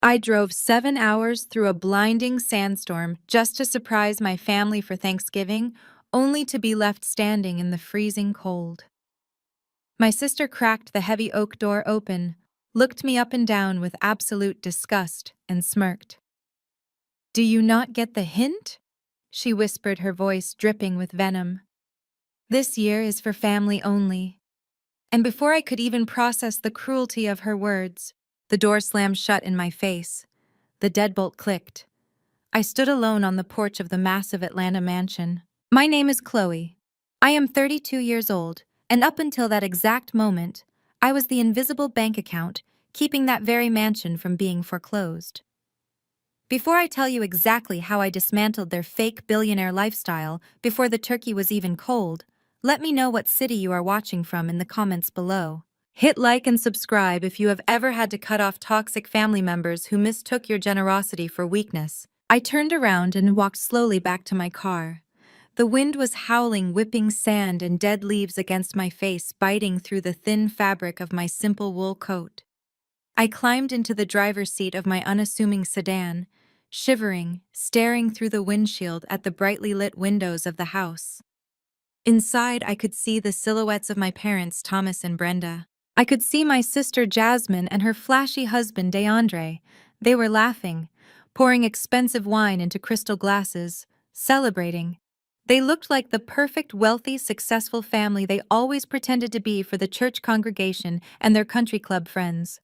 I drove 7 hours through a blinding sandstorm just to surprise my family for Thanksgiving, only to be left standing in the freezing cold. My sister cracked the heavy oak door open, looked me up and down with absolute disgust, and smirked. "Do you not get the hint?" she whispered, her voice dripping with venom. "This year is for family only." And before I could even process the cruelty of her words, the door slammed shut in my face. The deadbolt clicked. I stood alone on the porch of the massive Atlanta mansion. My name is Chloe. I am 32 years old, and up until that exact moment, I was the invisible bank account keeping that very mansion from being foreclosed. Before I tell you exactly how I dismantled their fake billionaire lifestyle before the turkey was even cold, let me know what city you are watching from in the comments below. Hit like and subscribe if you have ever had to cut off toxic family members who mistook your generosity for weakness. I turned around and walked slowly back to my car. The wind was howling, whipping sand and dead leaves against my face, biting through the thin fabric of my simple wool coat. I climbed into the driver's seat of my unassuming sedan, shivering, staring through the windshield at the brightly lit windows of the house. Inside, I could see the silhouettes of my parents, Thomas and Brenda. I could see my sister Jasmine and her flashy husband, DeAndre. They were laughing, pouring expensive wine into crystal glasses, celebrating. They looked like the perfect, wealthy, successful family they always pretended to be for the church congregation and their country club friends.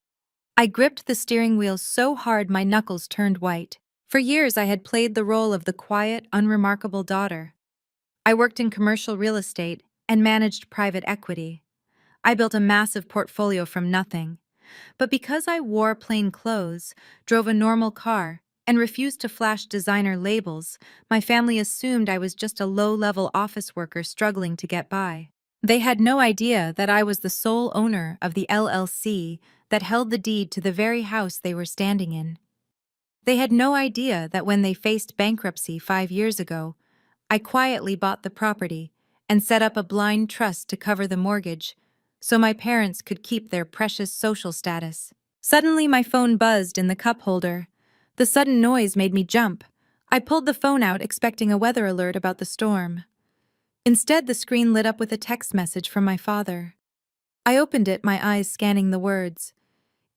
I gripped the steering wheel so hard my knuckles turned white. For years I had played the role of the quiet, unremarkable daughter. I worked in commercial real estate and managed private equity. I built a massive portfolio from nothing. But because I wore plain clothes, drove a normal car, and refused to flash designer labels, my family assumed I was just a low-level office worker struggling to get by. They had no idea that I was the sole owner of the LLC that held the deed to the very house they were standing in. They had no idea that when they faced bankruptcy 5 years ago, I quietly bought the property and set up a blind trust to cover the mortgage so my parents could keep their precious social status. Suddenly, my phone buzzed in the cup holder. The sudden noise made me jump. I pulled the phone out expecting a weather alert about the storm. Instead, the screen lit up with a text message from my father. I opened it, my eyes scanning the words.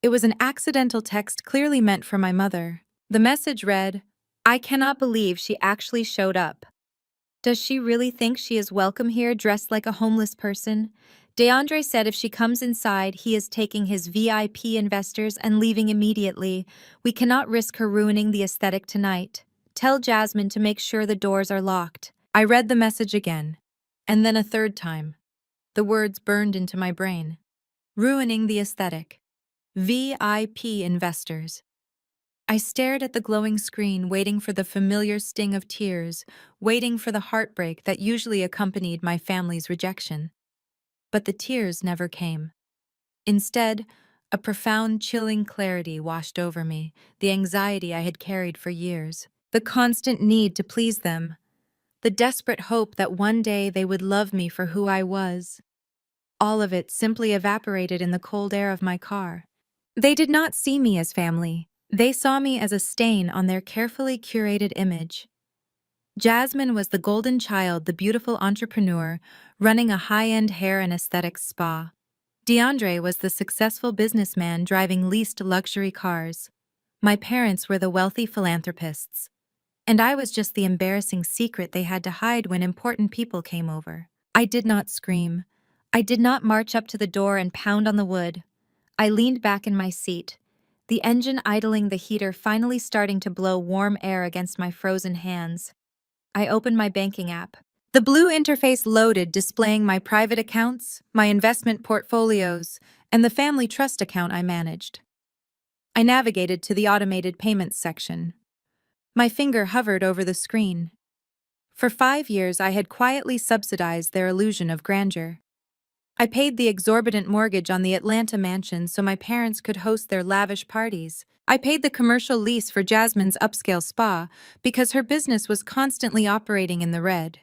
It was an accidental text clearly meant for my mother. The message read, "I cannot believe she actually showed up. Does she really think she is welcome here dressed like a homeless person? DeAndre said if she comes inside, he is taking his VIP investors and leaving immediately. We cannot risk her ruining the aesthetic tonight. Tell Jasmine to make sure the doors are locked." I read the message again, and then a third time. The words burned into my brain. Ruining the aesthetic. VIP investors. I stared at the glowing screen, waiting for the familiar sting of tears, waiting for the heartbreak that usually accompanied my family's rejection. But the tears never came. Instead, a profound, chilling clarity washed over me, the anxiety I had carried for years, the constant need to please them, the desperate hope that one day they would love me for who I was. All of it simply evaporated in the cold air of my car. They did not see me as family. They saw me as a stain on their carefully curated image. Jasmine was the golden child, the beautiful entrepreneur, running a high-end hair and aesthetics spa. DeAndre was the successful businessman driving leased luxury cars. My parents were the wealthy philanthropists. And I was just the embarrassing secret they had to hide when important people came over. I did not scream. I did not march up to the door and pound on the wood. I leaned back in my seat, the engine idling, the heater finally starting to blow warm air against my frozen hands. I opened my banking app. The blue interface loaded, displaying my private accounts, my investment portfolios, and the family trust account I managed. I navigated to the automated payments section. My finger hovered over the screen. For 5 years, I had quietly subsidized their illusion of grandeur. I paid the exorbitant mortgage on the Atlanta mansion so my parents could host their lavish parties. I paid the commercial lease for Jasmine's upscale spa because her business was constantly operating in the red.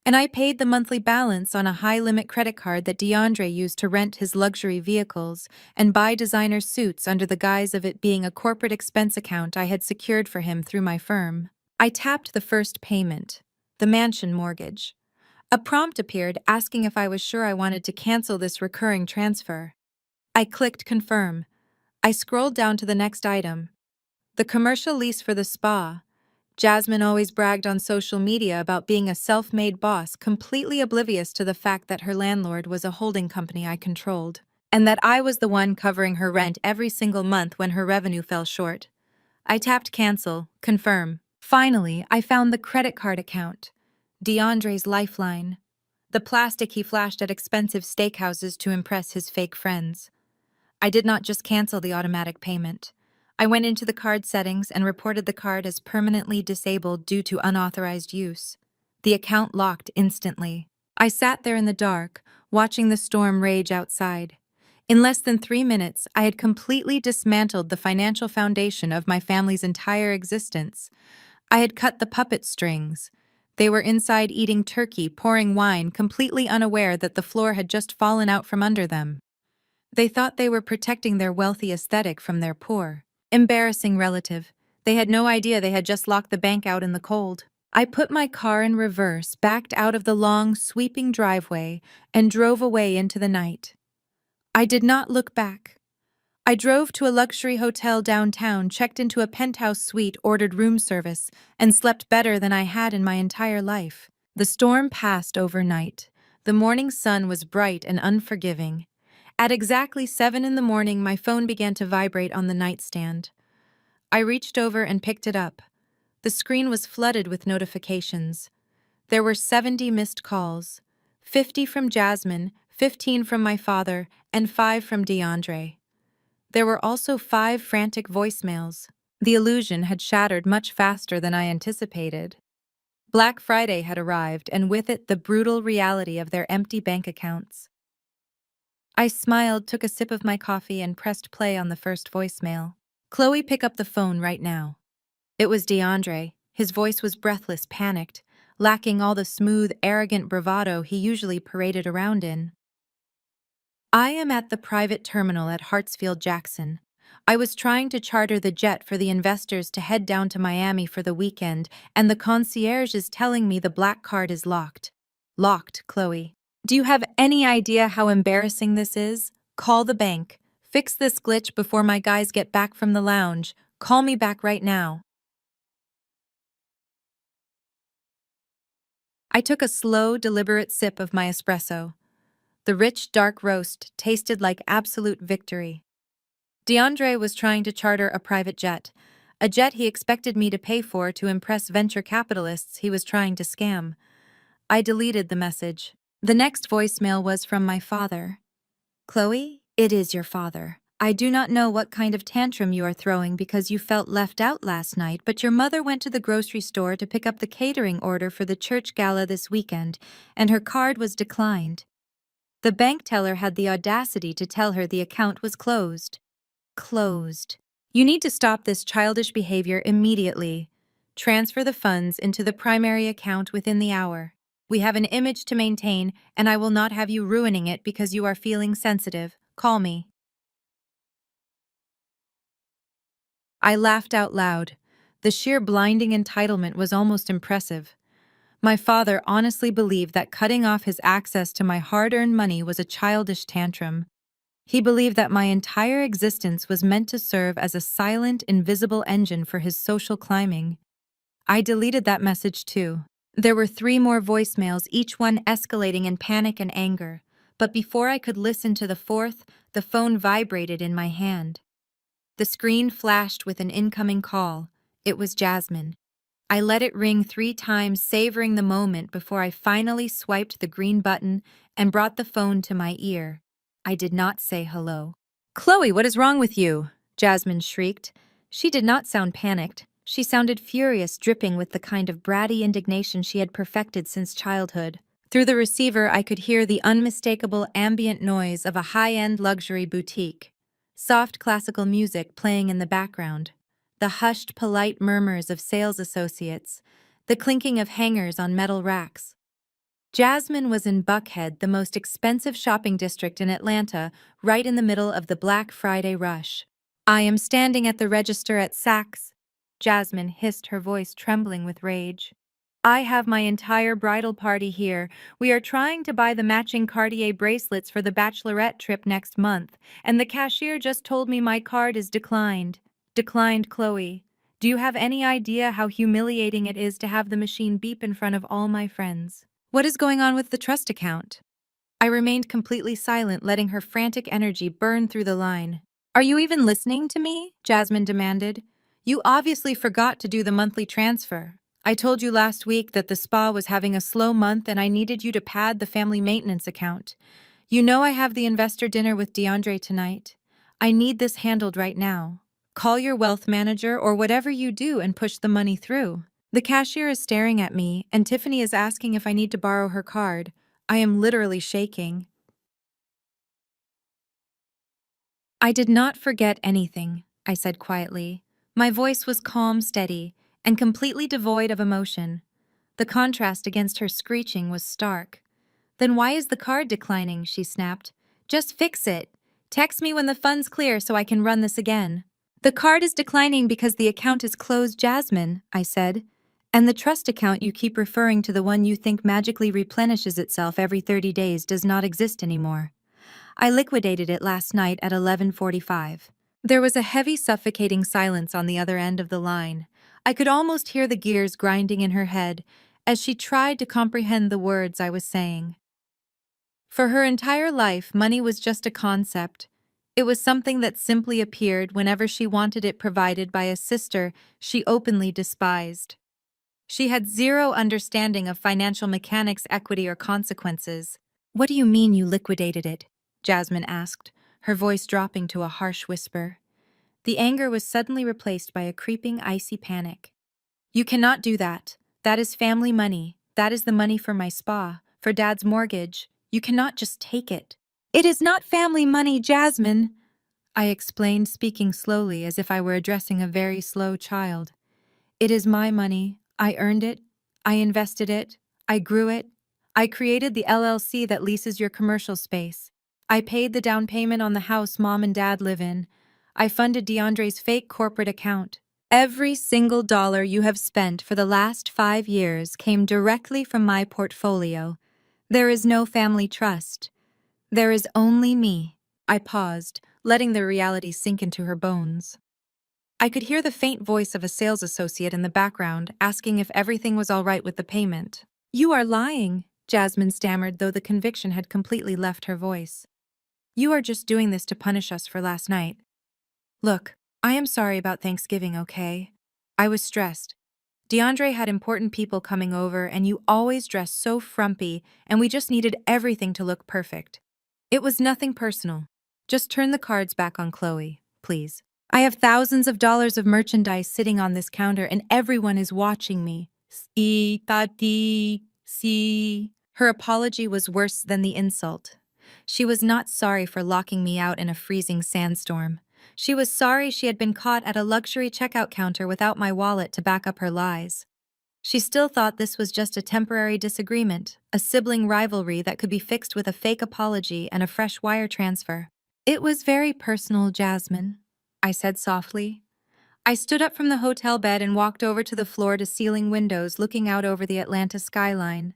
And I paid the monthly balance on a high-limit credit card that DeAndre used to rent his luxury vehicles and buy designer suits under the guise of it being a corporate expense account I had secured for him through my firm. I tapped the first payment, the mansion mortgage. A prompt appeared asking if I was sure I wanted to cancel this recurring transfer. I clicked confirm. I scrolled down to the next item, the commercial lease for the spa. Jasmine always bragged on social media about being a self-made boss, completely oblivious to the fact that her landlord was a holding company I controlled, and that I was the one covering her rent every single month when her revenue fell short. I tapped cancel, confirm. Finally, I found the credit card account, DeAndre's lifeline, the plastic he flashed at expensive steakhouses to impress his fake friends. I did not just cancel the automatic payment. I went into the card settings and reported the card as permanently disabled due to unauthorized use. The account locked instantly. I sat there in the dark, watching the storm rage outside. In less than 3 minutes, I had completely dismantled the financial foundation of my family's entire existence. I had cut the puppet strings. They were inside eating turkey, pouring wine, completely unaware that the floor had just fallen out from under them. They thought they were protecting their wealthy aesthetic from their poor, embarrassing relative. They had no idea they had just locked the bank out in the cold. I put my car in reverse, backed out of the long, sweeping driveway, and drove away into the night. I did not look back. I drove to a luxury hotel downtown, checked into a penthouse suite, ordered room service, and slept better than I had in my entire life. The storm passed overnight. The morning sun was bright and unforgiving. At exactly 7 in the morning, my phone began to vibrate on the nightstand. I reached over and picked it up. The screen was flooded with notifications. There were 70 missed calls, 50 from Jasmine, 15 from my father, and 5 from DeAndre. There were also 5 frantic voicemails. The illusion had shattered much faster than I anticipated. Black Friday had arrived, and with it the brutal reality of their empty bank accounts. I smiled, took a sip of my coffee, and pressed play on the first voicemail. "Chloe, pick up the phone right now." It was DeAndre. His voice was breathless, panicked, lacking all the smooth, arrogant bravado he usually paraded around in. "I am at the private terminal at Hartsfield-Jackson. I was trying to charter the jet for the investors to head down to Miami for the weekend, and the concierge is telling me the black card is locked." "Locked, Chloe. Do you have any idea how embarrassing this is? Call the bank. Fix this glitch before my guys get back from the lounge. Call me back right now." I took a slow, deliberate sip of my espresso. The rich, dark roast tasted like absolute victory. DeAndre was trying to charter a private jet, a jet he expected me to pay for to impress venture capitalists he was trying to scam. I deleted the message. The next voicemail was from my father. "Chloe, it is your father. I do not know what kind of tantrum you are throwing because you felt left out last night, but your mother went to the grocery store to pick up the catering order for the church gala this weekend, and her card was declined. The bank teller had the audacity to tell her the account was closed." Closed. "You need to stop this childish behavior immediately. Transfer the funds into the primary account within the hour. We have an image to maintain, and I will not have you ruining it because you are feeling sensitive. Call me." I laughed out loud. The sheer blinding entitlement was almost impressive. My father honestly believed that cutting off his access to my hard-earned money was a childish tantrum. He believed that my entire existence was meant to serve as a silent, invisible engine for his social climbing. I deleted that message too. There were 3 more voicemails, each one escalating in panic and anger. But before I could listen to the 4th, the phone vibrated in my hand. The screen flashed with an incoming call. It was Jasmine. I let it ring 3 times, savoring the moment before I finally swiped the green button and brought the phone to my ear. I did not say hello. "Chloe, what is wrong with you?" Jasmine shrieked. She did not sound panicked. She sounded furious, dripping with the kind of bratty indignation she had perfected since childhood. Through the receiver, I could hear the unmistakable ambient noise of a high-end luxury boutique. Soft classical music playing in the background. The hushed, polite murmurs of sales associates. The clinking of hangers on metal racks. Jasmine was in Buckhead, the most expensive shopping district in Atlanta, right in the middle of the Black Friday rush. I am standing at the register at Saks. Jasmine hissed, her voice trembling with rage. I have my entire bridal party here. We are trying to buy the matching Cartier bracelets for the bachelorette trip next month, and the cashier just told me my card is declined. Declined, Chloe. Do you have any idea how humiliating it is to have the machine beep in front of all my friends? What is going on with the trust account? I remained completely silent, letting her frantic energy burn through the line. Are you even listening to me? Jasmine demanded. You obviously forgot to do the monthly transfer. I told you last week that the spa was having a slow month and I needed you to pad the family maintenance account. You know I have the investor dinner with DeAndre tonight. I need this handled right now. Call your wealth manager or whatever you do and push the money through. The cashier is staring at me, and Tiffany is asking if I need to borrow her card. I am literally shaking. I did not forget anything, I said quietly. My voice was calm, steady, and completely devoid of emotion. The contrast against her screeching was stark. Then why is the card declining? She snapped. Just fix it. Text me when the funds clear so I can run this again. The card is declining because the account is closed, Jasmine, I said. And the trust account you keep referring to, the one you think magically replenishes itself every 30 days, does not exist anymore. I liquidated it last night at 11:45. There was a heavy, suffocating silence on the other end of the line. I could almost hear the gears grinding in her head as she tried to comprehend the words I was saying. For her entire life, money was just a concept. It was something that simply appeared whenever she wanted it, provided by a sister she openly despised. She had zero understanding of financial mechanics, equity, or consequences. What do you mean you liquidated it? Jasmine asked, her voice dropping to a harsh whisper. The anger was suddenly replaced by a creeping, icy panic. You cannot do that. That is family money. That is the money for my spa, for Dad's mortgage. You cannot just take it. It is not family money, Jasmine, I explained, speaking slowly as if I were addressing a very slow child. It is my money. I earned it. I invested it. I grew it. I created the LLC that leases your commercial space. I paid the down payment on the house Mom and Dad live in. I funded DeAndre's fake corporate account. Every single dollar you have spent for the last 5 years came directly from my portfolio. There is no family trust. There is only me. I paused, letting the reality sink into her bones. I could hear the faint voice of a sales associate in the background, asking if everything was all right with the payment. You are lying, Jasmine stammered, though the conviction had completely left her voice. You are just doing this to punish us for last night. Look, I am sorry about Thanksgiving, okay? I was stressed. DeAndre had important people coming over, and you always dress so frumpy, and we just needed everything to look perfect. It was nothing personal. Just turn the cards back on Chloe, please. I have thousands of dollars of merchandise sitting on this counter, and everyone is watching me. Si, tati, si. Her apology was worse than the insult. She was not sorry for locking me out in a freezing sandstorm. She was sorry she had been caught at a luxury checkout counter without my wallet to back up her lies. She still thought this was just a temporary disagreement, a sibling rivalry that could be fixed with a fake apology and a fresh wire transfer. It was very personal, Jasmine, I said softly. I stood up from the hotel bed and walked over to the floor-to-ceiling windows looking out over the Atlanta skyline.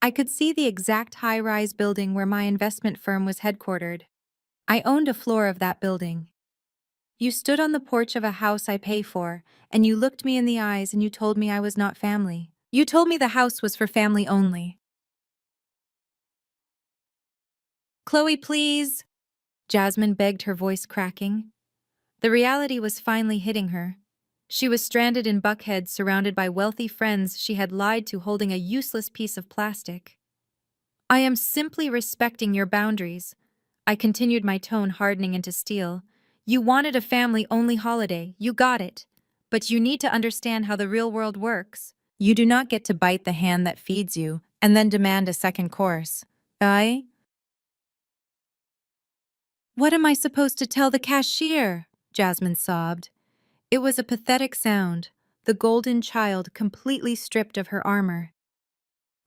I could see the exact high-rise building where my investment firm was headquartered. I owned a floor of that building. You stood on the porch of a house I pay for, and you looked me in the eyes and you told me I was not family. You told me the house was for family only. Chloe, please, Jasmine begged, her voice cracking. The reality was finally hitting her. She was stranded in Buckhead, surrounded by wealthy friends she had lied to, holding a useless piece of plastic. I am simply respecting your boundaries. I continued, my tone hardening into steel. You wanted a family-only holiday. You got it. But you need to understand how the real world works. You do not get to bite the hand that feeds you and then demand a second course. What am I supposed to tell the cashier? Jasmine sobbed. It was a pathetic sound, the golden child completely stripped of her armor.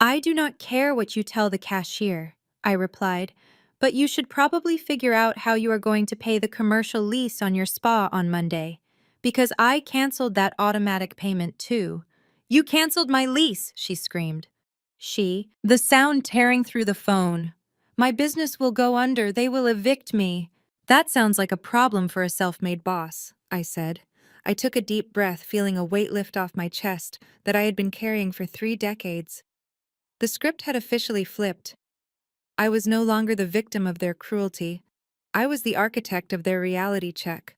I do not care what you tell the cashier, I replied, but you should probably figure out how you are going to pay the commercial lease on your spa on Monday, because I canceled that automatic payment too. You canceled my lease, she screamed. The sound tearing through the phone. My business will go under, they will evict me. That sounds like a problem for a self-made boss, I said. I took a deep breath, feeling a weight lift off my chest that I had been carrying for 3 decades. The script had officially flipped. I was no longer the victim of their cruelty. I was the architect of their reality check.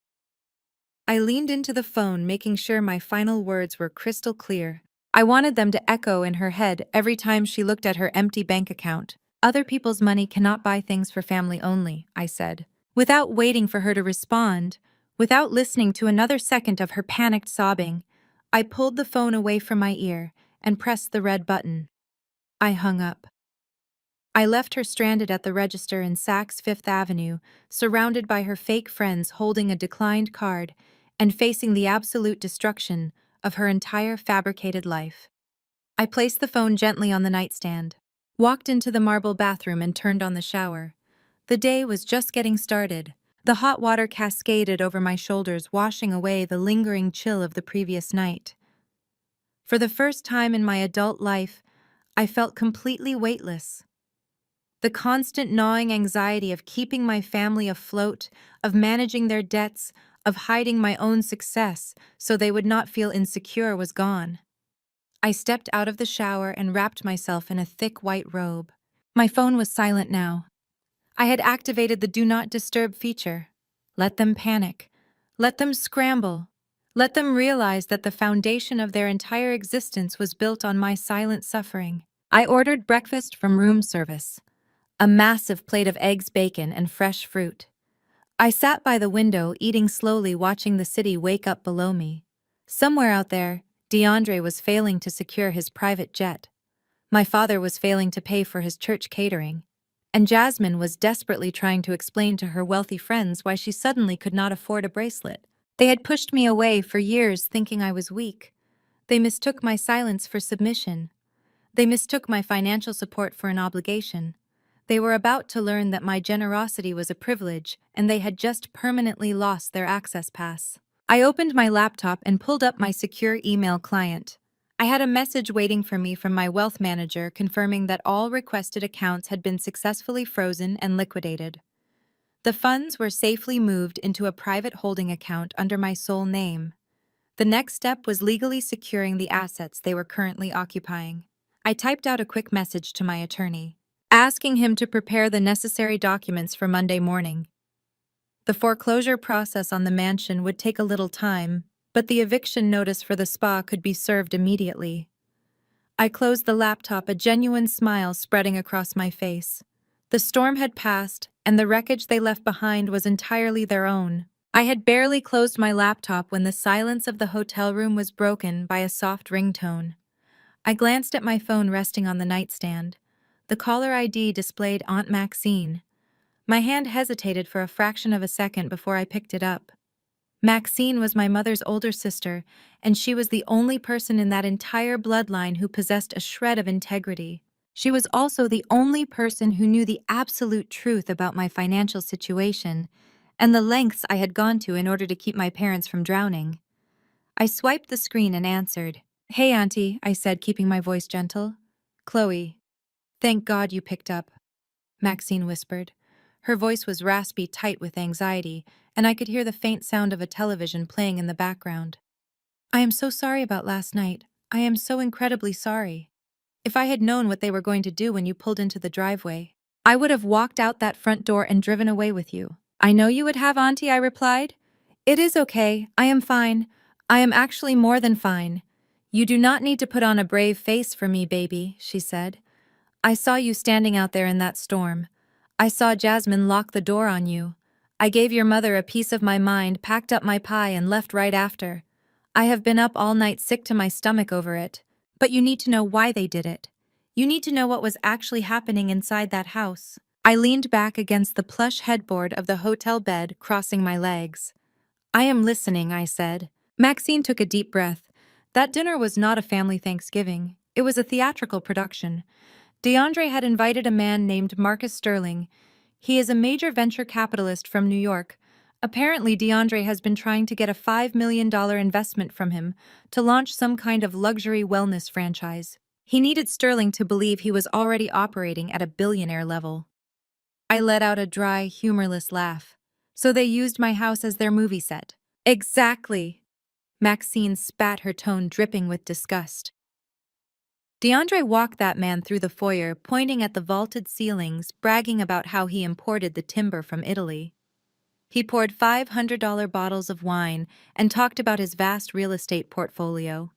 I leaned into the phone, making sure my final words were crystal clear. I wanted them to echo in her head every time she looked at her empty bank account. Other people's money cannot buy things for family only, I said. Without waiting for her to respond, without listening to another second of her panicked sobbing, I pulled the phone away from my ear and pressed the red button. I hung up. I left her stranded at the register in Saks Fifth Avenue, surrounded by her fake friends holding a declined card and facing the absolute destruction of her entire fabricated life. I placed the phone gently on the nightstand, walked into the marble bathroom and turned on the shower. The day was just getting started. The hot water cascaded over my shoulders, washing away the lingering chill of the previous night. For the first time in my adult life, I felt completely weightless. The constant gnawing anxiety of keeping my family afloat, of managing their debts, of hiding my own success so they would not feel insecure was gone. I stepped out of the shower and wrapped myself in a thick white robe. My phone was silent now. I had activated the Do Not Disturb feature. Let them panic. Let them scramble. Let them realize that the foundation of their entire existence was built on my silent suffering. I ordered breakfast from room service. A massive plate of eggs, bacon, and fresh fruit. I sat by the window, eating slowly, watching the city wake up below me. Somewhere out there, DeAndre was failing to secure his private jet. My father was failing to pay for his church catering. And Jasmine was desperately trying to explain to her wealthy friends why she suddenly could not afford a bracelet. They had pushed me away for years, thinking I was weak. They mistook my silence for submission. They mistook my financial support for an obligation. They were about to learn that my generosity was a privilege, and they had just permanently lost their access pass. I opened my laptop and pulled up my secure email client. I had a message waiting for me from my wealth manager confirming that all requested accounts had been successfully frozen and liquidated. The funds were safely moved into a private holding account under my sole name. The next step was legally securing the assets they were currently occupying. I typed out a quick message to my attorney, asking him to prepare the necessary documents for Monday morning. The foreclosure process on the mansion would take a little time, but the eviction notice for the spa could be served immediately. I closed the laptop, a genuine smile spreading across my face. The storm had passed, and the wreckage they left behind was entirely their own. I had barely closed my laptop when the silence of the hotel room was broken by a soft ringtone. I glanced at my phone resting on the nightstand. The caller ID displayed Aunt Maxine. My hand hesitated for a fraction of a second before I picked it up. Maxine was my mother's older sister, and she was the only person in that entire bloodline who possessed a shred of integrity. She was also the only person who knew the absolute truth about my financial situation and the lengths I had gone to in order to keep my parents from drowning. I swiped the screen and answered. "Hey, Auntie," I said, keeping my voice gentle. "Chloe, thank God you picked up," Maxine whispered. Her voice was raspy, tight with anxiety, and I could hear the faint sound of a television playing in the background. "I am so sorry about last night. I am so incredibly sorry. If I had known what they were going to do when you pulled into the driveway, I would have walked out that front door and driven away with you." "I know you would have, Auntie," I replied. "It is okay. I am fine. I am actually more than fine. You do not need to put on a brave face for me, baby," she said. "I saw you standing out there in that storm. I saw Jasmine lock the door on you. I gave your mother a piece of my mind, packed up my pie, and left right after. I have been up all night sick to my stomach over it. But you need to know why they did it. You need to know what was actually happening inside that house." I leaned back against the plush headboard of the hotel bed, crossing my legs. "I am listening," I said. Maxine took a deep breath. That dinner was not a family Thanksgiving. It was a theatrical production. DeAndre had invited a man named Marcus Sterling. He is a major venture capitalist from New York. Apparently, DeAndre has been trying to get a $5 million investment from him to launch some kind of luxury wellness franchise. He needed Sterling to believe he was already operating at a billionaire level. I let out a dry, humorless laugh. So they used my house as their movie set. Exactly. Maxine spat, her tone dripping with disgust. DeAndre walked that man through the foyer, pointing at the vaulted ceilings, bragging about how he imported the timber from Italy. He poured $500 bottles of wine and talked about his vast real estate portfolio.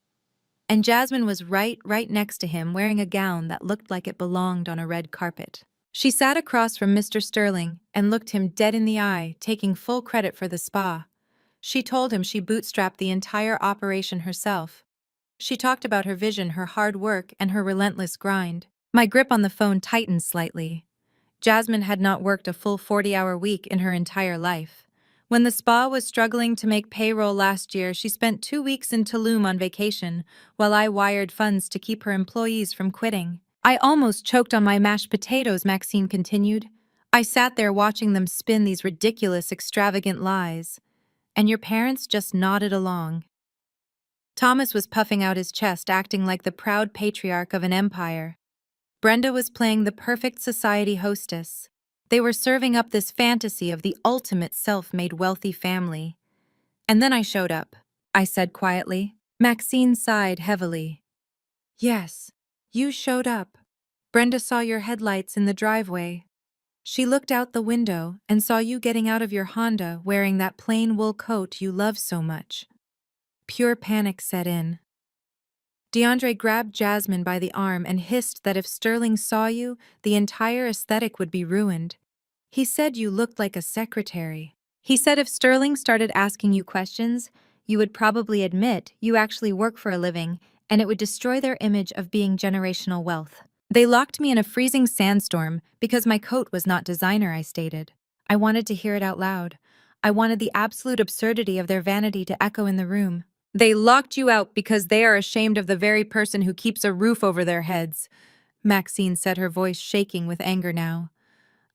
And Jasmine was right next to him, wearing a gown that looked like it belonged on a red carpet. She sat across from Mr. Sterling and looked him dead in the eye, taking full credit for the spa. She told him she bootstrapped the entire operation herself. She talked about her vision, her hard work, and her relentless grind. My grip on the phone tightened slightly. Jasmine had not worked a full 40-hour week in her entire life. When the spa was struggling to make payroll last year, she spent 2 weeks in Tulum on vacation, while I wired funds to keep her employees from quitting. I almost choked on my mashed potatoes, Maxine continued. I sat there watching them spin these ridiculous, extravagant lies. And your parents just nodded along. Thomas was puffing out his chest, acting like the proud patriarch of an empire. Brenda was playing the perfect society hostess. They were serving up this fantasy of the ultimate self-made wealthy family. And then I showed up, I said quietly. Maxine sighed heavily. Yes, you showed up. Brenda saw your headlights in the driveway. She looked out the window and saw you getting out of your Honda wearing that plain wool coat you love so much. Pure panic set in. DeAndre grabbed Jasmine by the arm and hissed that if Sterling saw you, the entire aesthetic would be ruined. He said you looked like a secretary. He said if Sterling started asking you questions, you would probably admit you actually work for a living, and it would destroy their image of being generational wealth. They locked me in a freezing sandstorm because my coat was not designer, I stated. I wanted to hear it out loud. I wanted the absolute absurdity of their vanity to echo in the room. They locked you out because they are ashamed of the very person who keeps a roof over their heads, Maxine said, her voice shaking with anger now.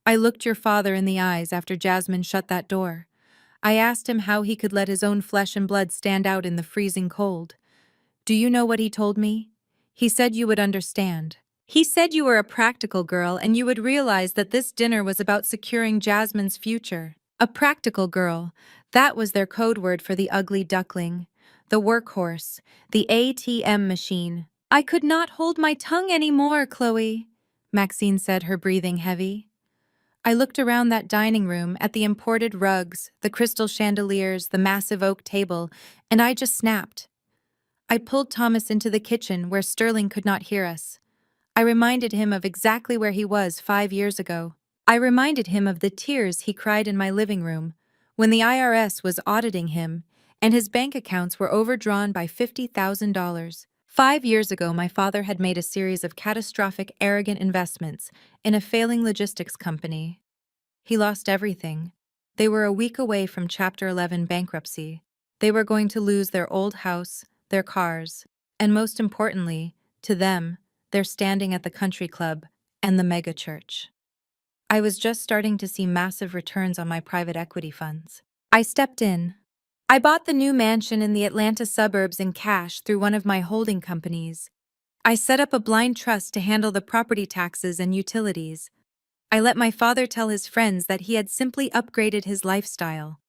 I looked your father in the eyes after Jasmine shut that door. I asked him how he could let his own flesh and blood stand out in the freezing cold. Do you know what he told me? He said you would understand. He said you were a practical girl and you would realize that this dinner was about securing Jasmine's future. A practical girl, that was their code word for the ugly duckling. The workhorse, the ATM machine. I could not hold my tongue anymore, Chloe, Maxine said, her breathing heavy. I looked around that dining room at the imported rugs, the crystal chandeliers, the massive oak table, and I just snapped. I pulled Thomas into the kitchen where Sterling could not hear us. I reminded him of exactly where he was 5 years ago. I reminded him of the tears he cried in my living room when the IRS was auditing him and his bank accounts were overdrawn by $50,000. 5 years ago, my father had made a series of catastrophic, arrogant investments in a failing logistics company. He lost everything. They were a week away from Chapter 11 bankruptcy. They were going to lose their old house, their cars, and most importantly, to them, their standing at the country club and the mega church. I was just starting to see massive returns on my private equity funds. I stepped in. I bought the new mansion in the Atlanta suburbs in cash through one of my holding companies. I set up a blind trust to handle the property taxes and utilities. I let my father tell his friends that he had simply upgraded his lifestyle.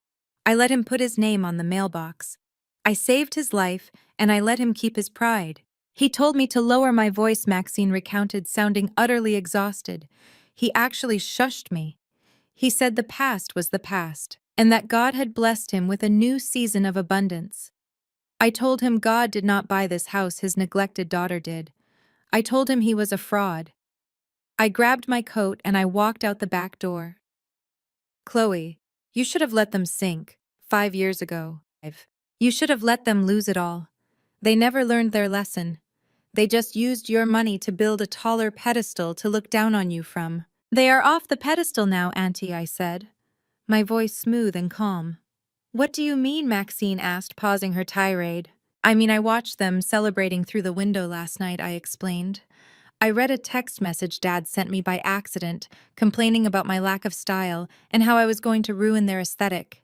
I let him put his name on the mailbox. I saved his life, and I let him keep his pride. He told me to lower my voice, Maxine recounted, sounding utterly exhausted. He actually shushed me. He said the past was the past, and that God had blessed him with a new season of abundance. I told him God did not buy this house, his neglected daughter did. I told him he was a fraud. I grabbed my coat and I walked out the back door. Chloe, you should have let them sink 5 years ago. You should have let them lose it all. They never learned their lesson. They just used your money to build a taller pedestal to look down on you from. They are off the pedestal now, Auntie, I said, my voice smooth and calm. What do you mean, Maxine asked, pausing her tirade. I watched them celebrating through the window last night, I explained. I read a text message Dad sent me by accident, complaining about my lack of style and how I was going to ruin their aesthetic.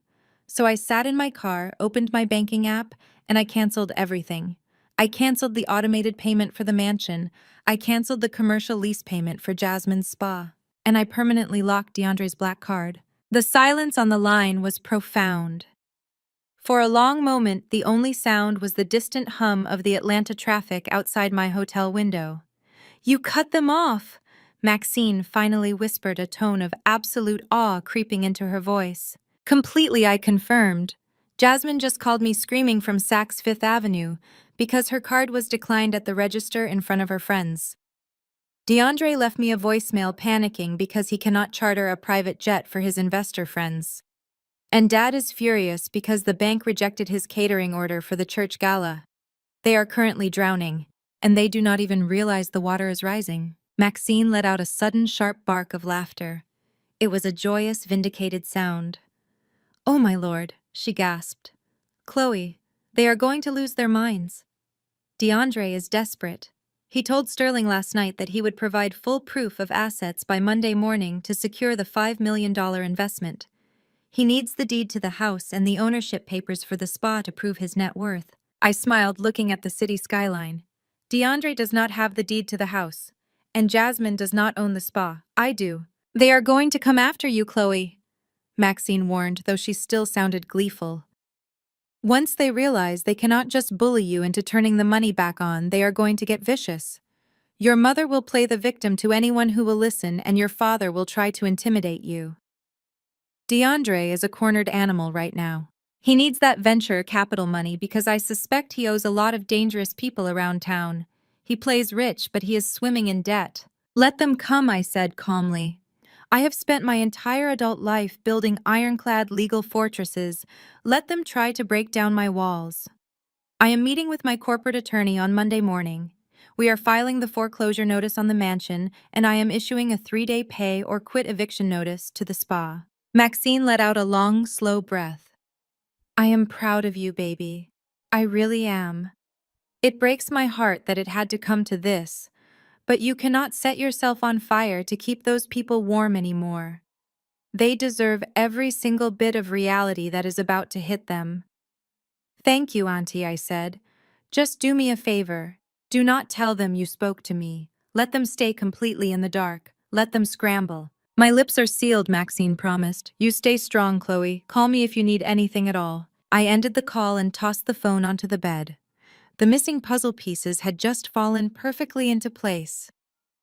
So I sat in my car, opened my banking app, and I canceled everything. I canceled the automated payment for the mansion. I canceled the commercial lease payment for Jasmine's spa. And I permanently locked DeAndre's black card. The silence on the line was profound. For a long moment, the only sound was the distant hum of the Atlanta traffic outside my hotel window. "You cut them off!" Maxine finally whispered, a tone of absolute awe creeping into her voice. "Completely," I confirmed. "Jasmine just called me screaming from Saks Fifth Avenue because her card was declined at the register in front of her friends. DeAndre left me a voicemail panicking because he cannot charter a private jet for his investor friends. And Dad is furious because the bank rejected his catering order for the church gala. They are currently drowning, and they do not even realize the water is rising." Maxine let out a sudden sharp bark of laughter. It was a joyous, vindicated sound. "Oh my lord," she gasped. "Chloe, they are going to lose their minds. DeAndre is desperate. He told Sterling last night that he would provide full proof of assets by Monday morning to secure the $5 million investment. He needs the deed to the house and the ownership papers for the spa to prove his net worth." I smiled, looking at the city skyline. "DeAndre does not have the deed to the house, and Jasmine does not own the spa. I do." "They are going to come after you, Chloe," Maxine warned, though she still sounded gleeful. "Once they realize they cannot just bully you into turning the money back on, they are going to get vicious. Your mother will play the victim to anyone who will listen, and your father will try to intimidate you. DeAndre is a cornered animal right now. He needs that venture capital money because I suspect he owes a lot of dangerous people around town. He plays rich, but he is swimming in debt." "Let them come," I said calmly. "I have spent my entire adult life building ironclad legal fortresses. Let them try to break down my walls." I am meeting with my corporate attorney on Monday morning. We are filing the foreclosure notice on the mansion, and I am issuing a 3-day pay or quit eviction notice to the spa. Maxine let out a long, slow breath. "I am proud of you, baby. I really am. It breaks my heart that it had to come to this, but you cannot set yourself on fire to keep those people warm anymore. They deserve every single bit of reality that is about to hit them." "Thank you, Auntie," I said. "Just do me a favor. Do not tell them you spoke to me. Let them stay completely in the dark. Let them scramble." "My lips are sealed," Maxine promised. "You stay strong, Chloe. Call me if you need anything at all." I ended the call and tossed the phone onto the bed. The missing puzzle pieces had just fallen perfectly into place.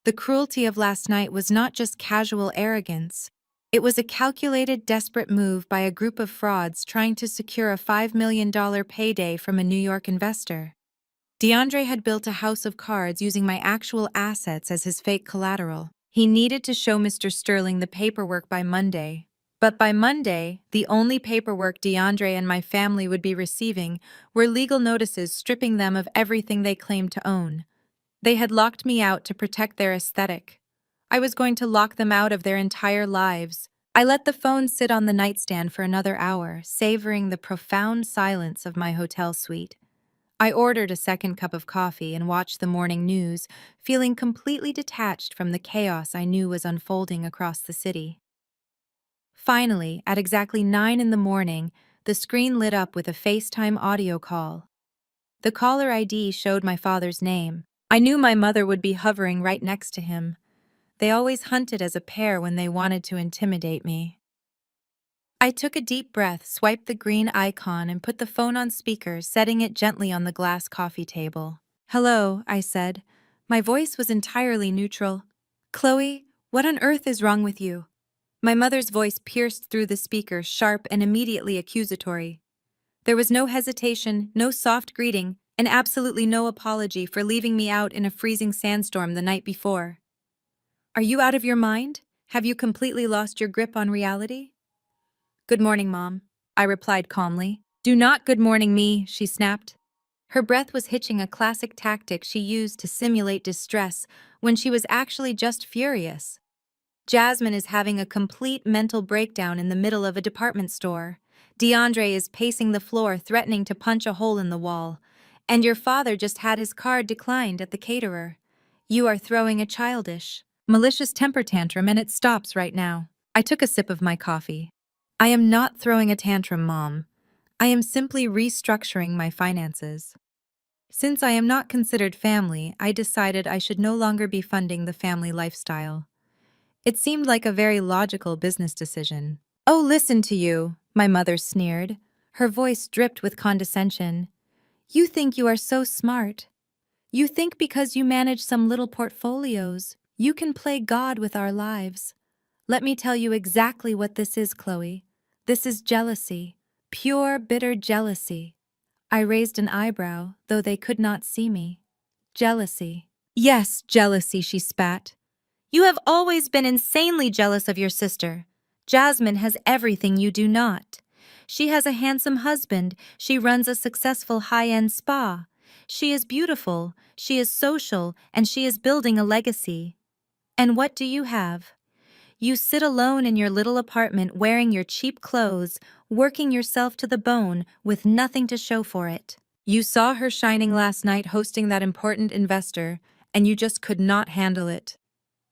The cruelty of last night was not just casual arrogance. It was a calculated, desperate move by a group of frauds trying to secure a $5 million payday from a New York investor. DeAndre had built a house of cards using my actual assets as his fake collateral. He needed to show Mr. Sterling the paperwork by Monday. But by Monday, the only paperwork DeAndre and my family would be receiving were legal notices stripping them of everything they claimed to own. They had locked me out to protect their aesthetic. I was going to lock them out of their entire lives. I let the phone sit on the nightstand for another hour, savoring the profound silence of my hotel suite. I ordered a second cup of coffee and watched the morning news, feeling completely detached from the chaos I knew was unfolding across the city. Finally, at exactly 9 in the morning, the screen lit up with a FaceTime audio call. The caller ID showed my father's name. I knew my mother would be hovering right next to him. They always hunted as a pair when they wanted to intimidate me. I took a deep breath, swiped the green icon, and put the phone on speaker, setting it gently on the glass coffee table. "Hello," I said. My voice was entirely neutral. "Chloe, what on earth is wrong with you?" My mother's voice pierced through the speaker, sharp and immediately accusatory. There was no hesitation, no soft greeting, and absolutely no apology for leaving me out in a freezing sandstorm the night before. "Are you out of your mind? Have you completely lost your grip on reality?" "Good morning, Mom," I replied calmly. "Do not good morning me," she snapped. Her breath was hitching, a classic tactic she used to simulate distress when she was actually just furious. "Jasmine is having a complete mental breakdown in the middle of a department store. DeAndre is pacing the floor, threatening to punch a hole in the wall. And your father just had his card declined at the caterer. You are throwing a childish, malicious temper tantrum and it stops right now. I took a sip of my coffee. I am not throwing a tantrum, Mom. I am simply restructuring my finances. Since I am not considered family, I decided I should no longer be funding the family lifestyle. It seemed like a very logical business decision. Oh, listen to you, my mother sneered. Her voice dripped with condescension. You think you are so smart. You think because you manage some little portfolios, you can play God with our lives. Let me tell you exactly what this is, Chloe. This is jealousy. Pure, bitter jealousy. I raised an eyebrow, though they could not see me. Jealousy. Yes, jealousy, she spat. You have always been insanely jealous of your sister. Jasmine has everything you do not. She has a handsome husband, she runs a successful high-end spa. She is beautiful, she is social, and she is building a legacy. And what do you have? You sit alone in your little apartment wearing your cheap clothes, working yourself to the bone with nothing to show for it. You saw her shining last night hosting that important investor, and you just could not handle it.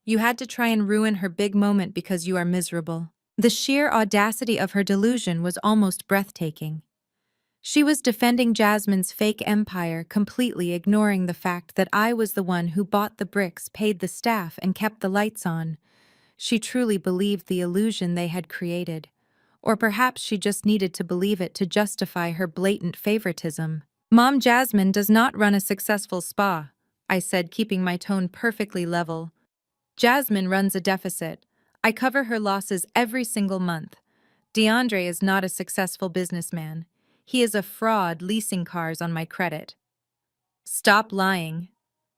You had to try and ruin her big moment because you are miserable. The sheer audacity of her delusion was almost breathtaking. She was defending Jasmine's fake empire, completely ignoring the fact that I was the one who bought the bricks, paid the staff, and kept the lights on. She truly believed the illusion they had created. Or perhaps she just needed to believe it to justify her blatant favoritism. Mom, Jasmine does not run a successful spa, I said, keeping my tone perfectly level. Jasmine runs a deficit. I cover her losses every single month. DeAndre is not a successful businessman. He is a fraud leasing cars on my credit. Stop lying.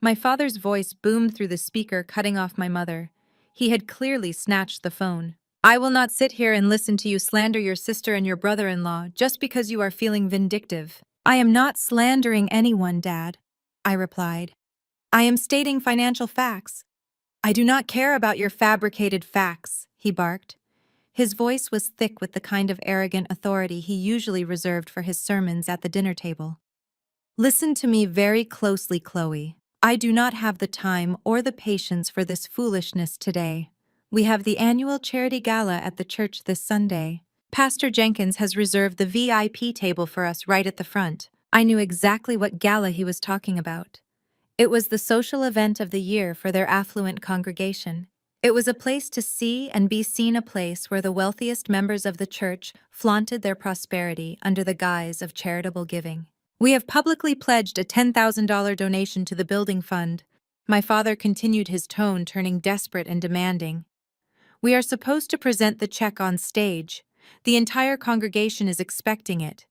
My father's voice boomed through the speaker, cutting off my mother. He had clearly snatched the phone. I will not sit here and listen to you slander your sister and your brother-in-law just because you are feeling vindictive. I am not slandering anyone, Dad, I replied. I am stating financial facts. I do not care about your fabricated facts, he barked. His voice was thick with the kind of arrogant authority he usually reserved for his sermons at the dinner table. Listen to me very closely, Chloe. I do not have the time or the patience for this foolishness today. We have the annual charity gala at the church this Sunday. Pastor Jenkins has reserved the VIP table for us right at the front. I knew exactly what gala he was talking about. It was the social event of the year for their affluent congregation. It was a place to see and be seen, a place where the wealthiest members of the church flaunted their prosperity under the guise of charitable giving. We have publicly pledged a $10,000 donation to the building fund. My father continued, his tone turning desperate and demanding. We are supposed to present the check on stage. The entire congregation is expecting it.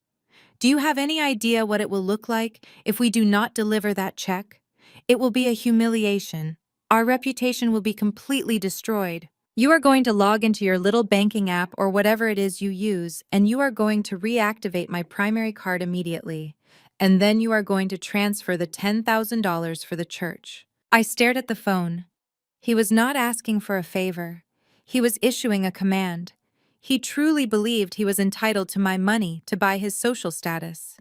Do you have any idea what it will look like if we do not deliver that check? It will be a humiliation. Our reputation will be completely destroyed. You are going to log into your little banking app or whatever it is you use, and you are going to reactivate my primary card immediately. And then you are going to transfer the $10,000 for the church. I stared at the phone. He was not asking for a favor. He was issuing a command. He truly believed he was entitled to my money to buy his social status.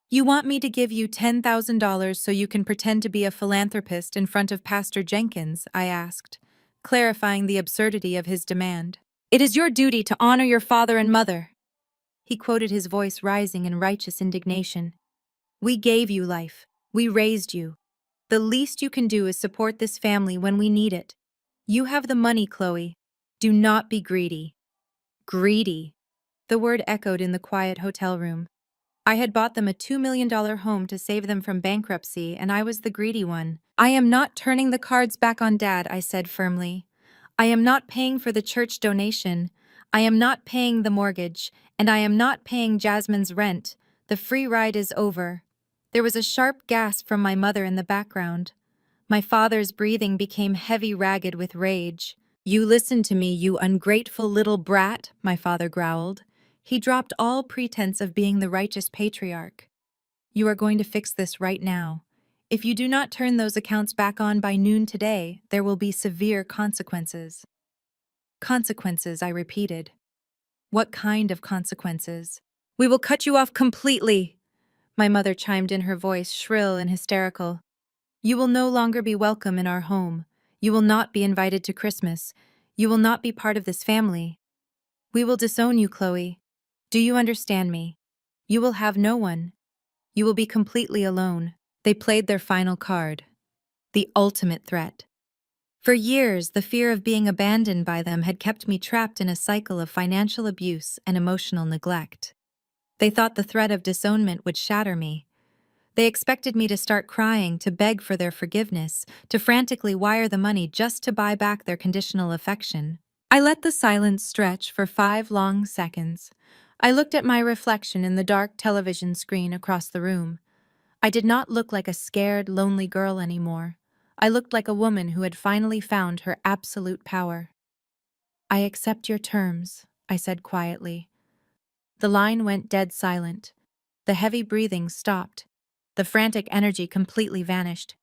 You want me to give you $10,000 so you can pretend to be a philanthropist in front of Pastor Jenkins, I asked, clarifying the absurdity of his demand. It is your duty to honor your father and mother. He quoted, his voice rising in righteous indignation. We gave you life. We raised you. The least you can do is support this family when we need it. You have the money, Chloe. Do not be greedy. Greedy. The word echoed in the quiet hotel room. I had bought them a $2 million home to save them from bankruptcy, and I was the greedy one. I am not turning the cards back on Dad, I said firmly. I am not paying for the church donation. I am not paying the mortgage, and I am not paying Jasmine's rent. The free ride is over. There was a sharp gasp from my mother in the background. My father's breathing became heavy, ragged with rage. You listen to me, you ungrateful little brat, my father growled. He dropped all pretense of being the righteous patriarch. You are going to fix this right now. If you do not turn those accounts back on by noon today, there will be severe consequences. Consequences, I repeated. What kind of consequences? We will cut you off completely. My mother chimed in, her voice shrill and hysterical. You will no longer be welcome in our home. You will not be invited to Christmas. You will not be part of this family. We will disown you, Chloe. Do you understand me? You will have no one. You will be completely alone. They played their final card, the ultimate threat. For years, the fear of being abandoned by them had kept me trapped in a cycle of financial abuse and emotional neglect. They thought the threat of disownment would shatter me. They expected me to start crying, to beg for their forgiveness, to frantically wire the money just to buy back their conditional affection. I let the silence stretch for 5 long seconds. I looked at my reflection in the dark television screen across the room. I did not look like a scared, lonely girl anymore. I looked like a woman who had finally found her absolute power. I accept your terms, I said quietly. The line went dead silent. The heavy breathing stopped. The frantic energy completely vanished.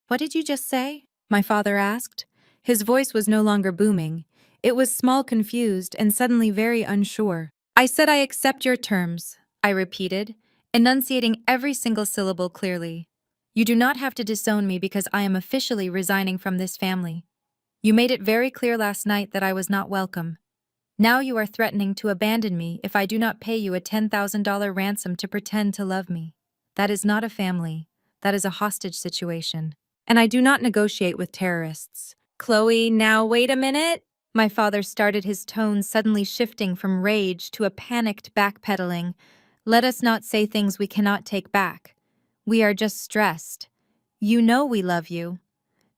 What did you just say? My father asked. His voice was no longer booming. It was small, confused, and suddenly very unsure. I said I accept your terms, I repeated, enunciating every single syllable clearly. You do not have to disown me because I am officially resigning from this family. You made it very clear last night that I was not welcome. Now you are threatening to abandon me if I do not pay you a $10,000 ransom to pretend to love me. That is not a family. That is a hostage situation. And I do not negotiate with terrorists. Chloe, now wait a minute. My father started, his tone suddenly shifting from rage to a panicked backpedaling. Let us not say things we cannot take back. We are just stressed. You know we love you.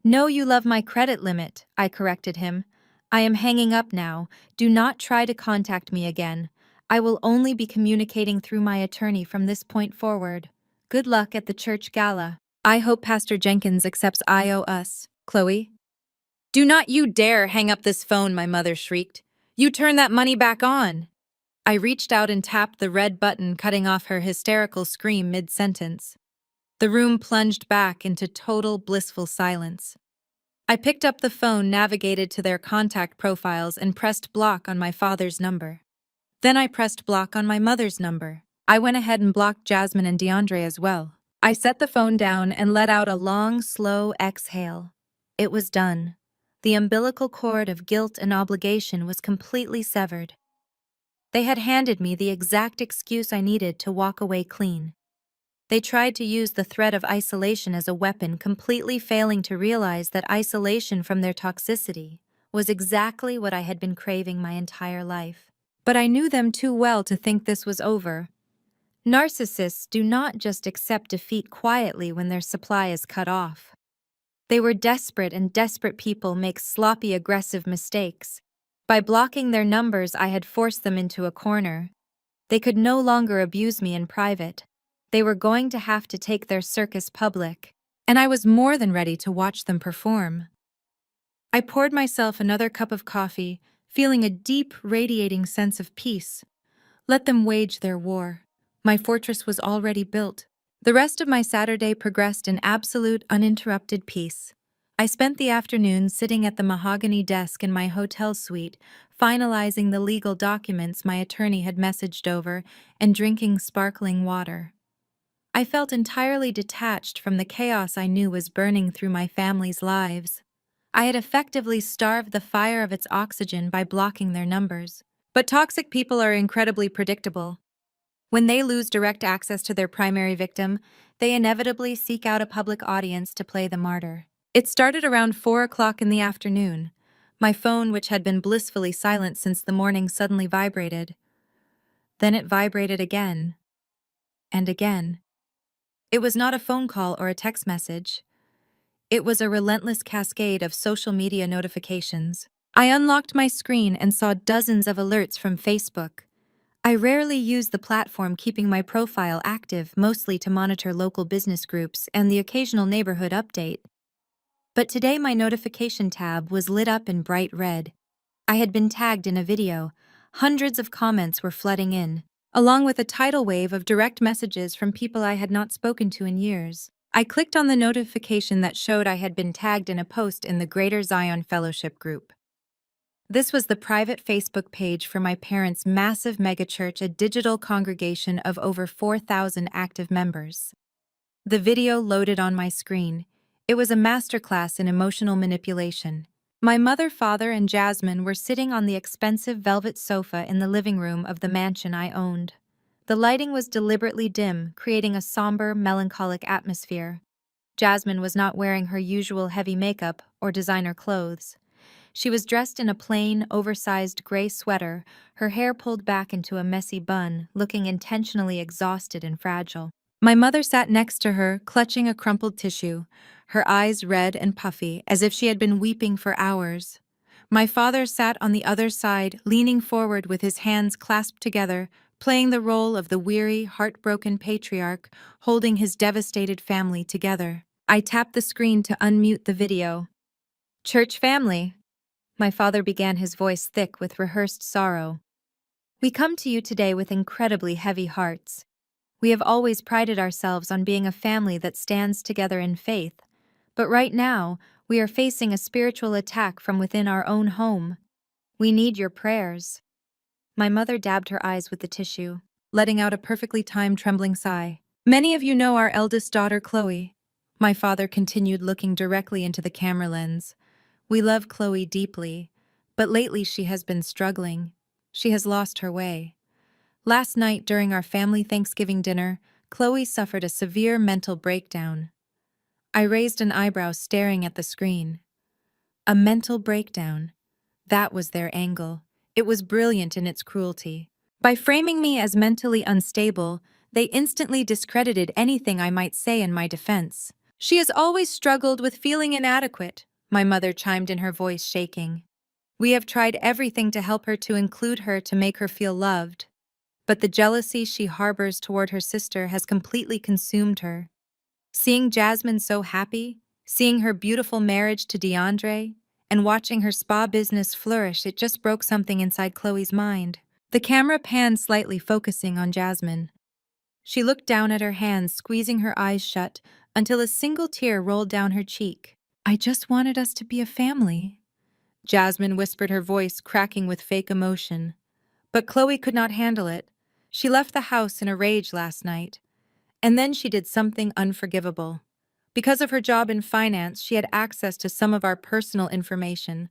No, you love my credit limit, I corrected him. I am hanging up now. Do not try to contact me again. I will only be communicating through my attorney from this point forward. Good luck at the church gala. I hope Pastor Jenkins accepts us, Chloe. Do not you dare hang up this phone, my mother shrieked. You turn that money back on. I reached out and tapped the red button, cutting off her hysterical scream mid-sentence. The room plunged back into total blissful silence. I picked up the phone, navigated to their contact profiles, and pressed block on my father's number. Then I pressed block on my mother's number. I went ahead and blocked Jasmine and DeAndre as well. I set the phone down and let out a long, slow exhale. It was done. The umbilical cord of guilt and obligation was completely severed. They had handed me the exact excuse I needed to walk away clean. They tried to use the threat of isolation as a weapon, completely failing to realize that isolation from their toxicity was exactly what I had been craving my entire life. But I knew them too well to think this was over. Narcissists do not just accept defeat quietly when their supply is cut off. They were desperate, and desperate people make sloppy, aggressive mistakes. By blocking their numbers, I had forced them into a corner. They could no longer abuse me in private. They were going to have to take their circus public, and I was more than ready to watch them perform. I poured myself another cup of coffee, feeling a deep, radiating sense of peace. Let them wage their war. My fortress was already built. The rest of my Saturday progressed in absolute, uninterrupted peace. I spent the afternoon sitting at the mahogany desk in my hotel suite, finalizing the legal documents my attorney had messaged over, and drinking sparkling water. I felt entirely detached from the chaos I knew was burning through my family's lives. I had effectively starved the fire of its oxygen by blocking their numbers. But toxic people are incredibly predictable. When they lose direct access to their primary victim, they inevitably seek out a public audience to play the martyr. It started around 4 o'clock in the afternoon. My phone, which had been blissfully silent since the morning, suddenly vibrated. Then it vibrated again. And again. It was not a phone call or a text message. It was a relentless cascade of social media notifications. I unlocked my screen and saw dozens of alerts from Facebook. I rarely use the platform, keeping my profile active mostly to monitor local business groups and the occasional neighborhood update. But today my notification tab was lit up in bright red. I had been tagged in a video. Hundreds of comments were flooding in, along with a tidal wave of direct messages from people I had not spoken to in years. I clicked on the notification that showed I had been tagged in a post in the Greater Zion Fellowship group. This was the private Facebook page for my parents' massive megachurch, a digital congregation of over 4,000 active members. The video loaded on my screen. It was a masterclass in emotional manipulation. My mother, father, and Jasmine were sitting on the expensive velvet sofa in the living room of the mansion I owned. The lighting was deliberately dim, creating a somber, melancholic atmosphere. Jasmine was not wearing her usual heavy makeup or designer clothes. She was dressed in a plain, oversized gray sweater, her hair pulled back into a messy bun, looking intentionally exhausted and fragile. My mother sat next to her, clutching a crumpled tissue, her eyes red and puffy, as if she had been weeping for hours. My father sat on the other side, leaning forward with his hands clasped together, playing the role of the weary, heartbroken patriarch, holding his devastated family together. I tapped the screen to unmute the video. "Church family," my father began, his voice thick with rehearsed sorrow. "We come to you today with incredibly heavy hearts. We have always prided ourselves on being a family that stands together in faith. But right now, we are facing a spiritual attack from within our own home. We need your prayers." My mother dabbed her eyes with the tissue, letting out a perfectly timed trembling sigh. "Many of you know our eldest daughter, Chloe." My father continued, looking directly into the camera lens. "We love Chloe deeply, but lately she has been struggling. She has lost her way. Last night, during our family Thanksgiving dinner, Chloe suffered a severe mental breakdown." I raised an eyebrow, staring at the screen. A mental breakdown. That was their angle. It was brilliant in its cruelty. By framing me as mentally unstable, they instantly discredited anything I might say in my defense. "She has always struggled with feeling inadequate," my mother chimed in, her voice shaking. "We have tried everything to help her, to include her, to make her feel loved. But the jealousy she harbors toward her sister has completely consumed her. Seeing Jasmine so happy, seeing her beautiful marriage to DeAndre, and watching her spa business flourish, it just broke something inside Chloe's mind." The camera panned slightly, focusing on Jasmine. She looked down at her hands, squeezing her eyes shut until a single tear rolled down her cheek. "I just wanted us to be a family," Jasmine whispered, her voice cracking with fake emotion. But Chloe could not handle it. She left the house in a rage last night. And then she did something unforgivable. Because of her job in finance, she had access to some of our personal information.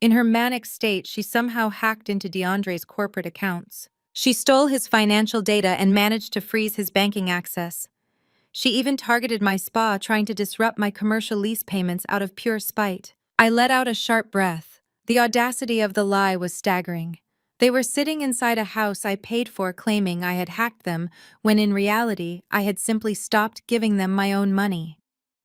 In her manic state, she somehow hacked into DeAndre's corporate accounts. She stole his financial data and managed to freeze his banking access. She even targeted my spa, trying to disrupt my commercial lease payments out of pure spite. I let out a sharp breath. The audacity of the lie was staggering. They were sitting inside a house I paid for, claiming I had hacked them, when in reality, I had simply stopped giving them my own money.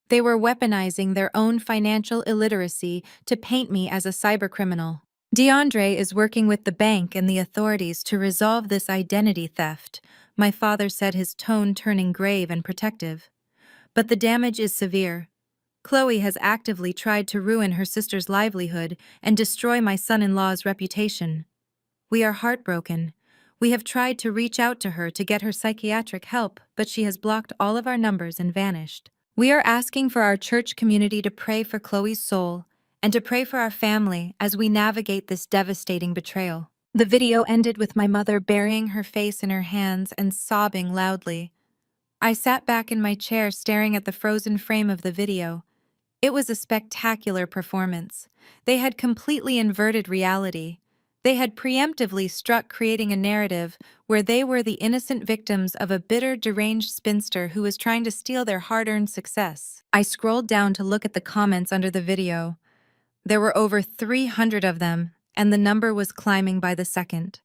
They were weaponizing their own financial illiteracy to paint me as a cybercriminal. "DeAndre is working with the bank and the authorities to resolve this identity theft," my father said, his tone turning grave and protective. "But the damage is severe. Chloe has actively tried to ruin her sister's livelihood and destroy my son-in-law's reputation. We are heartbroken. We have tried to reach out to her to get her psychiatric help, but she has blocked all of our numbers and vanished. We are asking for our church community to pray for Chloe's soul and to pray for our family as we navigate this devastating betrayal." The video ended with my mother burying her face in her hands and sobbing loudly. I sat back in my chair, staring at the frozen frame of the video. It was a spectacular performance. They had completely inverted reality. They had preemptively struck, creating a narrative where they were the innocent victims of a bitter, deranged spinster who was trying to steal their hard-earned success. I scrolled down to look at the comments under the video. There were over 300 of them, and the number was climbing by the second.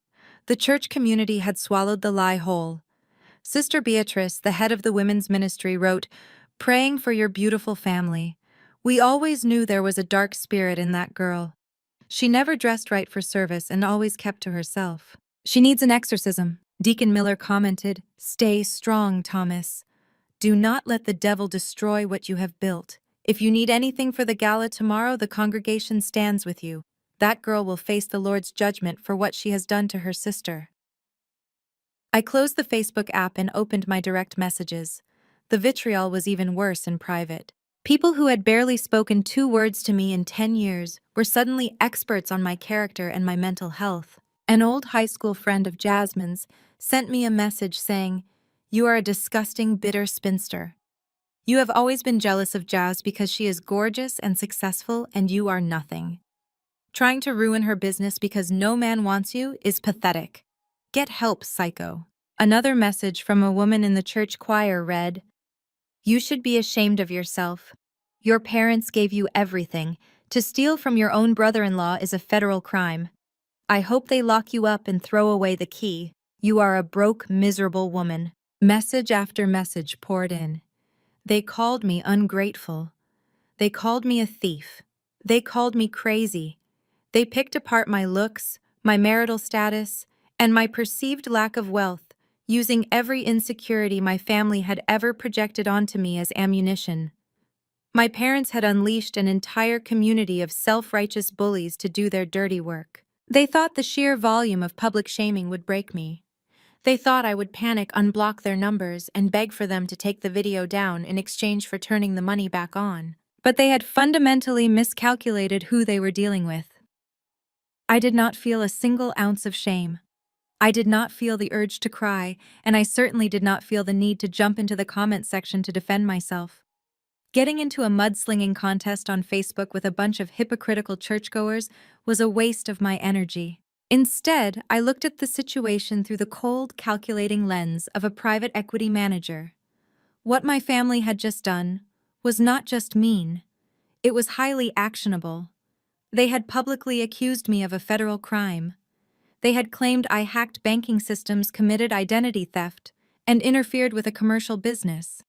The church community had swallowed the lie whole. Sister Beatrice, the head of the women's ministry, wrote, "Praying for your beautiful family. We always knew there was a dark spirit in that girl. She never dressed right for service and always kept to herself. She needs an exorcism." Deacon Miller commented, "Stay strong, Thomas. Do not let the devil destroy what you have built. If you need anything for the gala tomorrow, the congregation stands with you. That girl will face the Lord's judgment for what she has done to her sister." I closed the Facebook app and opened my direct messages. The vitriol was even worse in private. People who had barely spoken 2 words to me in 10 years were suddenly experts on my character and my mental health. An old high school friend of Jasmine's sent me a message saying, "You are a disgusting, bitter spinster. You have always been jealous of Jazz because she is gorgeous and successful and you are nothing. Trying to ruin her business because no man wants you is pathetic. Get help, psycho." Another message from a woman in the church choir read, "You should be ashamed of yourself. Your parents gave you everything. To steal from your own brother-in-law is a federal crime. I hope they lock you up and throw away the key. You are a broke, miserable woman." Message after message poured in. They called me ungrateful. They called me a thief. They called me crazy. They picked apart my looks, my marital status, and my perceived lack of wealth, using every insecurity my family had ever projected onto me as ammunition. My parents had unleashed an entire community of self-righteous bullies to do their dirty work. They thought the sheer volume of public shaming would break me. They thought I would panic, unblock their numbers, and beg for them to take the video down in exchange for turning the money back on. But they had fundamentally miscalculated who they were dealing with. I did not feel a single ounce of shame. I did not feel the urge to cry, and I certainly did not feel the need to jump into the comment section to defend myself. Getting into a mudslinging contest on Facebook with a bunch of hypocritical churchgoers was a waste of my energy. Instead, I looked at the situation through the cold, calculating lens of a private equity manager. What my family had just done was not just mean, it was highly actionable. They had publicly accused me of a federal crime. They had claimed I hacked banking systems, committed identity theft, and interfered with a commercial business.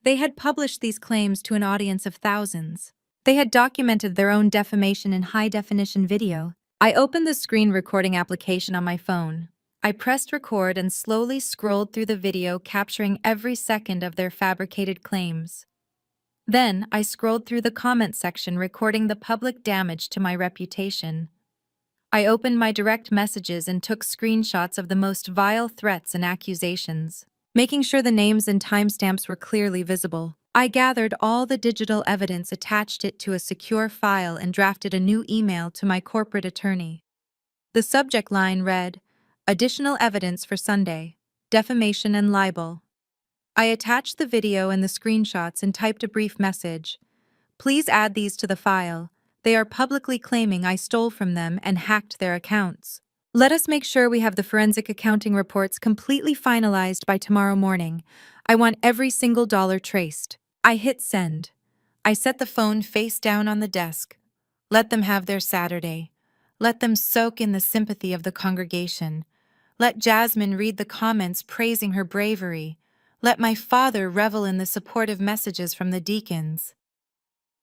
They had published these claims to an audience of thousands. They had documented their own defamation in high-definition video. I opened the screen recording application on my phone. I pressed record and slowly scrolled through the video, capturing every second of their fabricated claims. Then, I scrolled through the comment section, recording the public damage to my reputation. I opened my direct messages and took screenshots of the most vile threats and accusations, making sure the names and timestamps were clearly visible. I gathered all the digital evidence, attached it to a secure file, and drafted a new email to my corporate attorney. The subject line read, "Additional evidence for Sunday, defamation and libel." I attached the video and the screenshots and typed a brief message. "Please add these to the file. They are publicly claiming I stole from them and hacked their accounts. Let us make sure we have the forensic accounting reports completely finalized by tomorrow morning. I want every single dollar traced." I hit send. I set the phone face down on the desk. Let them have their Saturday. Let them soak in the sympathy of the congregation. Let Jasmine read the comments praising her bravery. Let my father revel in the supportive messages from the deacons.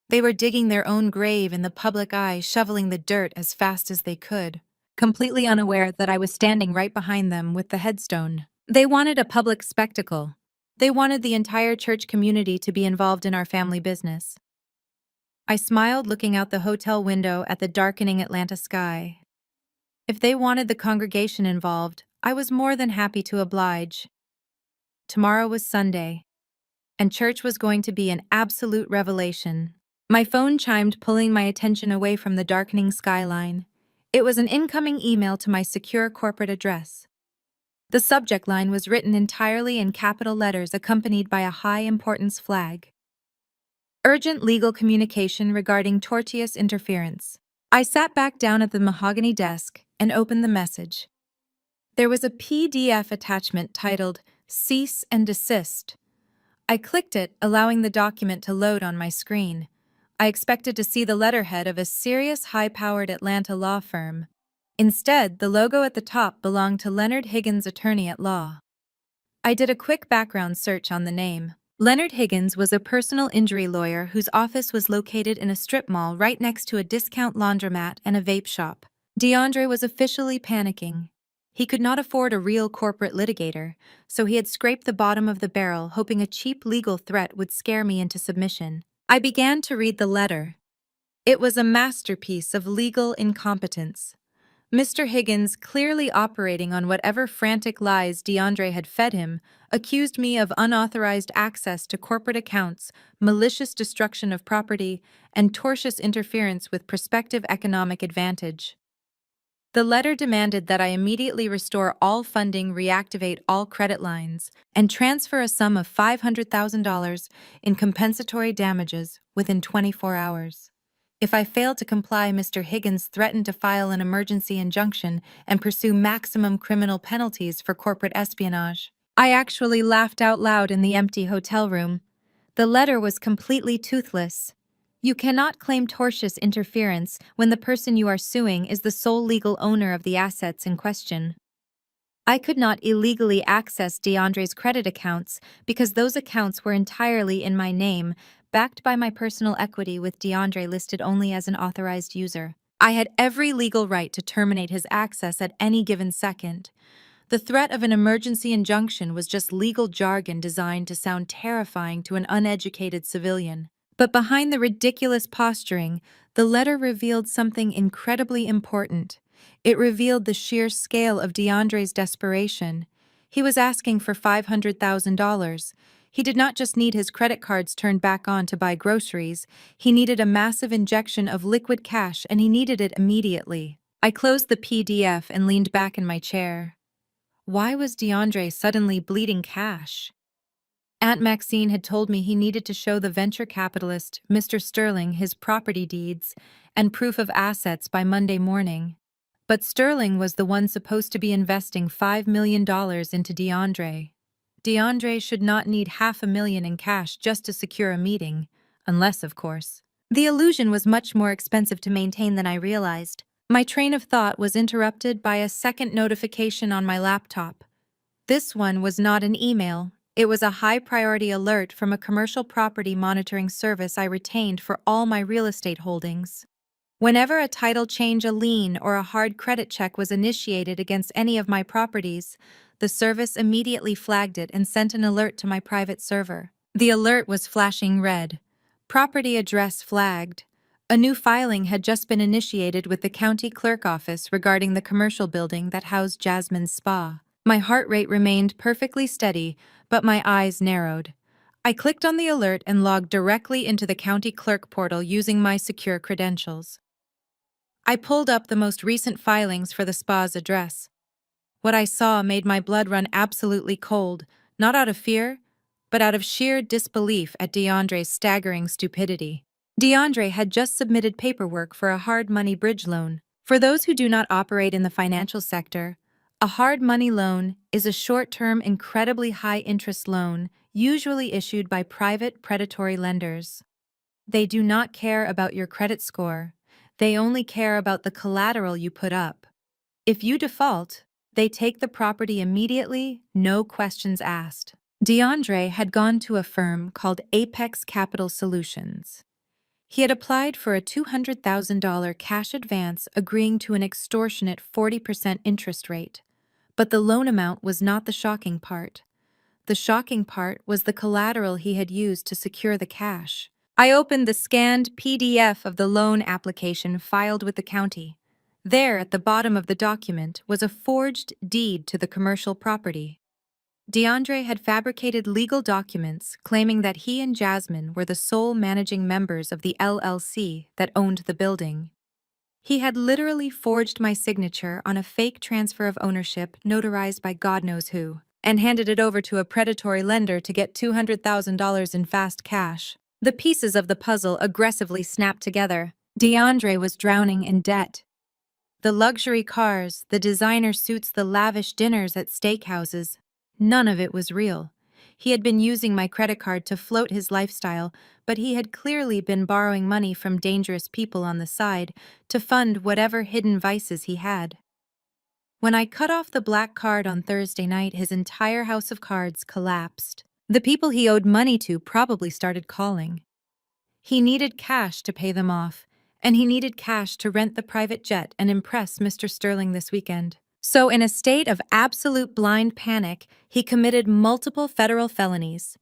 They were digging their own grave in the public eye, shoveling the dirt as fast as they could, completely unaware that I was standing right behind them with the headstone. They wanted a public spectacle. They wanted the entire church community to be involved in our family business. I smiled, looking out the hotel window at the darkening Atlanta sky. If they wanted the congregation involved, I was more than happy to oblige. Tomorrow was Sunday, and church was going to be an absolute revelation. My phone chimed, pulling my attention away from the darkening skyline. It was an incoming email to my secure corporate address. The subject line was written entirely in capital letters, accompanied by a high-importance flag. Urgent legal communication regarding tortious interference. I sat back down at the mahogany desk and opened the message. There was a PDF attachment titled "Cease and Desist." I clicked it, allowing the document to load on my screen. I expected to see the letterhead of a serious, high-powered Atlanta law firm. Instead, the logo at the top belonged to Leonard Higgins, attorney at law. I did a quick background search on the name. Leonard Higgins was a personal injury lawyer whose office was located in a strip mall right next to a discount laundromat and a vape shop. DeAndre was officially panicking. He could not afford a real corporate litigator, so he had scraped the bottom of the barrel, hoping a cheap legal threat would scare me into submission. I began to read the letter. It was a masterpiece of legal incompetence. Mr. Higgins, clearly operating on whatever frantic lies DeAndre had fed him, accused me of unauthorized access to corporate accounts, malicious destruction of property, and tortious interference with prospective economic advantage. The letter demanded that I immediately restore all funding, reactivate all credit lines, and transfer a sum of $500,000 in compensatory damages within 24 hours. If I failed to comply, Mr. Higgins threatened to file an emergency injunction and pursue maximum criminal penalties for corporate espionage. I actually laughed out loud in the empty hotel room. The letter was completely toothless. You cannot claim tortious interference when the person you are suing is the sole legal owner of the assets in question. I could not illegally access DeAndre's credit accounts because those accounts were entirely in my name, backed by my personal equity with DeAndre listed only as an authorized user. I had every legal right to terminate his access at any given second. The threat of an emergency injunction was just legal jargon designed to sound terrifying to an uneducated civilian. But behind the ridiculous posturing, the letter revealed something incredibly important. It revealed the sheer scale of DeAndre's desperation. He was asking for $500,000. He did not just need his credit cards turned back on to buy groceries. He needed a massive injection of liquid cash, and he needed it immediately. I closed the PDF and leaned back in my chair. Why was DeAndre suddenly bleeding cash? Aunt Maxine had told me he needed to show the venture capitalist, Mr. Sterling, his property deeds and proof of assets by Monday morning. But Sterling was the one supposed to be investing $5 million into DeAndre. DeAndre should not need $500,000 in cash just to secure a meeting, unless, of course. The illusion was much more expensive to maintain than I realized. My train of thought was interrupted by a second notification on my laptop. This one was not an email. It was a high-priority alert from a commercial property monitoring service I retained for all my real estate holdings. Whenever a title change, a lien, or a hard credit check was initiated against any of my properties, the service immediately flagged it and sent an alert to my private server. The alert was flashing red. Property address flagged. A new filing had just been initiated with the county clerk office regarding the commercial building that housed Jasmine's spa. My heart rate remained perfectly steady, but my eyes narrowed. I clicked on the alert and logged directly into the county clerk portal using my secure credentials. I pulled up the most recent filings for the spa's address. What I saw made my blood run absolutely cold, not out of fear, but out of sheer disbelief at DeAndre's staggering stupidity. DeAndre had just submitted paperwork for a hard money bridge loan. For those who do not operate in the financial sector, a hard money loan is a short-term, incredibly high-interest loan, usually issued by private predatory lenders. They do not care about your credit score. They only care about the collateral you put up. If you default, they take the property immediately, no questions asked. DeAndre had gone to a firm called Apex Capital Solutions. He had applied for a $200,000 cash advance, agreeing to an extortionate 40% interest rate. But the loan amount was not the shocking part. The shocking part was the collateral he had used to secure the cash. I opened the scanned PDF of the loan application filed with the county. There, at the bottom of the document, was a forged deed to the commercial property. DeAndre had fabricated legal documents claiming that he and Jasmine were the sole managing members of the LLC that owned the building. He had literally forged my signature on a fake transfer of ownership notarized by God knows who, and handed it over to a predatory lender to get $200,000 in fast cash. The pieces of the puzzle aggressively snapped together. DeAndre was drowning in debt. The luxury cars, the designer suits, the lavish dinners at steakhouses, none of it was real. He had been using my credit card to float his lifestyle, but he had clearly been borrowing money from dangerous people on the side to fund whatever hidden vices he had. When I cut off the black card on Thursday night, his entire house of cards collapsed. The people he owed money to probably started calling. He needed cash to pay them off, and he needed cash to rent the private jet and impress Mr. Sterling this weekend. So, in a state of absolute blind panic, he committed multiple federal felonies.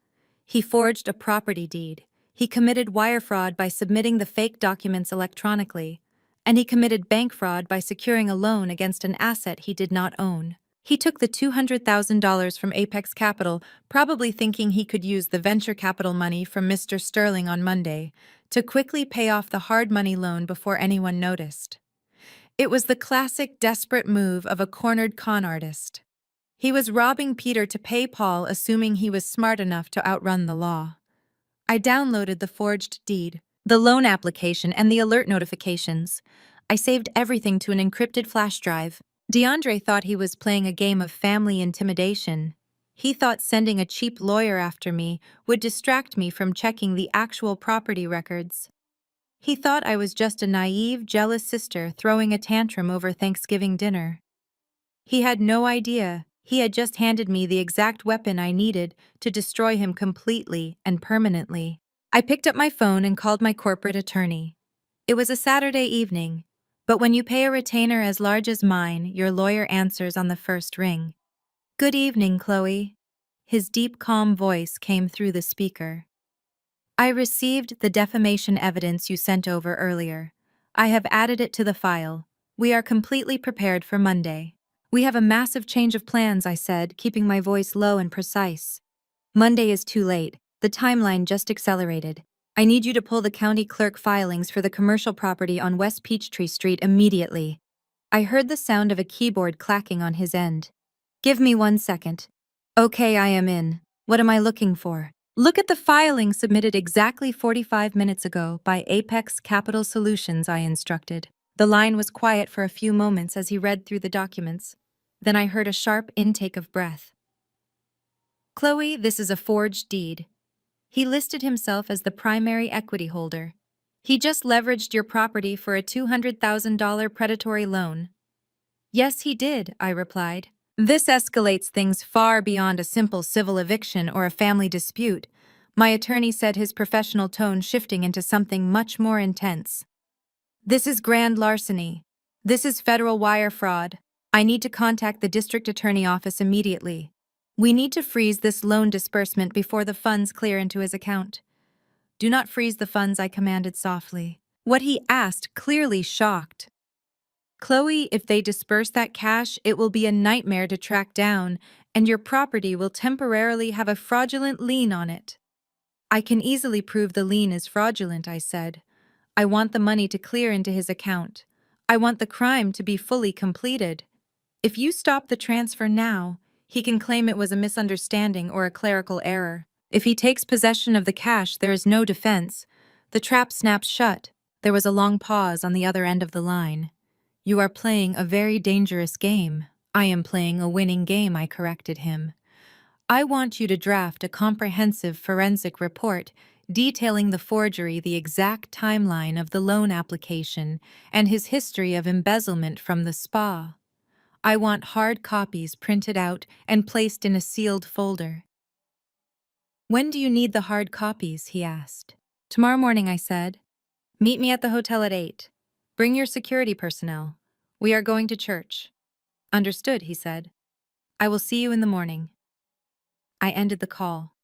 He forged a property deed. He committed wire fraud by submitting the fake documents electronically. and he committed bank fraud by securing a loan against an asset he did not own. He took the $200,000 from Apex Capital, probably thinking he could use the venture capital money from Mr. Sterling on Monday to quickly pay off the hard money loan before anyone noticed. It was the classic desperate move of a cornered con artist. He was robbing Peter to pay Paul, assuming he was smart enough to outrun the law. I downloaded the forged deed, the loan application, and the alert notifications. I saved everything to an encrypted flash drive. DeAndre thought he was playing a game of family intimidation. He thought sending a cheap lawyer after me would distract me from checking the actual property records. He thought I was just a naive, jealous sister throwing a tantrum over Thanksgiving dinner. He had no idea he had just handed me the exact weapon I needed to destroy him completely and permanently. I picked up my phone and called my corporate attorney. It was a Saturday evening, but when you pay a retainer as large as mine, your lawyer answers on the first ring. "Good evening, Chloe." His deep, calm voice came through the speaker. "I received the defamation evidence you sent over earlier. I have added it to the file. We are completely prepared for Monday." "We have a massive change of plans," I said, keeping my voice low and precise. "Monday is too late. The timeline just accelerated. I need you to pull the county clerk filings for the commercial property on West Peachtree Street immediately." I heard the sound of a keyboard clacking on his end. "Give me 1 second. Okay, I am in. What am I looking for?" "Look at the filing submitted exactly 45 minutes ago by Apex Capital Solutions," I instructed. The line was quiet for a few moments as he read through the documents. Then I heard a sharp intake of breath. "Chloe, this is a forged deed." He listed himself as the primary equity holder. "He just leveraged your property for a $200,000 predatory loan." "Yes, he did," I replied. "This escalates things far beyond a simple civil eviction or a family dispute," my attorney said, his professional tone shifting into something much more intense. "This is grand larceny. This is federal wire fraud. I need to contact the district attorney office immediately. We need to freeze this loan disbursement before the funds clear into his account." "Do not freeze the funds," I commanded softly. What he asked clearly shocked. "Chloe, if they disperse that cash, it will be a nightmare to track down, and your property will temporarily have a fraudulent lien on it." "I can easily prove the lien is fraudulent," I said. "I want the money to clear into his account. I want the crime to be fully completed. If you stop the transfer now, he can claim it was a misunderstanding or a clerical error. If he takes possession of the cash, there is no defense. The trap snaps shut." There was a long pause on the other end of the line. "You are playing a very dangerous game." "I am playing a winning game," I corrected him. "I want you to draft a comprehensive forensic report detailing the forgery, the exact timeline of the loan application, and his history of embezzlement from the spa. I want hard copies printed out and placed in a sealed folder." "When do you need the hard copies?" he asked. "Tomorrow morning," I said. "Meet me at the hotel at 8. Bring your security personnel. We are going to church." "Understood," he said. "I will see you in the morning." I ended the call.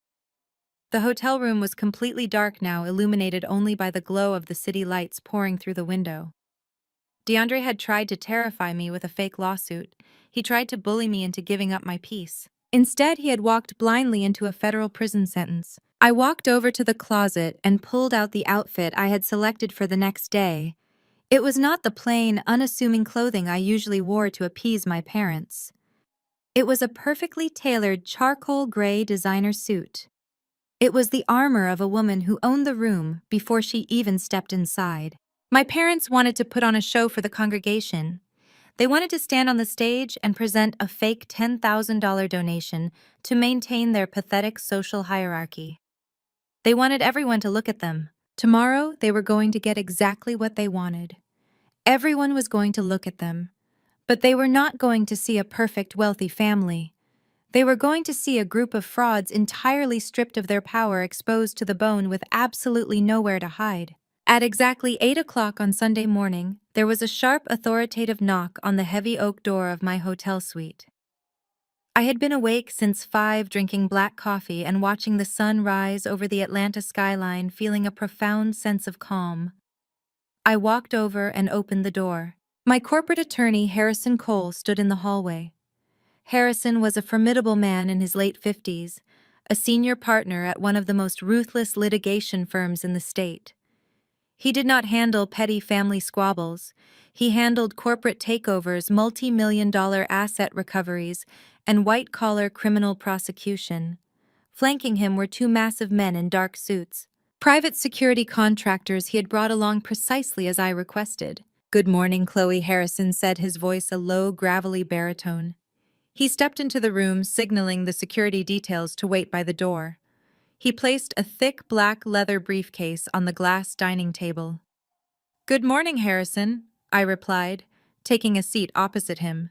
The hotel room was completely dark now, illuminated only by the glow of the city lights pouring through the window. DeAndre had tried to terrify me with a fake lawsuit. He tried to bully me into giving up my peace. Instead, he had walked blindly into a federal prison sentence. I walked over to the closet and pulled out the outfit I had selected for the next day. It was not the plain, unassuming clothing I usually wore to appease my parents. It was a perfectly tailored charcoal gray designer suit. It was the armor of a woman who owned the room before she even stepped inside. My parents wanted to put on a show for the congregation. They wanted to stand on the stage and present a fake $10,000 donation to maintain their pathetic social hierarchy. They wanted everyone to look at them. Tomorrow, they were going to get exactly what they wanted. Everyone was going to look at them. But they were not going to see a perfect, wealthy family. They were going to see a group of frauds entirely stripped of their power, exposed to the bone with absolutely nowhere to hide. At exactly 8 o'clock on Sunday morning, there was a sharp, authoritative knock on the heavy oak door of my hotel suite. I had been awake since 5, drinking black coffee and watching the sun rise over the Atlanta skyline, feeling a profound sense of calm. I walked over and opened the door. My corporate attorney, Harrison Cole, stood in the hallway. Harrison was a formidable man in his late 50s, a senior partner at one of the most ruthless litigation firms in the state. He did not handle petty family squabbles. He handled corporate takeovers, multi-million-dollar asset recoveries, and white-collar criminal prosecution. Flanking him were two massive men in dark suits. Private security contractors he had brought along precisely as I requested. "Good morning, Chloe," Harrison said, his voice a low, gravelly baritone. He stepped into the room, signaling the security details to wait by the door. He placed a thick black leather briefcase on the glass dining table. "Good morning, Harrison," I replied, taking a seat opposite him.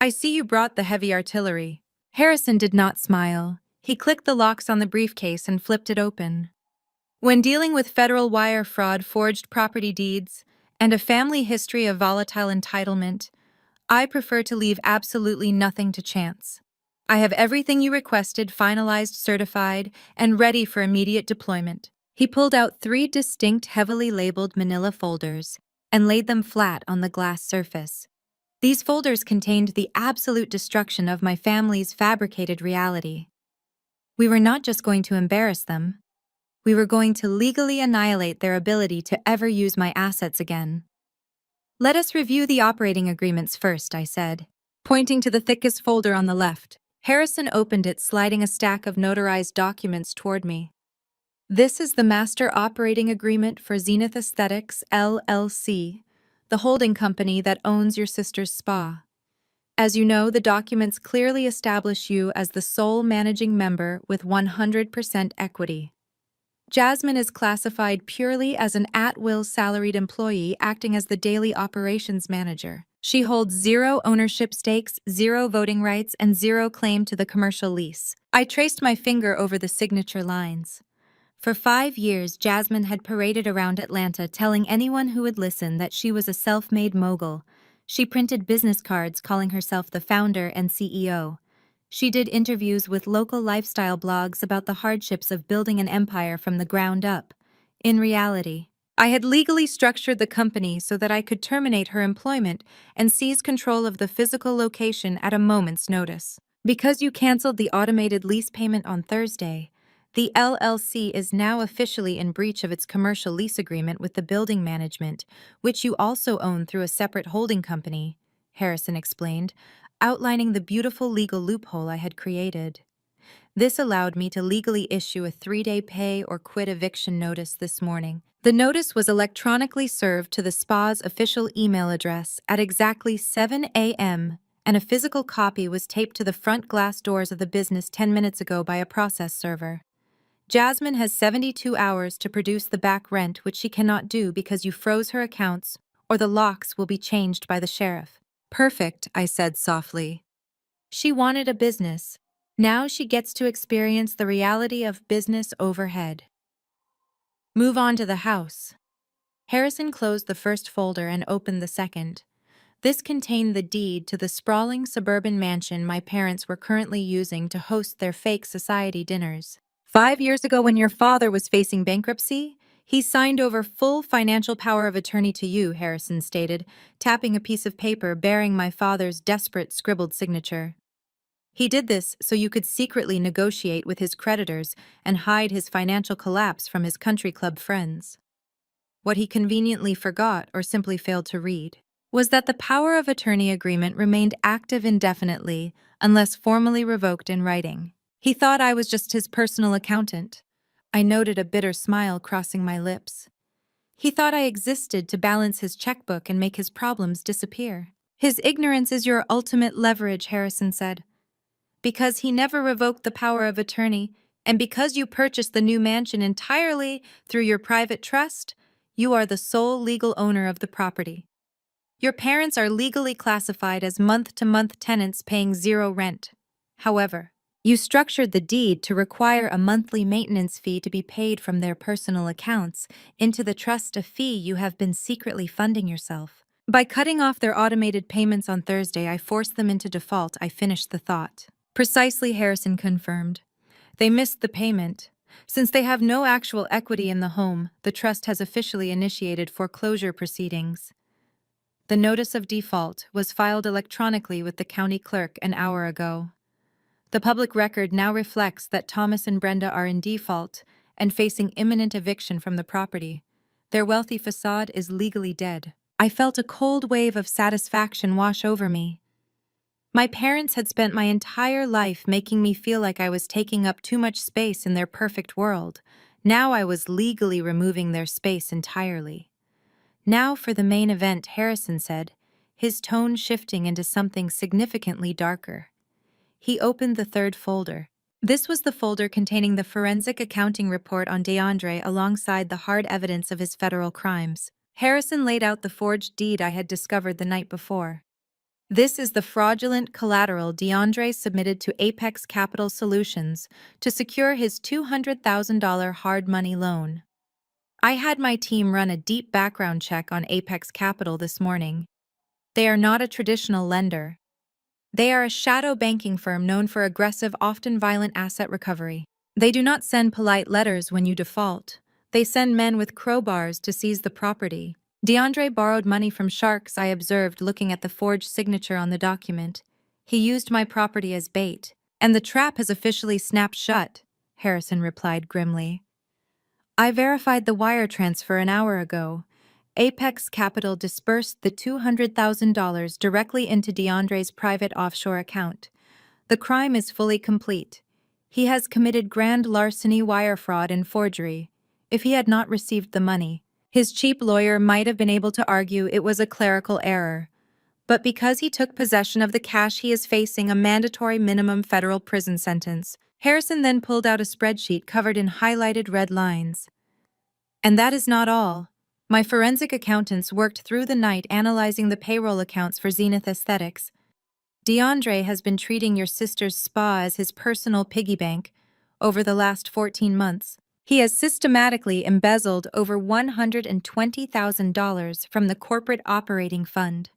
"I see you brought the heavy artillery." Harrison did not smile. He clicked the locks on the briefcase and flipped it open. When dealing with federal wire fraud, forged property deeds, and a family history of volatile entitlement, I prefer to leave absolutely nothing to chance. I have everything you requested finalized, certified, and ready for immediate deployment. He pulled out 3 distinct, heavily labeled manila folders and laid them flat on the glass surface. These folders contained the absolute destruction of my family's fabricated reality. We were not just going to embarrass them. We were going to legally annihilate their ability to ever use my assets again. "Let us review the operating agreements first," I said, pointing to the thickest folder on the left. Harrison opened it, sliding a stack of notarized documents toward me. "This is the Master Operating Agreement for Zenith Aesthetics, LLC, the holding company that owns your sister's spa. As you know, the documents clearly establish you as the sole managing member with 100% equity. Jasmine is classified purely as an at-will salaried employee acting as the daily operations manager. She holds 0 ownership stakes, 0 voting rights, and 0 claim to the commercial lease." I traced my finger over the signature lines. For 5 years, Jasmine had paraded around Atlanta telling anyone who would listen that she was a self-made mogul. She printed business cards calling herself the founder and CEO. She did interviews with local lifestyle blogs about the hardships of building an empire from the ground up. In reality, I had legally structured the company so that I could terminate her employment and seize control of the physical location at a moment's notice. "Because you canceled the automated lease payment on Thursday, the LLC is now officially in breach of its commercial lease agreement with the building management, which you also own through a separate holding company," Harrison explained, outlining the beautiful legal loophole I had created. This allowed me to legally issue a 3-day pay or quit eviction notice this morning. The notice was electronically served to the spa's official email address at exactly 7 a.m., and a physical copy was taped to the front glass doors of the business 10 minutes ago by a process server. "Jasmine has 72 hours to produce the back rent, which she cannot do because you froze her accounts, or the locks will be changed by the sheriff." "Perfect," I said softly. She wanted a business. Now she gets to experience the reality of business overhead. "Move on to the house." Harrison closed the first folder and opened the second. This contained the deed to the sprawling suburban mansion my parents were currently using to host their fake society dinners. 5 years ago, when your father was facing bankruptcy, he signed over full financial power of attorney to you, Harrison stated, tapping a piece of paper bearing my father's desperate scribbled signature. "He did this so you could secretly negotiate with his creditors and hide his financial collapse from his country club friends." What he conveniently forgot or simply failed to read was that the power of attorney agreement remained active indefinitely unless formally revoked in writing. He thought I was just his personal accountant. I noted a bitter smile crossing my lips. He thought I existed to balance his checkbook and make his problems disappear. "His ignorance is your ultimate leverage," Harrison said. "Because he never revoked the power of attorney, and because you purchased the new mansion entirely through your private trust, you are the sole legal owner of the property. Your parents are legally classified as month-to-month tenants paying 0 rent. However, you structured the deed to require a monthly maintenance fee to be paid from their personal accounts into the trust, a fee you have been secretly funding yourself. By cutting off their automated payments on Thursday, I forced them into default," I finished the thought. "Precisely," Harrison confirmed. "They missed the payment. Since they have no actual equity in the home, the trust has officially initiated foreclosure proceedings. The notice of default was filed electronically with the county clerk an hour ago. The public record now reflects that Thomas and Brenda are in default and facing imminent eviction from the property. Their wealthy facade is legally dead. I felt a cold wave of satisfaction wash over me. My parents had spent my entire life making me feel like I was taking up too much space in their perfect world. Now I was legally removing their space entirely. "Now for the main event," Harrison said, his tone shifting into something significantly darker. He opened the third folder. This was the folder containing the forensic accounting report on DeAndre alongside the hard evidence of his federal crimes. Harrison laid out the forged deed I had discovered the night before. "This is the fraudulent collateral DeAndre submitted to Apex Capital Solutions to secure his $200,000 hard money loan. I had my team run a deep background check on Apex Capital this morning. They are not a traditional lender. They are a shadow banking firm known for aggressive, often violent asset recovery. They do not send polite letters when you default. They send men with crowbars to seize the property. DeAndre borrowed money from sharks, I observed looking at the forged signature on the document. He used my property as bait. And the trap has officially snapped shut," Harrison replied grimly. "I verified the wire transfer an hour ago. Apex Capital disbursed the $200,000 directly into DeAndre's private offshore account. The crime is fully complete. He has committed grand larceny, wire fraud, and forgery. If he had not received the money, his cheap lawyer might have been able to argue it was a clerical error. But because he took possession of the cash, he is facing a mandatory minimum federal prison sentence." Harrison then pulled out a spreadsheet covered in highlighted red lines. "And that is not all. My forensic accountants worked through the night analyzing the payroll accounts for Zenith Aesthetics. DeAndre has been treating your sister's spa as his personal piggy bank over the last 14 months. He has systematically embezzled over $120,000 from the corporate operating fund.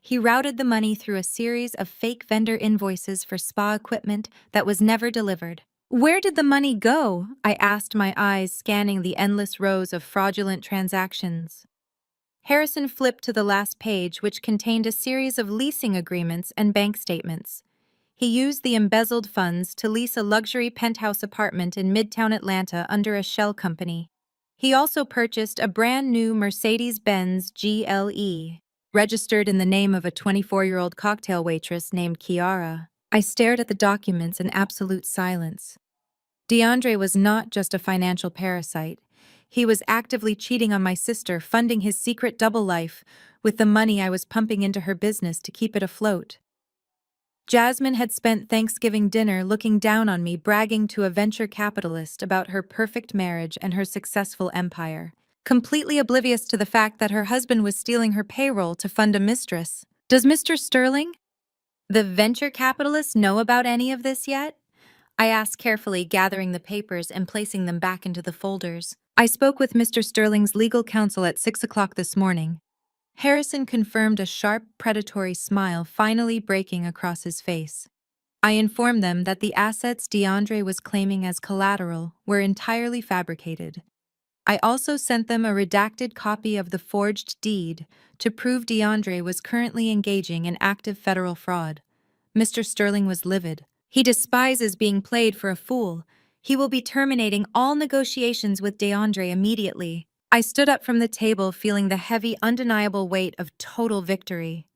He routed the money through a series of fake vendor invoices for spa equipment that was never delivered." "Where did the money go?" I asked, my eyes scanning the endless rows of fraudulent transactions. Harrison flipped to the last page, which contained a series of leasing agreements and bank statements. He used the embezzled funds to lease a luxury penthouse apartment in Midtown Atlanta under a shell company. He also purchased a brand new Mercedes-Benz GLE, registered in the name of a 24-year-old cocktail waitress named Kiara. I stared at the documents in absolute silence. DeAndre was not just a financial parasite. He was actively cheating on my sister, funding his secret double life with the money I was pumping into her business to keep it afloat. Jasmine had spent Thanksgiving dinner looking down on me, bragging to a venture capitalist about her perfect marriage and her successful empire, completely oblivious to the fact that her husband was stealing her payroll to fund a mistress. "Does Mr. Sterling, the venture capitalist, know about any of this yet?" I asked carefully, gathering the papers and placing them back into the folders. "I spoke with Mr. Sterling's legal counsel at 6 o'clock this morning." Harrison confirmed, a sharp, predatory smile finally breaking across his face. "I informed them that the assets DeAndre was claiming as collateral were entirely fabricated. I also sent them a redacted copy of the forged deed to prove DeAndre was currently engaging in active federal fraud." Mr. Sterling was livid. "He despises being played for a fool. He will be terminating all negotiations with DeAndre immediately." I stood up from the table, feeling the heavy, undeniable weight of total victory.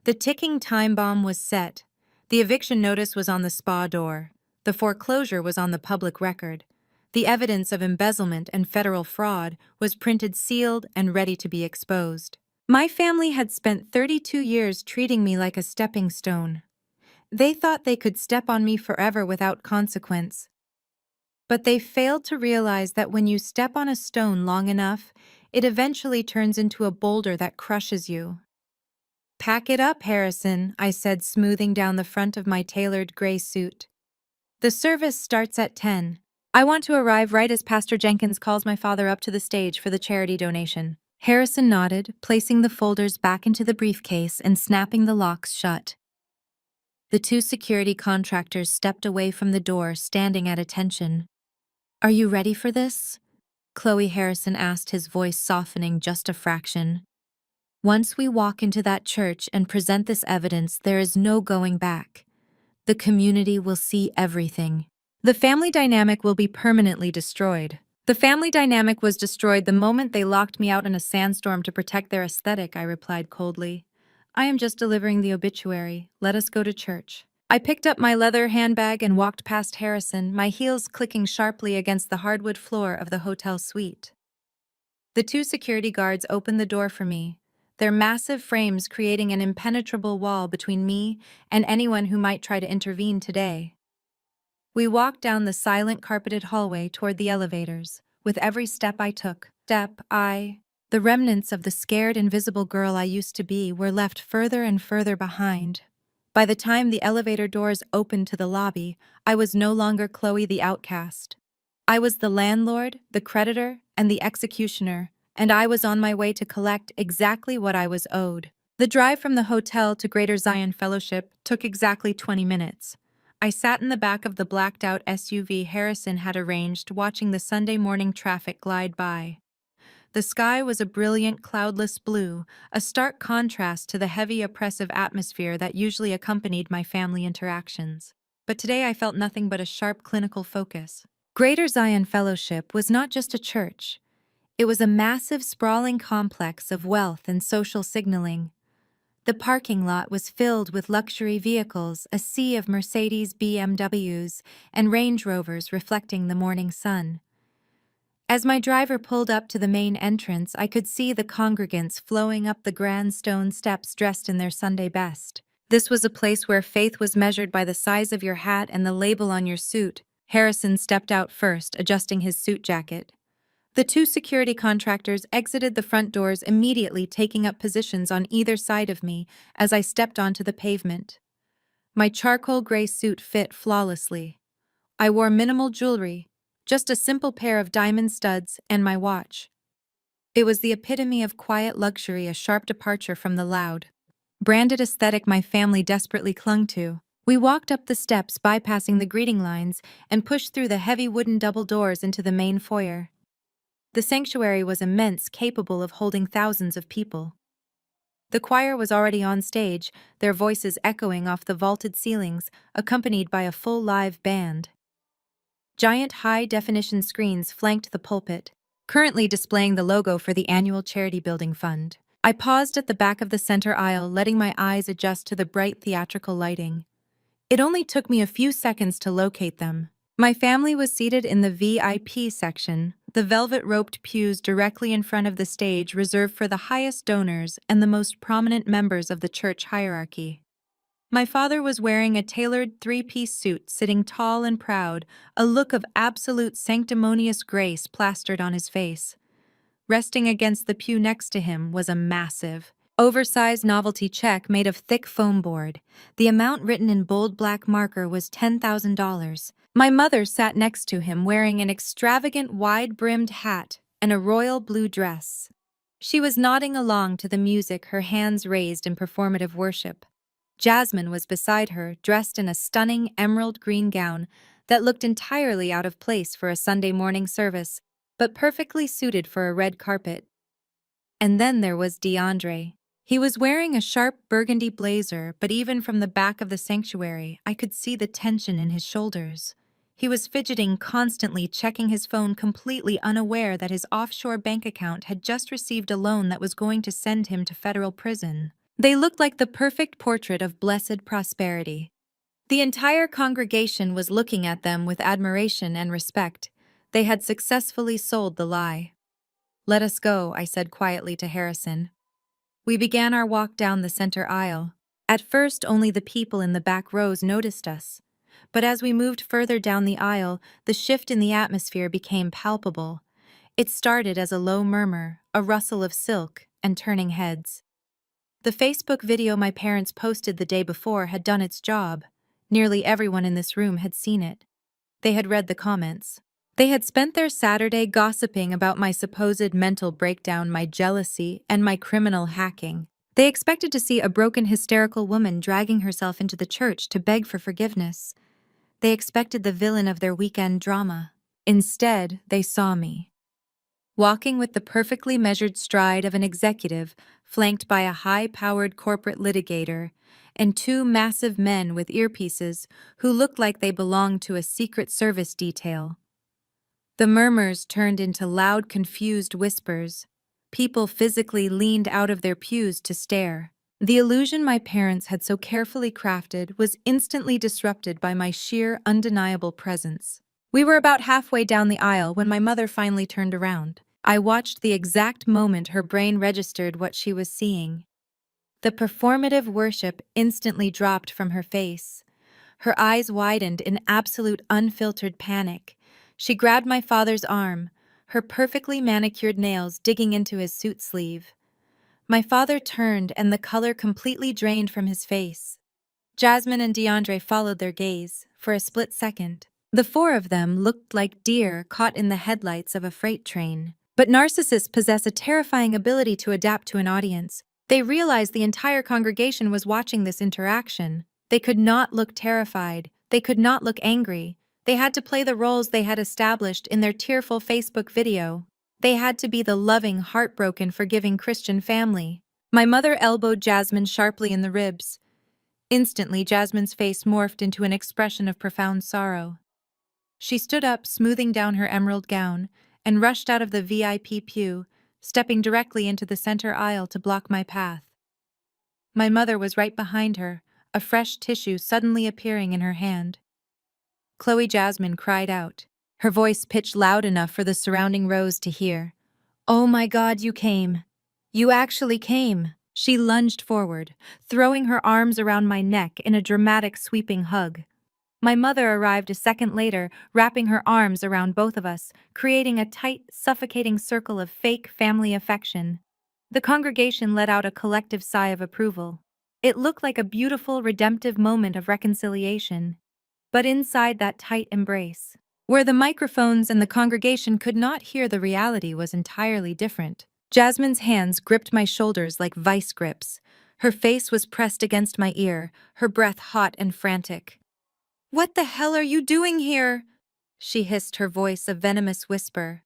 The ticking time bomb was set. The eviction notice was on the spa door. The foreclosure was on the public record. The evidence of embezzlement and federal fraud was printed, sealed, and ready to be exposed. My family had spent 32 years treating me like a stepping stone. They thought they could step on me forever without consequence. But they failed to realize that when you step on a stone long enough, it eventually turns into a boulder that crushes you. "Pack it up, Harrison," I said, smoothing down the front of my tailored gray suit. "The service starts at 10. I want to arrive right as Pastor Jenkins calls my father up to the stage for the charity donation." Harrison nodded, placing the folders back into the briefcase and snapping the locks shut. The two security contractors stepped away from the door, standing at attention. Are you ready for this? Chloe Harrison asked, his voice softening just a fraction. Once we walk into that church and present this evidence, there is no going back. The community will see everything. The family dynamic will be permanently destroyed. The family dynamic was destroyed the moment they locked me out in a sandstorm to protect their aesthetic, I replied coldly. I am just delivering the obituary. Let us go to church. I picked up my leather handbag and walked past Harrison, my heels clicking sharply against the hardwood floor of the hotel suite. The two security guards opened the door for me, their massive frames creating an impenetrable wall between me and anyone who might try to intervene today. We walked down the silent carpeted hallway toward the elevators. With every step I took, the remnants of the scared, invisible girl I used to be were left further and further behind. By the time the elevator doors opened to the lobby, I was no longer Chloe the outcast. I was the landlord, the creditor, and the executioner, and I was on my way to collect exactly what I was owed. The drive from the hotel to Greater Zion Fellowship took exactly 20 minutes. I sat in the back of the blacked-out SUV Harrison had arranged, watching the Sunday morning traffic glide by. The sky was a brilliant, cloudless blue, a stark contrast to the heavy, oppressive atmosphere that usually accompanied my family interactions. But today I felt nothing but a sharp clinical focus. Greater Zion Fellowship was not just a church. It was a massive, sprawling complex of wealth and social signaling. The parking lot was filled with luxury vehicles, a sea of Mercedes, BMWs, and Range Rovers reflecting the morning sun. As my driver pulled up to the main entrance, I could see the congregants flowing up the grand stone steps dressed in their Sunday best. This was a place where faith was measured by the size of your hat and the label on your suit. Harrison stepped out first, adjusting his suit jacket. The two security contractors exited the front doors immediately, taking up positions on either side of me as I stepped onto the pavement. My charcoal gray suit fit flawlessly. I wore minimal jewelry, just a simple pair of diamond studs and my watch. It was the epitome of quiet luxury, a sharp departure from the loud, branded aesthetic my family desperately clung to. We walked up the steps, bypassing the greeting lines, and pushed through the heavy wooden double doors into the main foyer. The sanctuary was immense, capable of holding thousands of people. The choir was already on stage, their voices echoing off the vaulted ceilings, accompanied by a full live band. Giant high-definition screens flanked the pulpit, currently displaying the logo for the annual charity building fund. I paused at the back of the center aisle, letting my eyes adjust to the bright theatrical lighting. It only took me a few seconds to locate them. My family was seated in the VIP section, the velvet-roped pews directly in front of the stage reserved for the highest donors and the most prominent members of the church hierarchy. My father was wearing a tailored three-piece suit, sitting tall and proud, a look of absolute sanctimonious grace plastered on his face. Resting against the pew next to him was a massive, oversized novelty check made of thick foam board. The amount written in bold black marker was $10,000. My mother sat next to him wearing an extravagant wide-brimmed hat and a royal blue dress. She was nodding along to the music, her hands raised in performative worship. Jasmine was beside her, dressed in a stunning emerald green gown that looked entirely out of place for a Sunday morning service, but perfectly suited for a red carpet. And then there was DeAndre. He was wearing a sharp burgundy blazer, but even from the back of the sanctuary, I could see the tension in his shoulders. He was fidgeting constantly, checking his phone, completely unaware that his offshore bank account had just received a loan that was going to send him to federal prison. They looked like the perfect portrait of blessed prosperity. The entire congregation was looking at them with admiration and respect. They had successfully sold the lie. "Let us go," I said quietly to Harrison. We began our walk down the center aisle. At first, only the people in the back rows noticed us. But as we moved further down the aisle, the shift in the atmosphere became palpable. It started as a low murmur, a rustle of silk, and turning heads. The Facebook video my parents posted the day before had done its job. Nearly everyone in this room had seen it. They had read the comments. They had spent their Saturday gossiping about my supposed mental breakdown, my jealousy, and my criminal hacking. They expected to see a broken, hysterical woman dragging herself into the church to beg for forgiveness. They expected the villain of their weekend drama. Instead, they saw me, walking with the perfectly measured stride of an executive, flanked by a high-powered corporate litigator, and two massive men with earpieces who looked like they belonged to a Secret Service detail. The murmurs turned into loud, confused whispers. People physically leaned out of their pews to stare. The illusion my parents had so carefully crafted was instantly disrupted by my sheer, undeniable presence. We were about halfway down the aisle when my mother finally turned around. I watched the exact moment her brain registered what she was seeing. The performative worship instantly dropped from her face. Her eyes widened in absolute unfiltered panic. She grabbed my father's arm, her perfectly manicured nails digging into his suit sleeve. My father turned and the color completely drained from his face. Jasmine and DeAndre followed their gaze for a split second. The four of them looked like deer caught in the headlights of a freight train. But narcissists possess a terrifying ability to adapt to an audience. They realized the entire congregation was watching this interaction. They could not look terrified. They could not look angry. They had to play the roles they had established in their tearful Facebook video. They had to be the loving, heartbroken, forgiving Christian family. My mother elbowed Jasmine sharply in the ribs. Instantly, Jasmine's face morphed into an expression of profound sorrow. She stood up, smoothing down her emerald gown, and rushed out of the VIP pew, stepping directly into the center aisle to block my path. My mother was right behind her, a fresh tissue suddenly appearing in her hand. Chloe Jasmine cried out, her voice pitched loud enough for the surrounding rows to hear. "Oh my God, you came! You actually came!" She lunged forward, throwing her arms around my neck in a dramatic sweeping hug. My mother arrived a second later, wrapping her arms around both of us, creating a tight, suffocating circle of fake family affection. The congregation let out a collective sigh of approval. It looked like a beautiful, redemptive moment of reconciliation. But inside that tight embrace, where the microphones and the congregation could not hear, the reality was entirely different. Jasmine's hands gripped my shoulders like vice grips. Her face was pressed against my ear, her breath hot and frantic. "What the hell are you doing here?" she hissed, her voice a venomous whisper.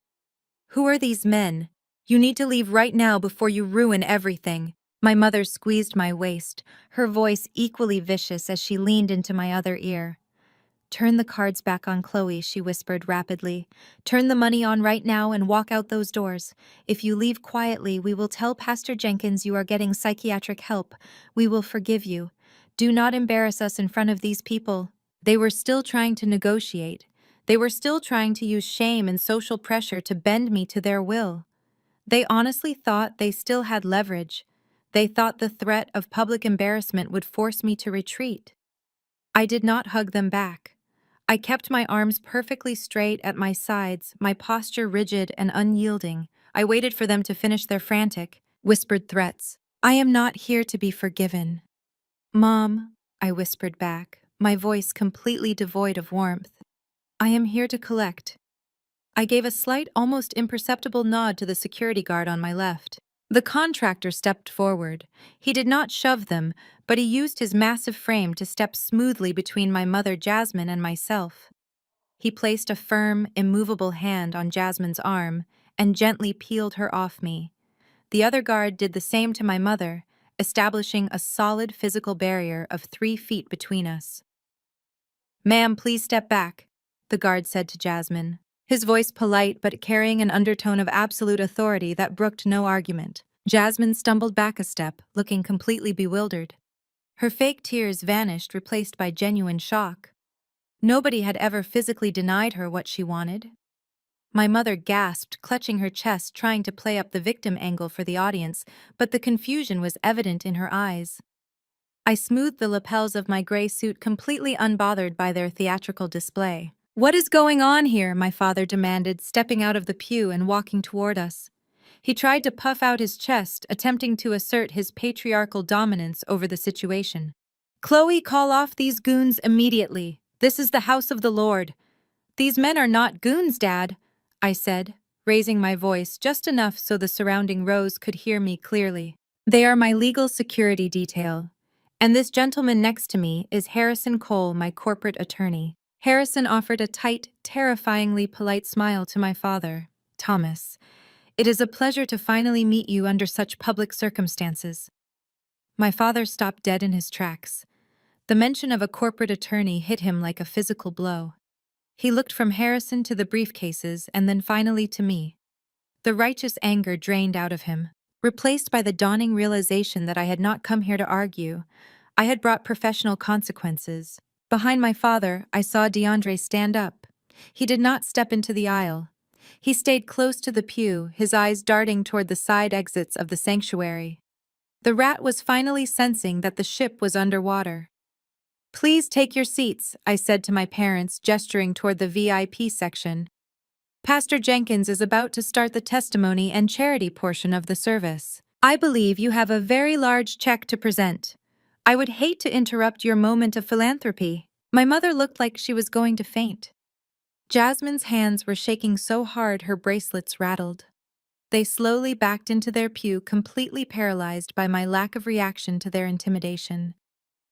"Who are these men? You need to leave right now before you ruin everything." My mother squeezed my waist, her voice equally vicious as she leaned into my other ear. "Turn the cards back on Chloe," she whispered rapidly. "Turn the money on right now and walk out those doors. If you leave quietly, we will tell Pastor Jenkins you are getting psychiatric help. We will forgive you. Do not embarrass us in front of these people." They were still trying to negotiate. They were still trying to use shame and social pressure to bend me to their will. They honestly thought they still had leverage. They thought the threat of public embarrassment would force me to retreat. I did not hug them back. I kept my arms perfectly straight at my sides, my posture rigid and unyielding. I waited for them to finish their frantic, whispered threats. "I am not here to be forgiven." "Mom," I whispered back, my voice completely devoid of warmth. "I am here to collect." I gave a slight, almost imperceptible nod to the security guard on my left. The contractor stepped forward. He did not shove them, but he used his massive frame to step smoothly between my mother Jasmine and myself. He placed a firm, immovable hand on Jasmine's arm and gently peeled her off me. The other guard did the same to my mother, establishing a solid physical barrier of 3 feet between us. "Ma'am, please step back," the guard said to Jasmine, his voice polite but carrying an undertone of absolute authority that brooked no argument. Jasmine stumbled back a step, looking completely bewildered. Her fake tears vanished, replaced by genuine shock. Nobody had ever physically denied her what she wanted. My mother gasped, clutching her chest, trying to play up the victim angle for the audience, but the confusion was evident in her eyes. I smoothed the lapels of my gray suit, completely unbothered by their theatrical display. "What is going on here?" my father demanded, stepping out of the pew and walking toward us. He tried to puff out his chest, attempting to assert his patriarchal dominance over the situation. "Chloe, call off these goons immediately. This is the house of the Lord." "These men are not goons, Dad," I said, raising my voice just enough so the surrounding rows could hear me clearly. "They are my legal security detail. And this gentleman next to me is Harrison Cole, my corporate attorney." Harrison offered a tight, terrifyingly polite smile to my father. Thomas, it is a pleasure to finally meet you under such public circumstances. My father stopped dead in his tracks. The mention of a corporate attorney hit him like a physical blow. He looked from Harrison to the briefcases and then finally to me. The righteous anger drained out of him, replaced by the dawning realization that I had not come here to argue. I had brought professional consequences. Behind my father, I saw DeAndre stand up. He did not step into the aisle. He stayed close to the pew, his eyes darting toward the side exits of the sanctuary. The rat was finally sensing that the ship was underwater. "Please take your seats," I said to my parents, gesturing toward the VIP section. "Pastor Jenkins is about to start the testimony and charity portion of the service. I believe you have a very large check to present. I would hate to interrupt your moment of philanthropy." My mother looked like she was going to faint. Jasmine's hands were shaking so hard her bracelets rattled. They slowly backed into their pew, completely paralyzed by my lack of reaction to their intimidation.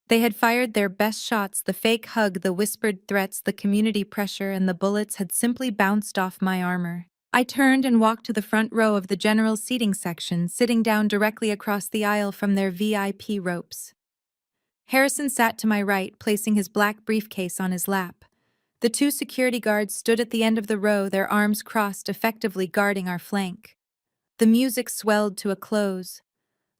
They had fired their best shots, the fake hug, the whispered threats, the community pressure, and the bullets had simply bounced off my armor. I turned and walked to the front row of the general seating section, sitting down directly across the aisle from their VIP ropes. Harrison sat to my right, placing his black briefcase on his lap. The two security guards stood at the end of the row, their arms crossed, effectively guarding our flank. The music swelled to a close.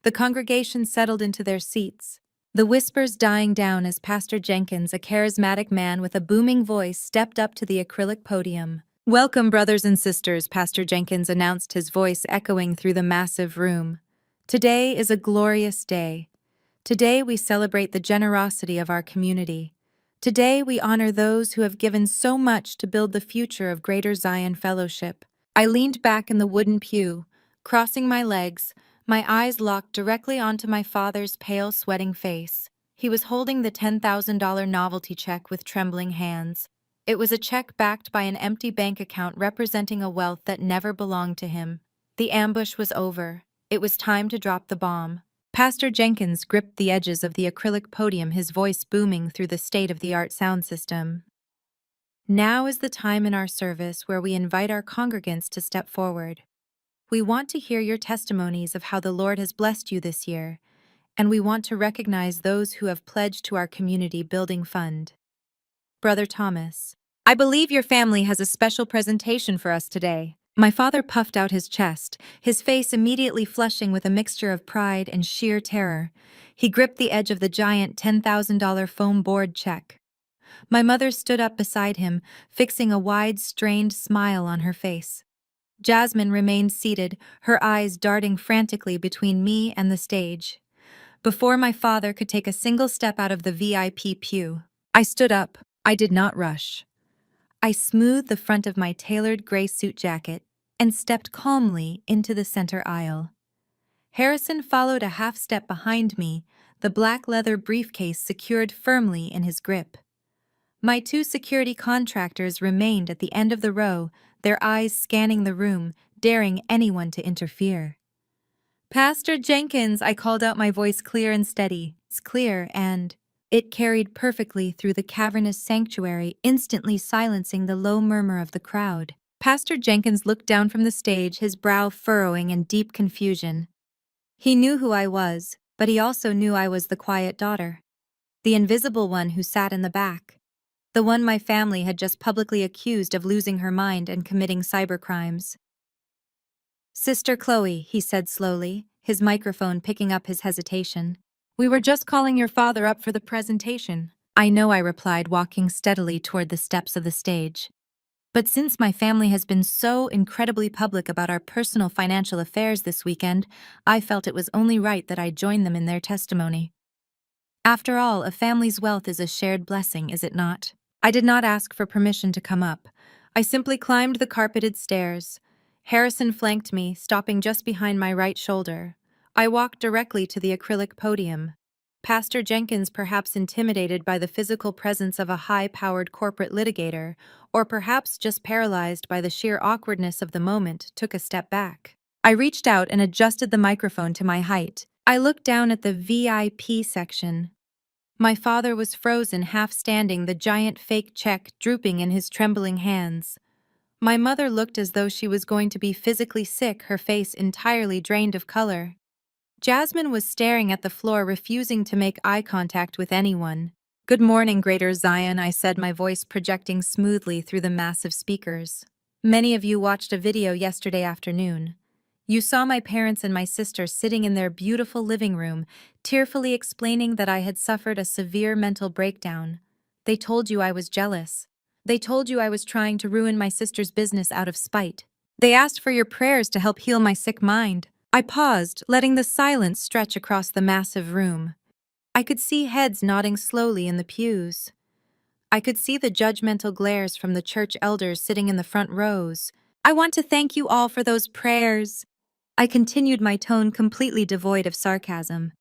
The congregation settled into their seats, the whispers dying down as Pastor Jenkins, a charismatic man with a booming voice, stepped up to the acrylic podium. "Welcome, brothers and sisters," Pastor Jenkins announced, his voice echoing through the massive room. "Today is a glorious day. Today we celebrate the generosity of our community. Today we honor those who have given so much to build the future of Greater Zion Fellowship." I leaned back in the wooden pew, crossing my legs, my eyes locked directly onto my father's pale, sweating face. He was holding the $10,000 novelty check with trembling hands. It was a check backed by an empty bank account representing a wealth that never belonged to him. The ambush was over. It was time to drop the bomb. Pastor Jenkins gripped the edges of the acrylic podium, his voice booming through the state-of-the-art sound system. "Now is the time in our service where we invite our congregants to step forward. We want to hear your testimonies of how the Lord has blessed you this year, and we want to recognize those who have pledged to our community building fund. Brother Thomas, I believe your family has a special presentation for us today." My father puffed out his chest, his face immediately flushing with a mixture of pride and sheer terror. He gripped the edge of the giant $10,000 foam board check. My mother stood up beside him, fixing a wide, strained smile on her face. Jasmine remained seated, her eyes darting frantically between me and the stage. Before my father could take a single step out of the VIP pew, I stood up. I did not rush. I smoothed the front of my tailored gray suit jacket and stepped calmly into the center aisle. Harrison followed a half step behind me, the black leather briefcase secured firmly in his grip. My two security contractors remained at the end of the row, their eyes scanning the room, daring anyone to interfere. "Pastor Jenkins," I called out, my voice clear and steady. It's clear, and it carried perfectly through the cavernous sanctuary, instantly silencing the low murmur of the crowd. Pastor Jenkins looked down from the stage, his brow furrowing in deep confusion. He knew who I was, but he also knew I was the quiet daughter, the invisible one who sat in the back, the one my family had just publicly accused of losing her mind and committing cybercrimes. "Sister Chloe," he said slowly, his microphone picking up his hesitation. "We were just calling your father up for the presentation." "I know," I replied, walking steadily toward the steps of the stage. "But since my family has been so incredibly public about our personal financial affairs this weekend, I felt it was only right that I join them in their testimony. After all, a family's wealth is a shared blessing, is it not?" I did not ask for permission to come up. I simply climbed the carpeted stairs. Harrison flanked me, stopping just behind my right shoulder. I walked directly to the acrylic podium. Pastor Jenkins, perhaps intimidated by the physical presence of a high-powered corporate litigator, or perhaps just paralyzed by the sheer awkwardness of the moment, took a step back. I reached out and adjusted the microphone to my height. I looked down at the VIP section. My father was frozen, half standing, the giant fake check drooping in his trembling hands. My mother looked as though she was going to be physically sick, her face entirely drained of color. Jasmine was staring at the floor, refusing to make eye contact with anyone. "Good morning, Greater Zion," I said, my voice projecting smoothly through the massive speakers. "Many of you watched a video yesterday afternoon. You saw my parents and my sister sitting in their beautiful living room, tearfully explaining that I had suffered a severe mental breakdown. They told you I was jealous. They told you I was trying to ruin my sister's business out of spite. They asked for your prayers to help heal my sick mind." I paused, letting the silence stretch across the massive room. I could see heads nodding slowly in the pews. I could see the judgmental glares from the church elders sitting in the front rows. "I want to thank you all for those prayers." I continued, my tone completely devoid of sarcasm.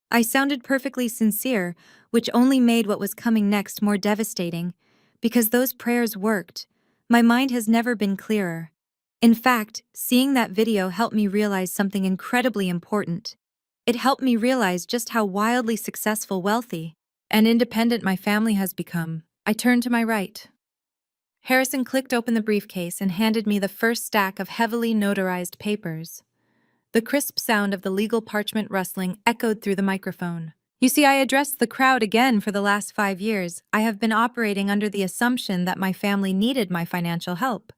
I sounded perfectly sincere, which only made what was coming next more devastating. Because those prayers worked. My mind has never been clearer. In fact, seeing that video helped me realize something incredibly important. It helped me realize just how wildly successful, wealthy, and independent my family has become. I turned to my right. Harrison clicked open the briefcase and handed me the first stack of heavily notarized papers. The crisp sound of the legal parchment rustling echoed through the microphone. "You see, I addressed the crowd again. For the last 5 years, I have been operating under the assumption that my family needed my financial help.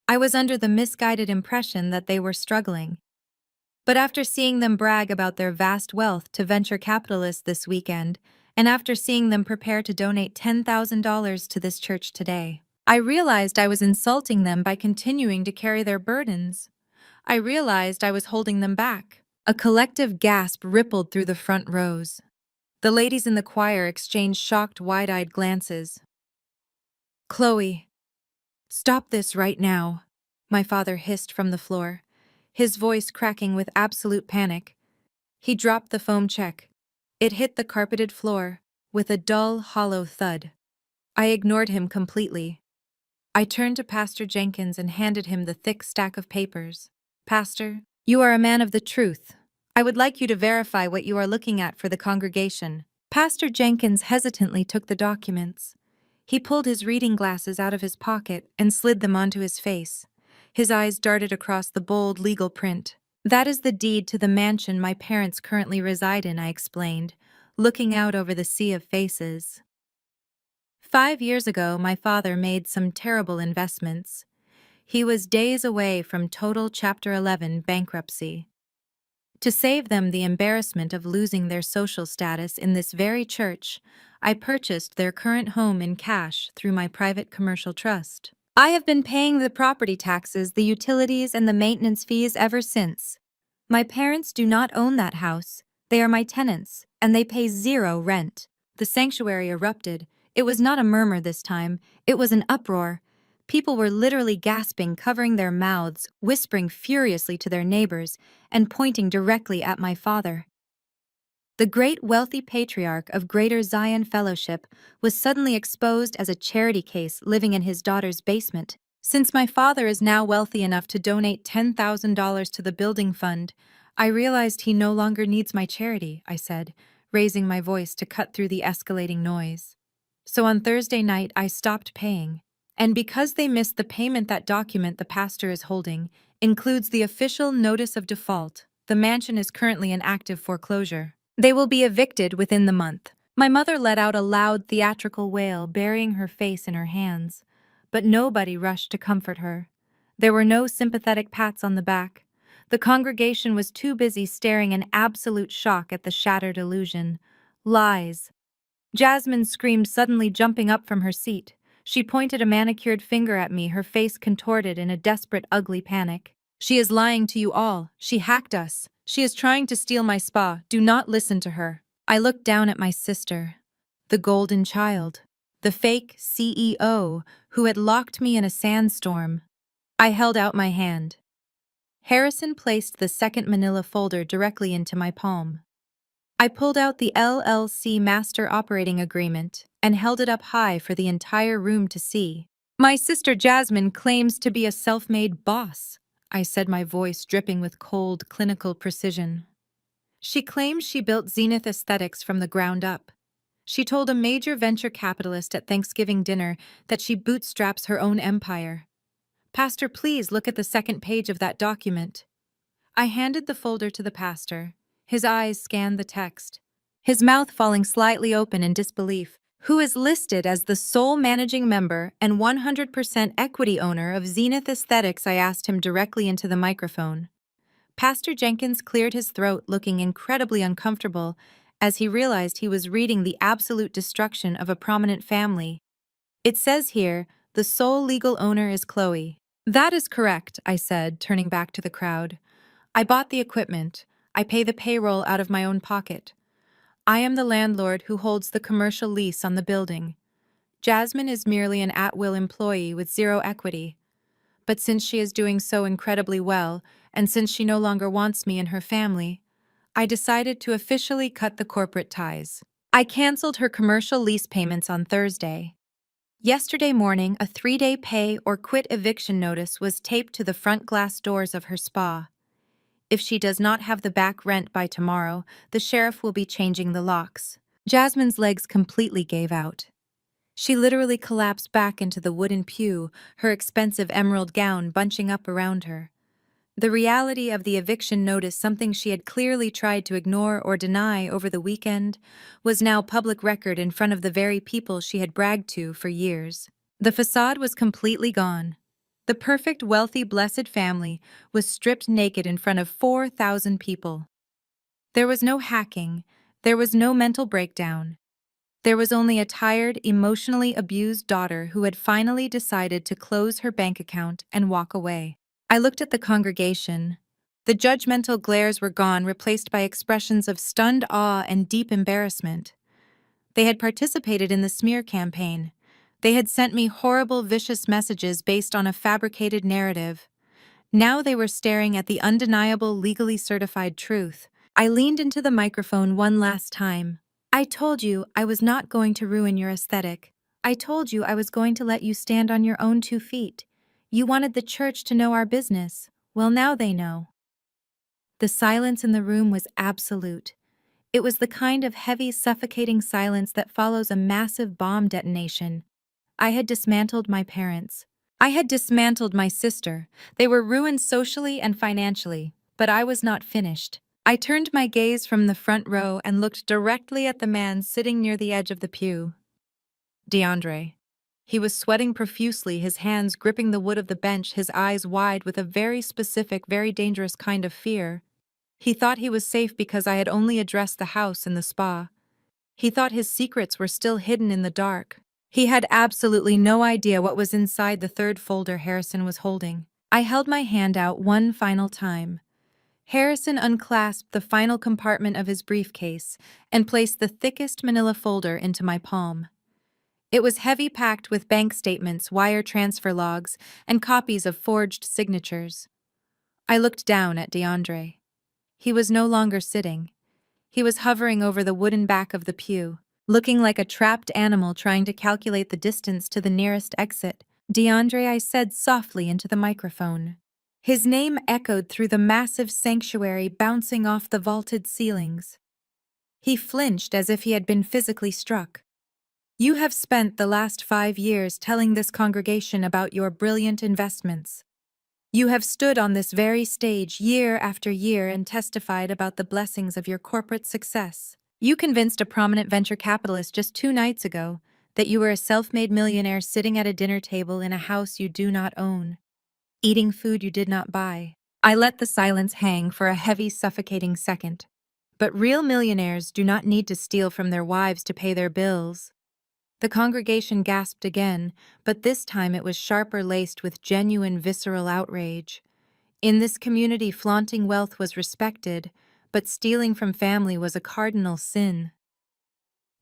I was under the misguided impression that they were struggling. But after seeing them brag about their vast wealth to venture capitalists this weekend, and after seeing them prepare to donate $10,000 to this church today, I realized I was insulting them by continuing to carry their burdens. I realized I was holding them back." A collective gasp rippled through the front rows. The ladies in the choir exchanged shocked, wide-eyed glances. "Chloe, stop this right now," my father hissed from the floor, his voice cracking with absolute panic. He dropped the foam check. It hit the carpeted floor with a dull, hollow thud. I ignored him completely. I turned to Pastor Jenkins and handed him the thick stack of papers. "Pastor, you are a man of the truth. I would like you to verify what you are looking at for the congregation." Pastor Jenkins hesitantly took the documents. He pulled his reading glasses out of his pocket and slid them onto his face. His eyes darted across the bold legal print. "That is the deed to the mansion my parents currently reside in," I explained, looking out over the sea of faces. 5 years ago, my father made some terrible investments. He was days away from total Chapter 11 bankruptcy. To save them the embarrassment of losing their social status in this very church, I purchased their current home in cash through my private commercial trust. I have been paying the property taxes, the utilities, and the maintenance fees ever since. My parents do not own that house. They are my tenants, and they pay 0 rent. The sanctuary erupted. It was not a murmur this time. It was an uproar. People were literally gasping, covering their mouths, whispering furiously to their neighbors, and pointing directly at my father. The great wealthy patriarch of Greater Zion Fellowship was suddenly exposed as a charity case living in his daughter's basement. Since my father is now wealthy enough to donate $10,000 to the building fund, I realized he no longer needs my charity, I said, raising my voice to cut through the escalating noise. So on Thursday night, I stopped paying. And because they missed the payment, that document the pastor is holding includes the official notice of default. The mansion is currently in active foreclosure. They will be evicted within the month. My mother let out a loud theatrical wail, burying her face in her hands. But nobody rushed to comfort her. There were no sympathetic pats on the back. The congregation was too busy staring in absolute shock at the shattered illusion. Lies. Jasmine screamed, suddenly jumping up from her seat. She pointed a manicured finger at me, her face contorted in a desperate, ugly panic. "She is lying to you all. She hacked us. She is trying to steal my spa. Do not listen to her." I looked down at my sister, the golden child, the fake CEO who had locked me in a sandstorm. I held out my hand. Harrison placed the second manila folder directly into my palm. I pulled out the LLC Master Operating Agreement and held it up high for the entire room to see. "My sister Jasmine claims to be a self-made boss," I said, my voice dripping with cold, clinical precision. "She claims she built Zenith Aesthetics from the ground up. She told a major venture capitalist at Thanksgiving dinner that she bootstraps her own empire. Pastor, please look at the second page of that document. I handed the folder to the pastor. His eyes scanned the text, his mouth falling slightly open in disbelief. Who is listed as the sole managing member and 100% equity owner of Zenith Aesthetics? I asked him directly into the microphone. Pastor Jenkins cleared his throat, looking incredibly uncomfortable as he realized he was reading the absolute destruction of a prominent family. It says here, the sole legal owner is Chloe. That is correct, I said, turning back to the crowd. I bought the equipment. I pay the payroll out of my own pocket. I am the landlord who holds the commercial lease on the building. Jasmine is merely an at-will employee with zero equity. But since she is doing so incredibly well, and since she no longer wants me in her family, I decided to officially cut the corporate ties. I canceled her commercial lease payments on Thursday. Yesterday morning, a 3-day pay or quit eviction notice was taped to the front glass doors of her spa. If she does not have the back rent by tomorrow, the sheriff will be changing the locks. Jasmine's legs completely gave out. She literally collapsed back into the wooden pew, her expensive emerald gown bunching up around her. The reality of the eviction notice, something she had clearly tried to ignore or deny over the weekend, was now public record in front of the very people she had bragged to for years. The facade was completely gone. The perfect, wealthy, blessed family was stripped naked in front of 4,000 people. There was no hacking. There was no mental breakdown. There was only a tired, emotionally abused daughter who had finally decided to close her bank account and walk away. I looked at the congregation. The judgmental glares were gone, replaced by expressions of stunned awe and deep embarrassment. They had participated in the smear campaign. They had sent me horrible, vicious messages based on a fabricated narrative. Now they were staring at the undeniable, legally certified truth. I leaned into the microphone one last time. I told you I was not going to ruin your aesthetic. I told you I was going to let you stand on your own 2 feet. You wanted the church to know our business. Well, now they know. The silence in the room was absolute. It was the kind of heavy, suffocating silence that follows a massive bomb detonation. I had dismantled my parents. I had dismantled my sister. They were ruined socially and financially, but I was not finished. I turned my gaze from the front row and looked directly at the man sitting near the edge of the pew. DeAndre. He was sweating profusely, his hands gripping the wood of the bench, his eyes wide with a very specific, very dangerous kind of fear. He thought he was safe because I had only addressed the house and the spa. He thought his secrets were still hidden in the dark. He had absolutely no idea what was inside the third folder Harrison was holding. I held my hand out one final time. Harrison unclasped the final compartment of his briefcase and placed the thickest manila folder into my palm. It was heavy, packed with bank statements, wire transfer logs, and copies of forged signatures. I looked down at DeAndre. He was no longer sitting. He was hovering over the wooden back of the pew, looking like a trapped animal trying to calculate the distance to the nearest exit. DeAndre, I said softly into the microphone. His name echoed through the massive sanctuary, bouncing off the vaulted ceilings. He flinched as if he had been physically struck. You have spent the last 5 years telling this congregation about your brilliant investments. You have stood on this very stage year after year and testified about the blessings of your corporate success. You convinced a prominent venture capitalist just 2 nights ago that you were a self-made millionaire sitting at a dinner table in a house you do not own, eating food you did not buy. I let the silence hang for a heavy, suffocating second. But real millionaires do not need to steal from their wives to pay their bills. The congregation gasped again, but this time it was sharper, laced with genuine, visceral outrage. In this community, flaunting wealth was respected, but stealing from family was a cardinal sin.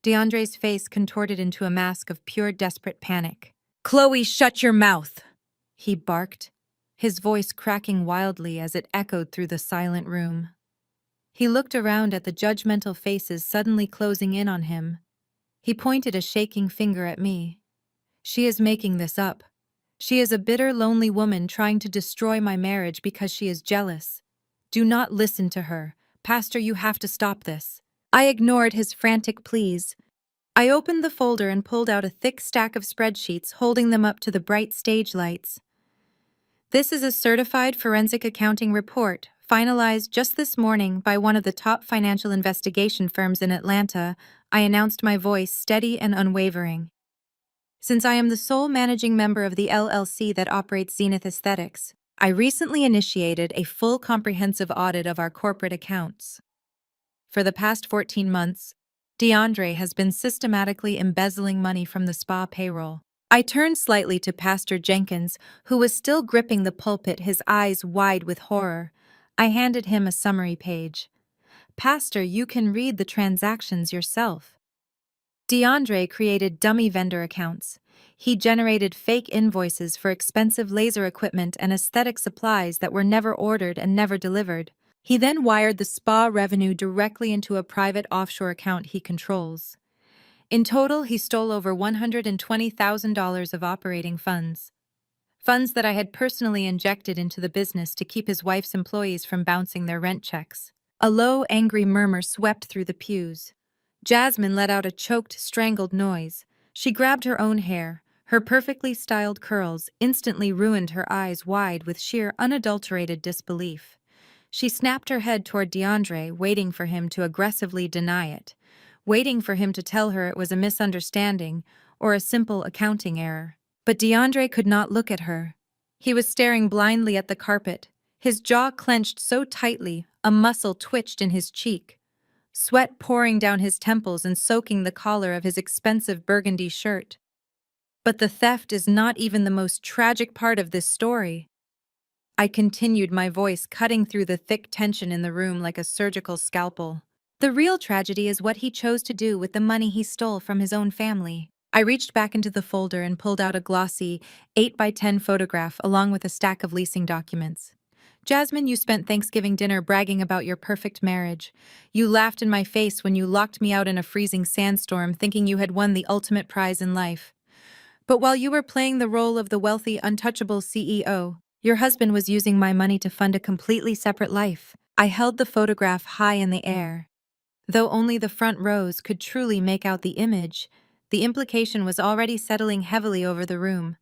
DeAndre's face contorted into a mask of pure, desperate panic. "Chloe, shut your mouth!" he barked, his voice cracking wildly as it echoed through the silent room. He looked around at the judgmental faces suddenly closing in on him. He pointed a shaking finger at me. "She is making this up. She is a bitter, lonely woman trying to destroy my marriage because she is jealous. Do not listen to her. Pastor, you have to stop this." I ignored his frantic pleas. I opened the folder and pulled out a thick stack of spreadsheets, holding them up to the bright stage lights. This is a certified forensic accounting report, finalized just this morning by one of the top financial investigation firms in Atlanta. I announced, my voice steady and unwavering. Since I am the sole managing member of the LLC that operates Zenith Aesthetics, I recently initiated a full comprehensive audit of our corporate accounts. For the past 14 months, DeAndre has been systematically embezzling money from the spa payroll. I turned slightly to Pastor Jenkins, who was still gripping the pulpit, his eyes wide with horror. I handed him a summary page. "Pastor, you can read the transactions yourself." DeAndre created dummy vendor accounts. He generated fake invoices for expensive laser equipment and aesthetic supplies that were never ordered and never delivered. He then wired the spa revenue directly into a private offshore account he controls. In total, he stole over $120,000 of operating funds. Funds that I had personally injected into the business to keep his wife's employees from bouncing their rent checks. A low, angry murmur swept through the pews. Jasmine let out a choked, strangled noise. She grabbed her own hair. Her perfectly styled curls instantly ruined her eyes wide with sheer, unadulterated disbelief. She snapped her head toward DeAndre, waiting for him to aggressively deny it, waiting for him to tell her it was a misunderstanding or a simple accounting error. But DeAndre could not look at her. He was staring blindly at the carpet, his jaw clenched so tightly a muscle twitched in his cheek, sweat pouring down his temples and soaking the collar of his expensive burgundy shirt. But the theft is not even the most tragic part of this story. I continued, my voice cutting through the thick tension in the room like a surgical scalpel. The real tragedy is what he chose to do with the money he stole from his own family. I reached back into the folder and pulled out a glossy 8x10 photograph along with a stack of leasing documents. "Jasmine, you spent Thanksgiving dinner bragging about your perfect marriage. You laughed in my face when you locked me out in a freezing sandstorm, thinking you had won the ultimate prize in life. But while you were playing the role of the wealthy, untouchable CEO, your husband was using my money to fund a completely separate life." I held the photograph high in the air. Though only the front rows could truly make out the image, the implication was already settling heavily over the room.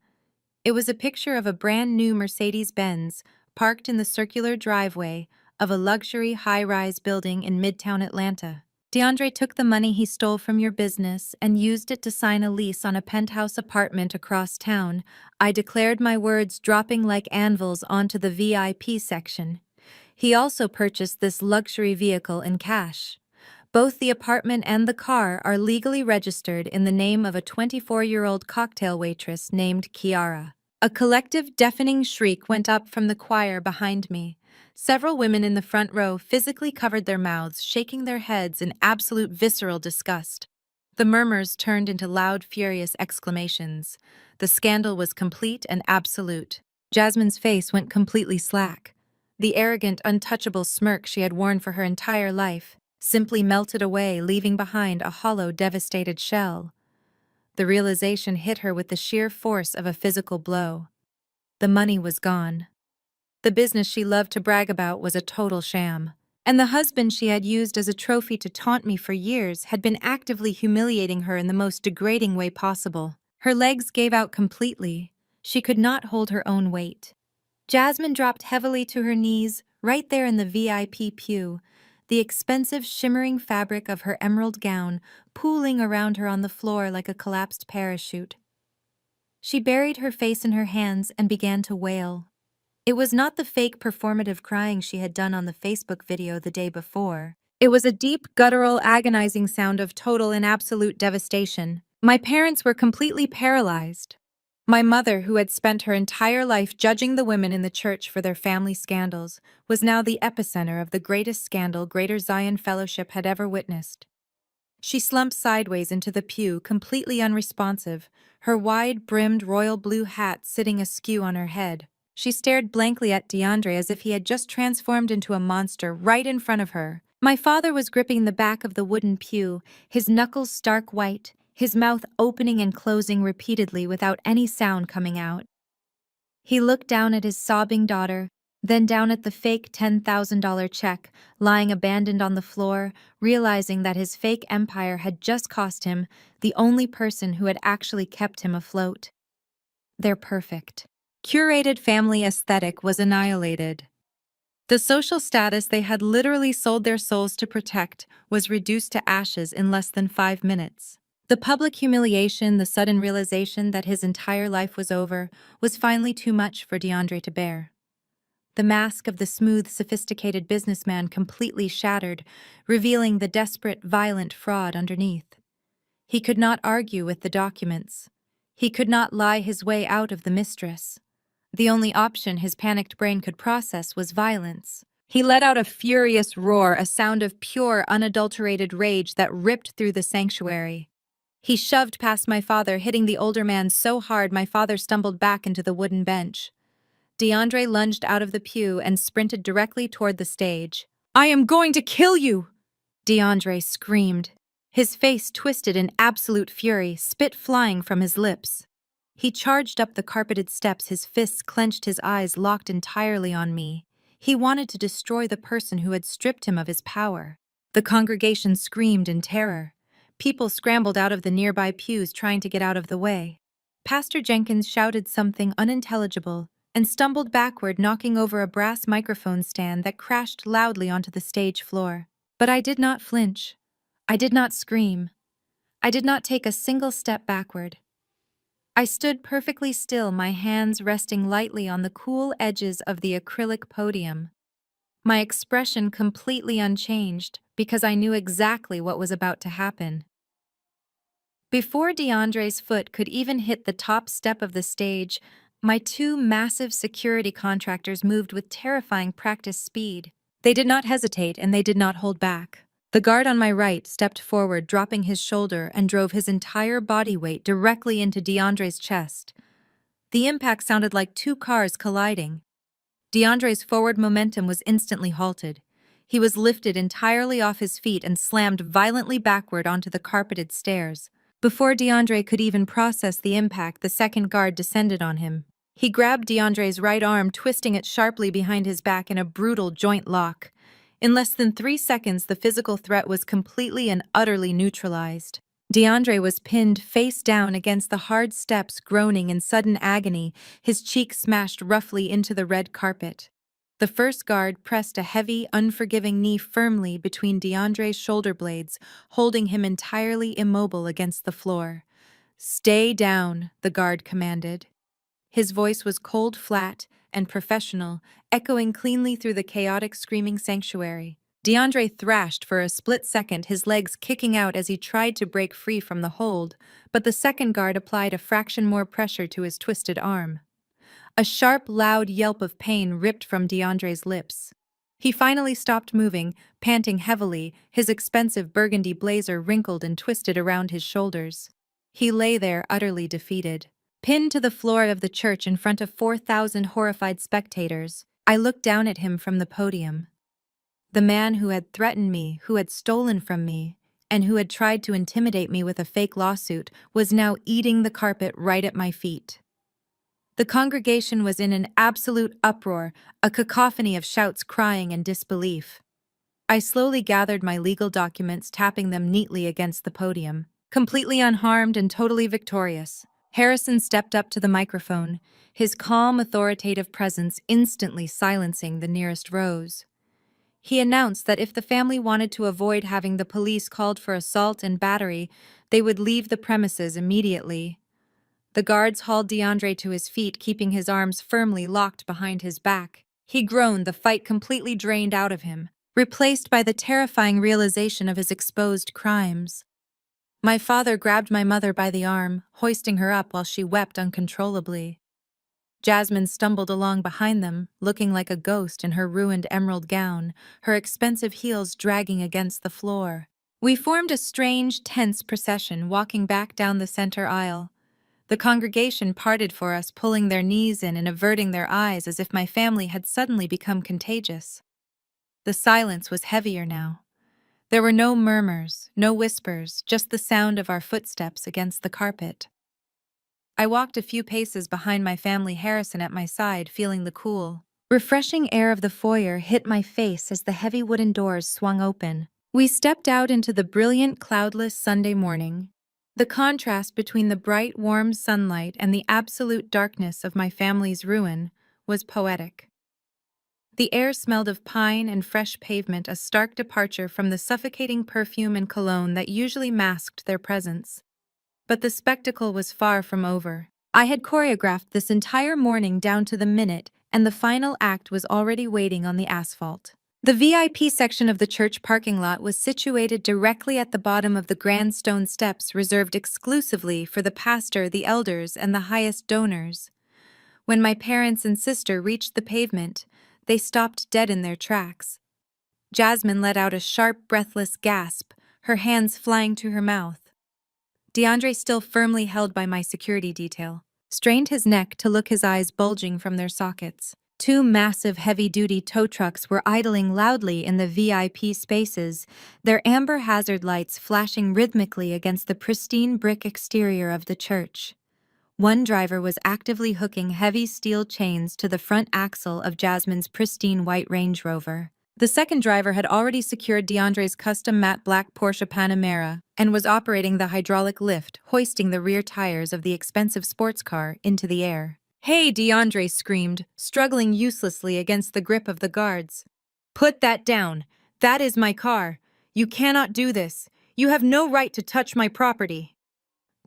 It was a picture of a brand new Mercedes-Benz parked in the circular driveway of a luxury high-rise building in Midtown Atlanta. "DeAndre took the money he stole from your business and used it to sign a lease on a penthouse apartment across town," I declared, my words dropping like anvils onto the VIP section. "He also purchased this luxury vehicle in cash. Both the apartment and the car are legally registered in the name of a 24-year-old cocktail waitress named Kiara." A collective deafening shriek went up from the choir behind me. Several women in the front row physically covered their mouths, shaking their heads in absolute visceral disgust. The murmurs turned into loud, furious exclamations. The scandal was complete and absolute. Jasmine's face went completely slack. The arrogant, untouchable smirk she had worn for her entire life simply melted away, leaving behind a hollow, devastated shell. The realization hit her with the sheer force of a physical blow. The money was gone. The business she loved to brag about was a total sham. And the husband she had used as a trophy to taunt me for years had been actively humiliating her in the most degrading way possible. Her legs gave out completely. She could not hold her own weight. Jasmine dropped heavily to her knees, right there in the VIP pew, the expensive shimmering fabric of her emerald gown pooling around her on the floor like a collapsed parachute. She buried her face in her hands and began to wail. It was not the fake performative crying she had done on the Facebook video the day before. It was a deep, guttural, agonizing sound of total and absolute devastation. My parents were completely paralyzed. My mother, who had spent her entire life judging the women in the church for their family scandals, was now the epicenter of the greatest scandal Greater Zion Fellowship had ever witnessed. She slumped sideways into the pew, completely unresponsive, her wide-brimmed royal blue hat sitting askew on her head. She stared blankly at DeAndre as if he had just transformed into a monster right in front of her. My father was gripping the back of the wooden pew, his knuckles stark white, his mouth opening and closing repeatedly without any sound coming out. He looked down at his sobbing daughter, Then down at the fake $10,000 check, lying abandoned on the floor, realizing that his fake empire had just cost him the only person who had actually kept him afloat. Their perfect, curated family aesthetic was annihilated. The social status they had literally sold their souls to protect was reduced to ashes in less than 5 minutes. The public humiliation, the sudden realization that his entire life was over, was finally too much for DeAndre to bear. The mask of the smooth, sophisticated businessman completely shattered, revealing the desperate, violent fraud underneath. He could not argue with the documents. He could not lie his way out of the mistress. The only option his panicked brain could process was violence. He let out a furious roar, a sound of pure, unadulterated rage that ripped through the sanctuary. He shoved past my father, hitting the older man so hard my father stumbled back into the wooden bench. DeAndre lunged out of the pew and sprinted directly toward the stage. "I am going to kill you!" DeAndre screamed. His face twisted in absolute fury, spit flying from his lips. He charged up the carpeted steps, his fists clenched, his eyes locked entirely on me. He wanted to destroy the person who had stripped him of his power. The congregation screamed in terror. People scrambled out of the nearby pews trying to get out of the way. Pastor Jenkins shouted something unintelligible and stumbled backward, knocking over a brass microphone stand that crashed loudly onto the stage floor. But I did not flinch. I did not scream. I did not take a single step backward. I stood perfectly still, my hands resting lightly on the cool edges of the acrylic podium. My expression completely unchanged because I knew exactly what was about to happen. Before DeAndre's foot could even hit the top step of the stage, my two massive security contractors moved with terrifying practice speed. They did not hesitate and they did not hold back. The guard on my right stepped forward, dropping his shoulder, and drove his entire body weight directly into DeAndre's chest. The impact sounded like two cars colliding. DeAndre's forward momentum was instantly halted. He was lifted entirely off his feet and slammed violently backward onto the carpeted stairs. Before DeAndre could even process the impact, the second guard descended on him. He grabbed DeAndre's right arm, twisting it sharply behind his back in a brutal joint lock. In less than 3 seconds, the physical threat was completely and utterly neutralized. DeAndre was pinned face down against the hard steps, groaning in sudden agony, his cheek smashed roughly into the red carpet. The first guard pressed a heavy, unforgiving knee firmly between DeAndre's shoulder blades, holding him entirely immobile against the floor. "Stay down," the guard commanded. His voice was cold, flat, and professional, echoing cleanly through the chaotic, screaming sanctuary. DeAndre thrashed for a split second, his legs kicking out as he tried to break free from the hold, but the second guard applied a fraction more pressure to his twisted arm. A sharp, loud yelp of pain ripped from DeAndre's lips. He finally stopped moving, panting heavily, his expensive burgundy blazer wrinkled and twisted around his shoulders. He lay there, utterly defeated. Pinned to the floor of the church in front of 4,000 horrified spectators, I looked down at him from the podium. The man who had threatened me, who had stolen from me, and who had tried to intimidate me with a fake lawsuit, was now eating the carpet right at my feet. The congregation was in an absolute uproar, a cacophony of shouts, crying, and disbelief. I slowly gathered my legal documents, tapping them neatly against the podium. Completely unharmed and totally victorious, Harrison stepped up to the microphone, his calm, authoritative presence instantly silencing the nearest rows. He announced that if the family wanted to avoid having the police called for assault and battery, they would leave the premises immediately. The guards hauled DeAndre to his feet, keeping his arms firmly locked behind his back. He groaned, the fight completely drained out of him, replaced by the terrifying realization of his exposed crimes. My father grabbed my mother by the arm, hoisting her up while she wept uncontrollably. Jasmine stumbled along behind them, looking like a ghost in her ruined emerald gown, her expensive heels dragging against the floor. We formed a strange, tense procession, walking back down the center aisle. The congregation parted for us, pulling their knees in and averting their eyes as if my family had suddenly become contagious. The silence was heavier now. There were no murmurs, no whispers, just the sound of our footsteps against the carpet. I walked a few paces behind my family, Harrison at my side, feeling the cool, Refreshing air of the foyer hit my face as the heavy wooden doors swung open. We stepped out into the brilliant, cloudless Sunday morning. The contrast between the bright, warm sunlight and the absolute darkness of my family's ruin was poetic. The air smelled of pine and fresh pavement, a stark departure from the suffocating perfume and cologne that usually masked their presence. But the spectacle was far from over. I had choreographed this entire morning down to the minute, and the final act was already waiting on the asphalt. The VIP section of the church parking lot was situated directly at the bottom of the grand stone steps reserved exclusively for the pastor, the elders, and the highest donors. When my parents and sister reached the pavement, they stopped dead in their tracks. Jasmine let out a sharp, breathless gasp, her hands flying to her mouth. DeAndre, still firmly held by my security detail, strained his neck to look, his eyes bulging from their sockets. Two massive heavy-duty tow trucks were idling loudly in the VIP spaces, their amber hazard lights flashing rhythmically against the pristine brick exterior of the church. One driver was actively hooking heavy steel chains to the front axle of Jasmine's pristine white Range Rover. The second driver had already secured DeAndre's custom matte black Porsche Panamera and was operating the hydraulic lift, hoisting the rear tires of the expensive sports car into the air. "Hey," DeAndre screamed, struggling uselessly against the grip of the guards. "Put that down. That is my car. You cannot do this. You have no right to touch my property."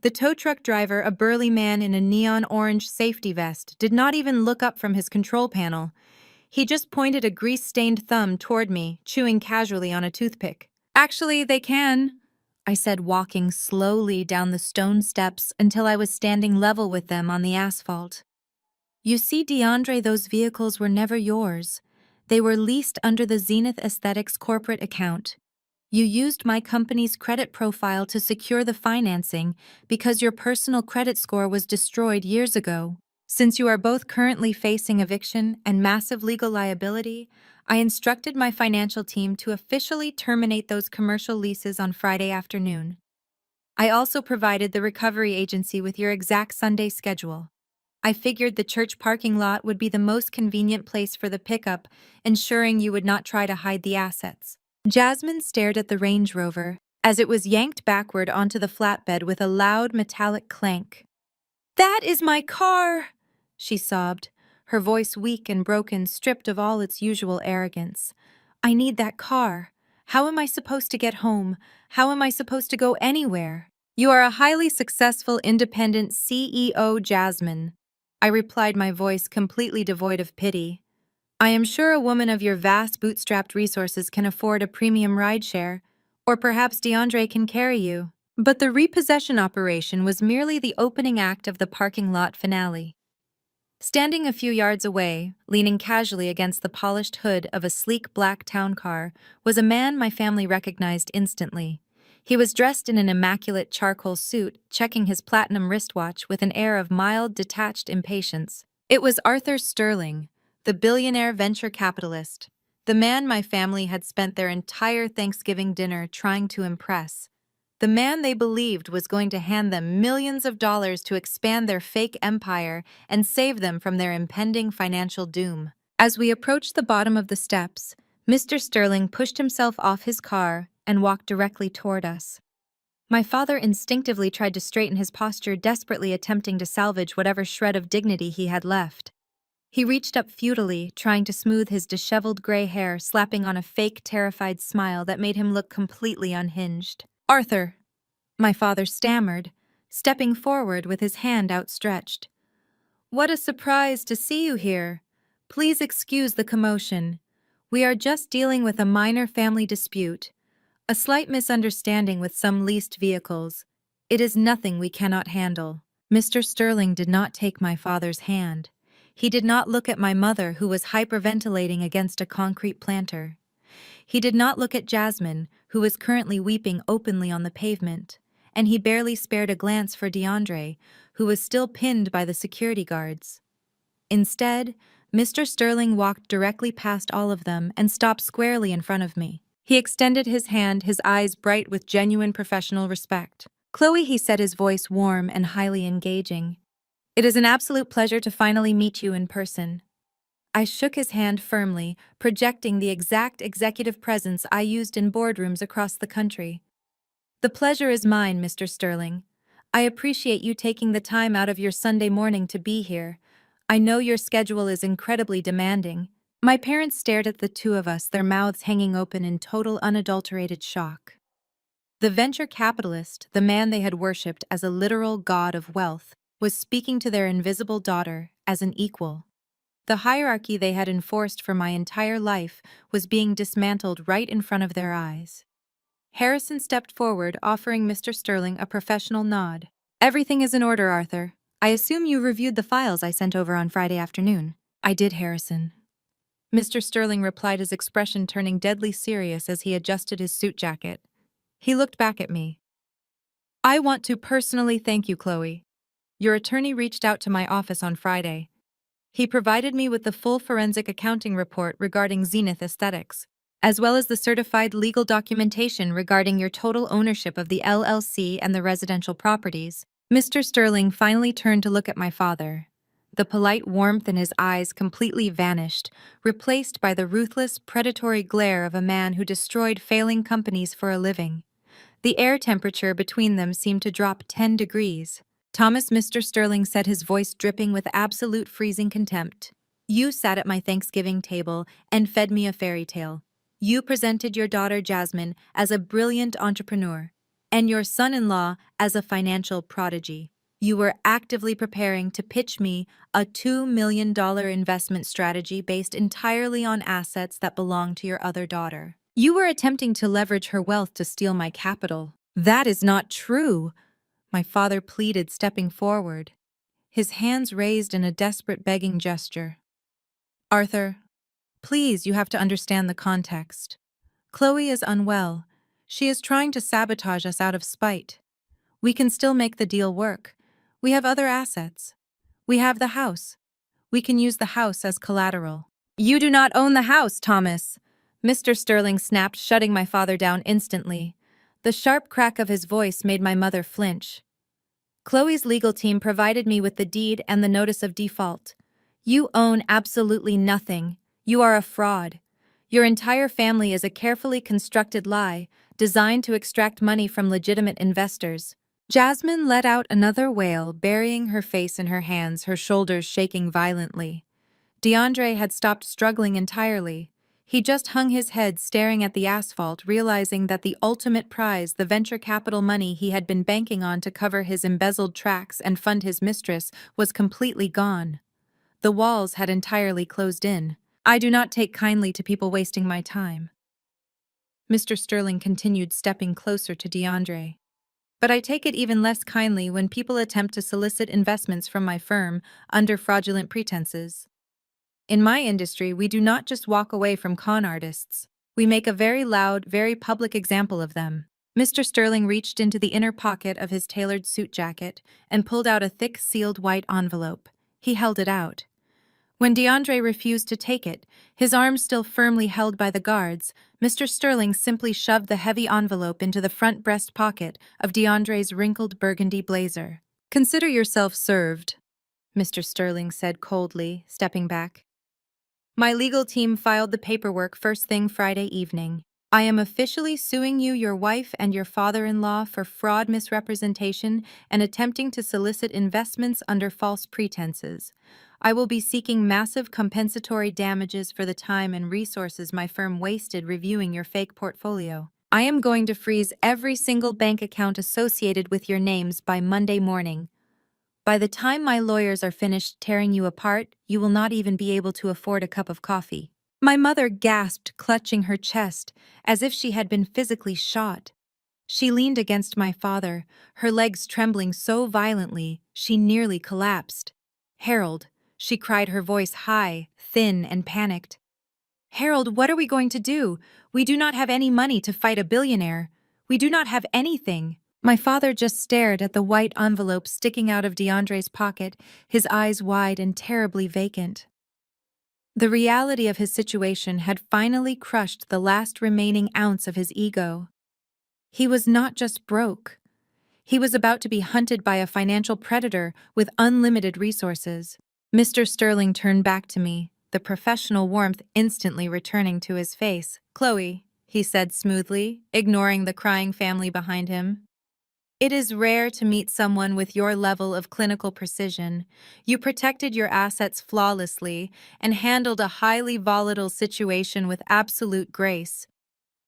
The tow truck driver, a burly man in a neon orange safety vest, did not even look up from his control panel. He just pointed a grease-stained thumb toward me, chewing casually on a toothpick. "Actually, they can," I said, walking slowly down the stone steps until I was standing level with them on the asphalt. "You see, DeAndre, those vehicles were never yours. They were leased under the Zenith Aesthetics corporate account. You used my company's credit profile to secure the financing because your personal credit score was destroyed years ago. Since you are both currently facing eviction and massive legal liability, I instructed my financial team to officially terminate those commercial leases on Friday afternoon. I also provided the recovery agency with your exact Sunday schedule. I figured the church parking lot would be the most convenient place for the pickup, ensuring you would not try to hide the assets." Jasmine stared at the Range Rover as it was yanked backward onto the flatbed with a loud metallic clank. "That is my car!" she sobbed, her voice weak and broken, stripped of all its usual arrogance. "I need that car. How am I supposed to get home? How am I supposed to go anywhere?" "You are a highly successful independent CEO, Jasmine," I replied, my voice completely devoid of pity. "I am sure a woman of your vast bootstrapped resources can afford a premium rideshare, or perhaps DeAndre can carry you." But the repossession operation was merely the opening act of the parking lot finale. Standing a few yards away, leaning casually against the polished hood of a sleek black town car, was a man my family recognized instantly. He was dressed in an immaculate charcoal suit, checking his platinum wristwatch with an air of mild, detached impatience. It was Arthur Sterling, the billionaire venture capitalist, the man my family had spent their entire Thanksgiving dinner trying to impress. The man they believed was going to hand them millions of dollars to expand their fake empire and save them from their impending financial doom. As we approached the bottom of the steps, Mr. Sterling pushed himself off his car and walked directly toward us. My father instinctively tried to straighten his posture, desperately attempting to salvage whatever shred of dignity he had left. He reached up futilely, trying to smooth his disheveled gray hair, slapping on a fake, terrified smile that made him look completely unhinged. "Arthur," my father stammered, stepping forward with his hand outstretched. "What a surprise to see you here. Please excuse the commotion. We are just dealing with a minor family dispute, a slight misunderstanding with some leased vehicles. It is nothing we cannot handle." Mr. Sterling did not take my father's hand. He did not look at my mother, who was hyperventilating against a concrete planter. He did not look at Jasmine, who was currently weeping openly on the pavement, and he barely spared a glance for DeAndre, who was still pinned by the security guards. Instead, Mr. Sterling walked directly past all of them and stopped squarely in front of me. He extended his hand, his eyes bright with genuine professional respect. "Chloe," he said, his voice warm and highly engaging, "it is an absolute pleasure to finally meet you in person. I shook his hand firmly, projecting the exact executive presence I used in boardrooms across the country. The pleasure is mine, Mr. Sterling. I appreciate you taking the time out of your Sunday morning to be here. I know your schedule is incredibly demanding. My parents stared at the two of us, their mouths hanging open in total unadulterated shock. The venture capitalist, the man they had worshipped as a literal god of wealth, was speaking to their invisible daughter as an equal. The hierarchy they had enforced for my entire life was being dismantled right in front of their eyes. Harrison stepped forward, offering Mr. Sterling a professional nod. "Everything is in order, Arthur. I assume you reviewed the files I sent over on Friday afternoon." "I did, Harrison." Mr. Sterling replied, his expression turning deadly serious as he adjusted his suit jacket. He looked back at me. "I want to personally thank you, Chloe. Your attorney reached out to my office on Friday. He provided me with the full forensic accounting report regarding Zenith Aesthetics, as well as the certified legal documentation regarding your total ownership of the LLC and the residential properties." Mr. Sterling finally turned to look at my father. The polite warmth in his eyes completely vanished, replaced by the ruthless, predatory glare of a man who destroyed failing companies for a living. The air temperature between them seemed to drop 10 degrees. "Thomas," Mr. Sterling said, his voice dripping with absolute freezing contempt, "you sat at my Thanksgiving table and fed me a fairy tale. You presented your daughter Jasmine as a brilliant entrepreneur, and your son-in-law as a financial prodigy. You were actively preparing to pitch me a $2 million investment strategy based entirely on assets that belong to your other daughter. You were attempting to leverage her wealth to steal my capital." "That is not true," my father pleaded, stepping forward, his hands raised in a desperate begging gesture. "Arthur, please, you have to understand the context. Chloe is unwell. She is trying to sabotage us out of spite. We can still make the deal work. We have other assets. We have the house. We can use the house as collateral." "You do not own the house, Thomas," Mr. Sterling snapped, shutting my father down instantly. The sharp crack of his voice made my mother flinch. "Chloe's legal team provided me with the deed and the notice of default. You own absolutely nothing. You are a fraud. Your entire family is a carefully constructed lie, designed to extract money from legitimate investors." Jasmine let out another wail, burying her face in her hands, her shoulders shaking violently. DeAndre had stopped struggling entirely. He just hung his head, staring at the asphalt, realizing that the ultimate prize, the venture capital money he had been banking on to cover his embezzled tracks and fund his mistress, was completely gone. The walls had entirely closed in. "I do not take kindly to people wasting my time," Mr. Sterling continued, stepping closer to DeAndre. "But I take it even less kindly when people attempt to solicit investments from my firm under fraudulent pretenses. In my industry, we do not just walk away from con artists. We make a very loud, very public example of them." Mr. Sterling reached into the inner pocket of his tailored suit jacket and pulled out a thick, sealed white envelope. He held it out. When DeAndre refused to take it, his arms still firmly held by the guards, Mr. Sterling simply shoved the heavy envelope into the front breast pocket of DeAndre's wrinkled burgundy blazer. "Consider yourself served," Mr. Sterling said coldly, stepping back. "My legal team filed the paperwork first thing Friday evening. I am officially suing you, your wife, and your father-in-law for fraud, misrepresentation, and attempting to solicit investments under false pretenses. I will be seeking massive compensatory damages for the time and resources my firm wasted reviewing your fake portfolio. I am going to freeze every single bank account associated with your names by Monday morning. By the time my lawyers are finished tearing you apart, you will not even be able to afford a cup of coffee." My mother gasped, clutching her chest, as if she had been physically shot. She leaned against my father, her legs trembling so violently she nearly collapsed. "Harold," she cried, her voice high, thin, and panicked. "Harold, what are we going to do? We do not have any money to fight a billionaire. We do not have anything." My father just stared at the white envelope sticking out of DeAndre's pocket, his eyes wide and terribly vacant. The reality of his situation had finally crushed the last remaining ounce of his ego. He was not just broke. He was about to be hunted by a financial predator with unlimited resources. Mr. Sterling turned back to me, the the professional warmth instantly returning to his face. "Chloe," he said smoothly, ignoring the crying family behind him. "It is rare to meet someone with your level of clinical precision. You protected your assets flawlessly and handled a highly volatile situation with absolute grace.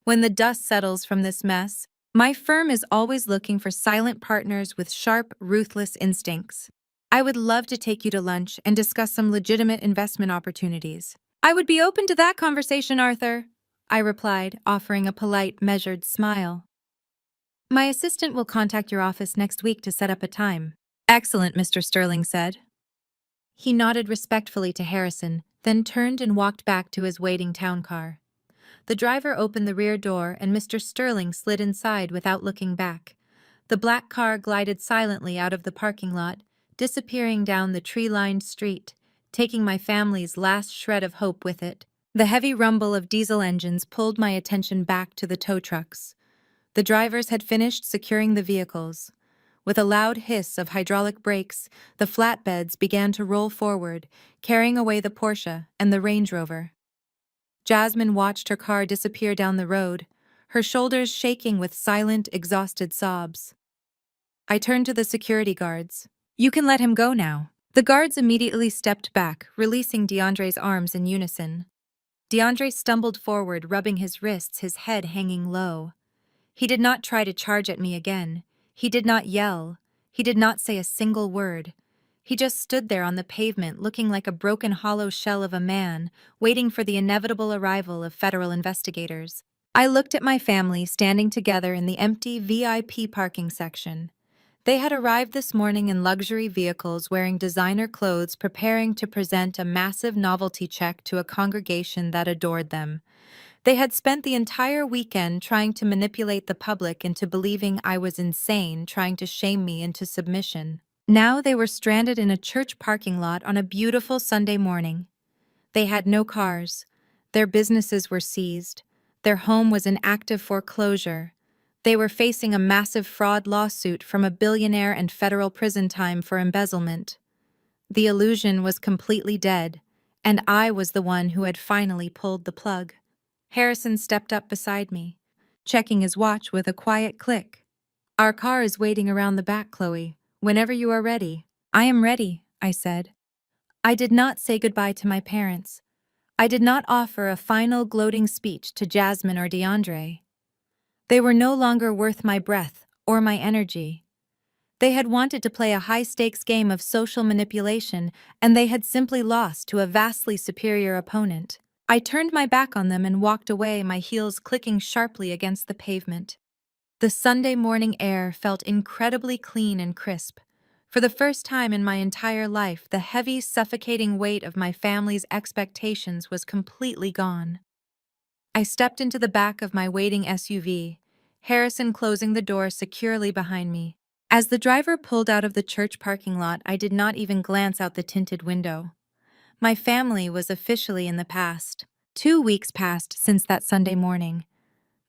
When the dust settles from this mess, my firm is always looking for silent partners with sharp, ruthless instincts. I would love to take you to lunch and discuss some legitimate investment opportunities." "I would be open to that conversation, Arthur," I replied, offering a polite, measured smile. "My assistant will contact your office next week to set up a time." "Excellent," Mr. Sterling said. He nodded respectfully to Harrison, then turned and walked back to his waiting town car. The driver opened the rear door and Mr. Sterling slid inside without looking back. The black car glided silently out of the parking lot, disappearing down the tree-lined street, taking my family's last shred of hope with it. The heavy rumble of diesel engines pulled my attention back to the tow trucks. The drivers had finished securing the vehicles. With a loud hiss of hydraulic brakes, the flatbeds began to roll forward, carrying away the Porsche and the Range Rover. Jasmine watched her car disappear down the road, her shoulders shaking with silent, exhausted sobs. I turned to the security guards. "You can let him go now." The guards immediately stepped back, releasing DeAndre's arms in unison. DeAndre stumbled forward, rubbing his wrists, his head hanging low. He did not try to charge at me again. He did not yell. He did not say a single word. He just stood there on the pavement, looking like a broken hollow shell of a man, waiting for the inevitable arrival of federal investigators. I looked at my family standing together in the empty VIP parking section. They had arrived this morning in luxury vehicles wearing designer clothes, preparing to present a massive novelty check to a congregation that adored them. They had spent the entire weekend trying to manipulate the public into believing I was insane, trying to shame me into submission. Now they were stranded in a church parking lot on a beautiful Sunday morning. They had no cars. Their businesses were seized. Their home was in active foreclosure. They were facing a massive fraud lawsuit from a billionaire and federal prison time for embezzlement. The illusion was completely dead, and I was the one who had finally pulled the plug. Harrison stepped up beside me, checking his watch with a quiet click. "Our car is waiting around the back, Chloe. Whenever you are ready." "I am ready," I said. I did not say goodbye to my parents. I did not offer a final gloating speech to Jasmine or DeAndre. They were no longer worth my breath or my energy. They had wanted to play a high-stakes game of social manipulation, and they had simply lost to a vastly superior opponent. I turned my back on them and walked away, my heels clicking sharply against the pavement. The Sunday morning air felt incredibly clean and crisp. For the first time in my entire life, the heavy, suffocating weight of my family's expectations was completely gone. I stepped into the back of my waiting SUV, Harrison closing the door securely behind me. As the driver pulled out of the church parking lot, I did not even glance out the tinted window. My family was officially in the past. 2 weeks passed since that Sunday morning.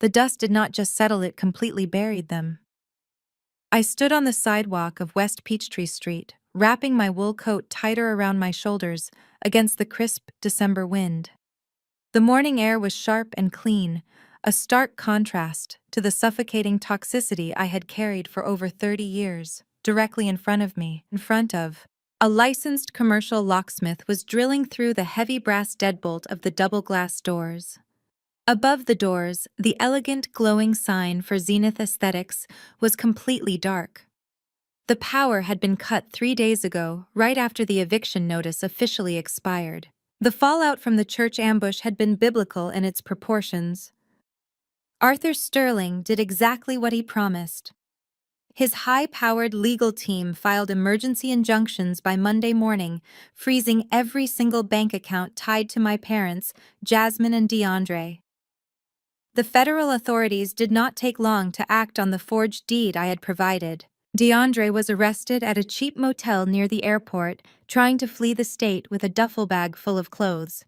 The dust did not just settle, it completely buried them. I stood on the sidewalk of West Peachtree Street, wrapping my wool coat tighter around my shoulders against the crisp December wind. The morning air was sharp and clean, a stark contrast to the suffocating toxicity I had carried for over 30 years. Directly in front of me, a licensed commercial locksmith was drilling through the heavy brass deadbolt of the double-glass doors. Above the doors, the elegant glowing sign for Zenith Aesthetics was completely dark. The power had been cut 3 days ago, right after the eviction notice officially expired. The fallout from the church ambush had been biblical in its proportions. Arthur Sterling did exactly what he promised. His high-powered legal team filed emergency injunctions by Monday morning, freezing every single bank account tied to my parents, Jasmine and DeAndre. The federal authorities did not take long to act on the forged deed I had provided. DeAndre was arrested at a cheap motel near the airport, trying to flee the state with a duffel bag full of clothes.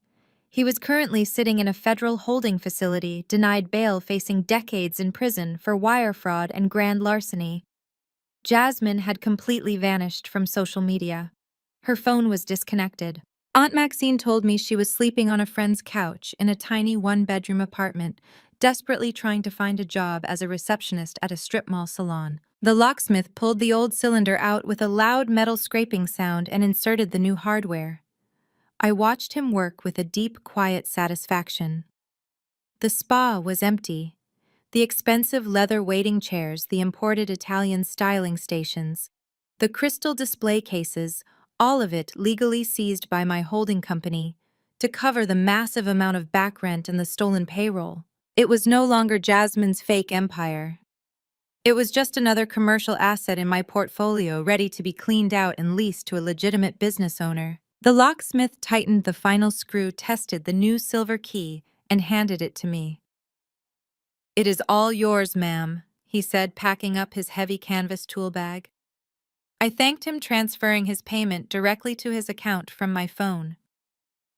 He was currently sitting in a federal holding facility, denied bail, facing decades in prison for wire fraud and grand larceny. Jasmine had completely vanished from social media. Her phone was disconnected. Aunt Maxine told me she was sleeping on a friend's couch in a tiny one-bedroom apartment, desperately trying to find a job as a receptionist at a strip mall salon. The locksmith pulled the old cylinder out with a loud metal scraping sound and inserted the new hardware. I watched him work with a deep, quiet satisfaction. The spa was empty. The expensive leather waiting chairs, the imported Italian styling stations, the crystal display cases, all of it legally seized by my holding company to cover the massive amount of back rent and the stolen payroll. It was no longer Jasmine's fake empire. It was just another commercial asset in my portfolio ready to be cleaned out and leased to a legitimate business owner. The locksmith tightened the final screw, tested the new silver key, and handed it to me. "It is all yours, ma'am," he said, packing up his heavy canvas tool bag. I thanked him, transferring his payment directly to his account from my phone.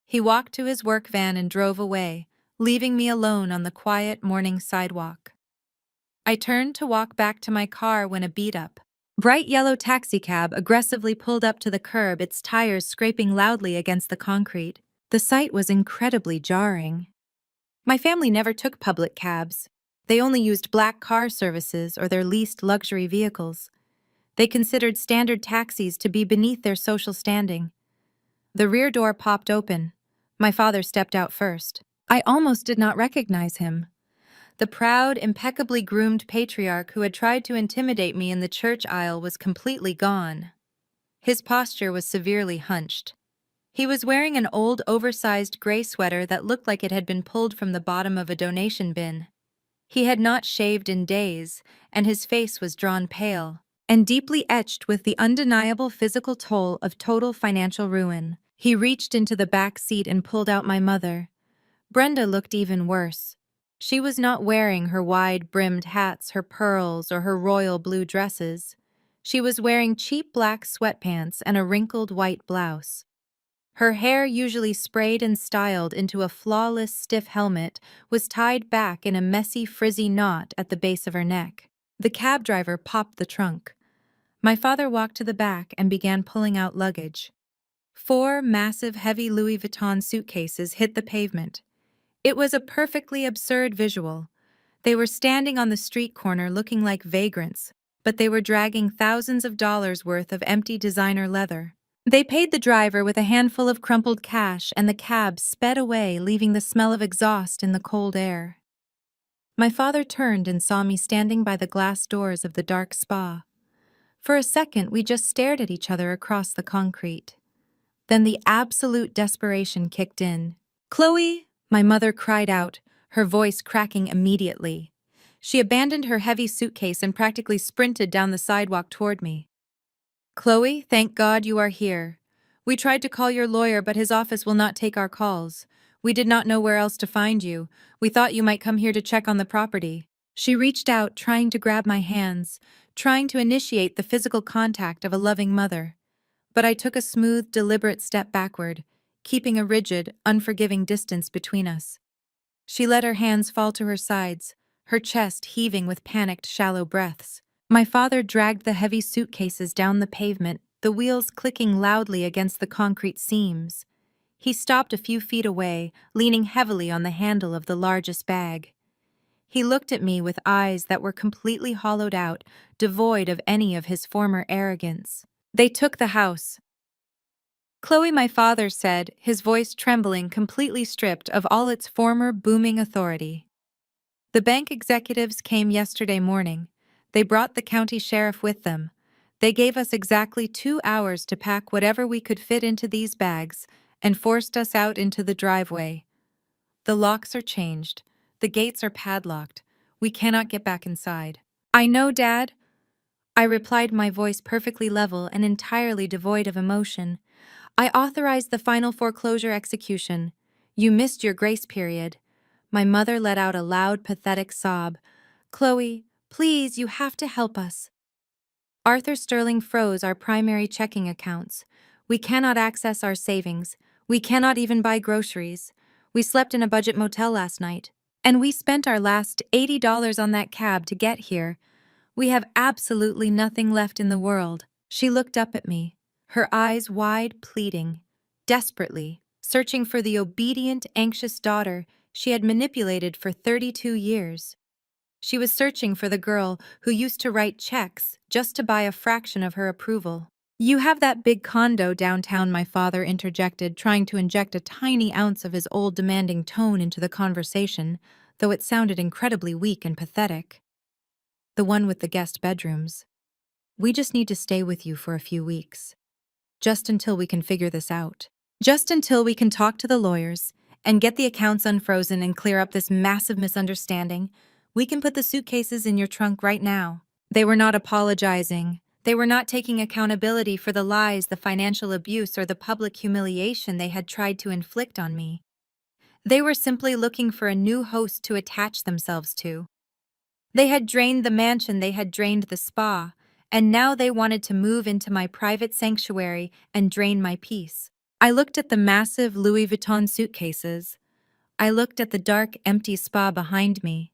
He walked to his work van and drove away, leaving me alone on the quiet morning sidewalk. I turned to walk back to my car when a beat-up, bright yellow taxicab aggressively pulled up to the curb, its tires scraping loudly against the concrete. The sight was incredibly jarring. My family never took public cabs. They only used black car services or their leased luxury vehicles. They considered standard taxis to be beneath their social standing. The rear door popped open. My father stepped out first. I almost did not recognize him. The proud, impeccably groomed patriarch who had tried to intimidate me in the church aisle was completely gone. His posture was severely hunched. He was wearing an old, oversized gray sweater that looked like it had been pulled from the bottom of a donation bin. He had not shaved in days, and his face was drawn pale and deeply etched with the undeniable physical toll of total financial ruin. He reached into the back seat and pulled out my mother. Brenda looked even worse. She was not wearing her wide-brimmed hats, her pearls, or her royal blue dresses. She was wearing cheap black sweatpants and a wrinkled white blouse. Her hair, usually sprayed and styled into a flawless, stiff helmet, was tied back in a messy, frizzy knot at the base of her neck. The cab driver popped the trunk. My father walked to the back and began pulling out luggage. 4 massive, heavy Louis Vuitton suitcases hit the pavement. It was a perfectly absurd visual. They were standing on the street corner looking like vagrants, but they were dragging thousands of dollars worth of empty designer leather. They paid the driver with a handful of crumpled cash, and the cab sped away, leaving the smell of exhaust in the cold air. My father turned and saw me standing by the glass doors of the dark spa. For a second, we just stared at each other across the concrete. Then the absolute desperation kicked in. "Chloe!" my mother cried out, her voice cracking immediately. She abandoned her heavy suitcase and practically sprinted down the sidewalk toward me. "Chloe, thank God you are here. We tried to call your lawyer, but his office will not take our calls. We did not know where else to find you. We thought you might come here to check on the property." She reached out, trying to grab my hands, trying to initiate the physical contact of a loving mother. But I took a smooth, deliberate step backward, keeping a rigid, unforgiving distance between us. She let her hands fall to her sides, her chest heaving with panicked, shallow breaths. My father dragged the heavy suitcases down the pavement, the wheels clicking loudly against the concrete seams. He stopped a few feet away, leaning heavily on the handle of the largest bag. He looked at me with eyes that were completely hollowed out, devoid of any of his former arrogance. "They took the house." "Chloe," my father said, his voice trembling, completely stripped of all its former booming authority. "The bank executives came yesterday morning. They brought the county sheriff with them. They gave us exactly 2 hours to pack whatever we could fit into these bags and forced us out into the driveway. The locks are changed. The gates are padlocked. We cannot get back inside." "I know, Dad," I replied, my voice perfectly level and entirely devoid of emotion. "I authorized the final foreclosure execution. You missed your grace period." My mother let out a loud, pathetic sob. "Chloe, please, you have to help us." Arthur Sterling froze our primary checking accounts. We cannot access our savings. We cannot even buy groceries. We slept in a budget motel last night. And we spent our last $80 on that cab to get here. We have absolutely nothing left in the world." She looked up at me, her eyes wide, pleading. desperately, searching for the obedient, anxious daughter she had manipulated for 32 years. She was searching for the girl who used to write checks just to buy a fraction of her approval. "You have that big condo downtown," my father interjected, trying to inject a tiny ounce of his old demanding tone into the conversation, though it sounded incredibly weak and pathetic. "The one with the guest bedrooms. We just need to stay with you for a few weeks. Just until we can figure this out. Just until we can talk to the lawyers and get the accounts unfrozen and clear up this massive misunderstanding, we can put the suitcases in your trunk right now." They were not apologizing. They were not taking accountability for the lies, the financial abuse, or the public humiliation they had tried to inflict on me. They were simply looking for a new host to attach themselves to. They had drained the mansion, they had drained the spa, and now they wanted to move into my private sanctuary and drain my peace. I looked at the massive Louis Vuitton suitcases. I looked at the dark, empty spa behind me.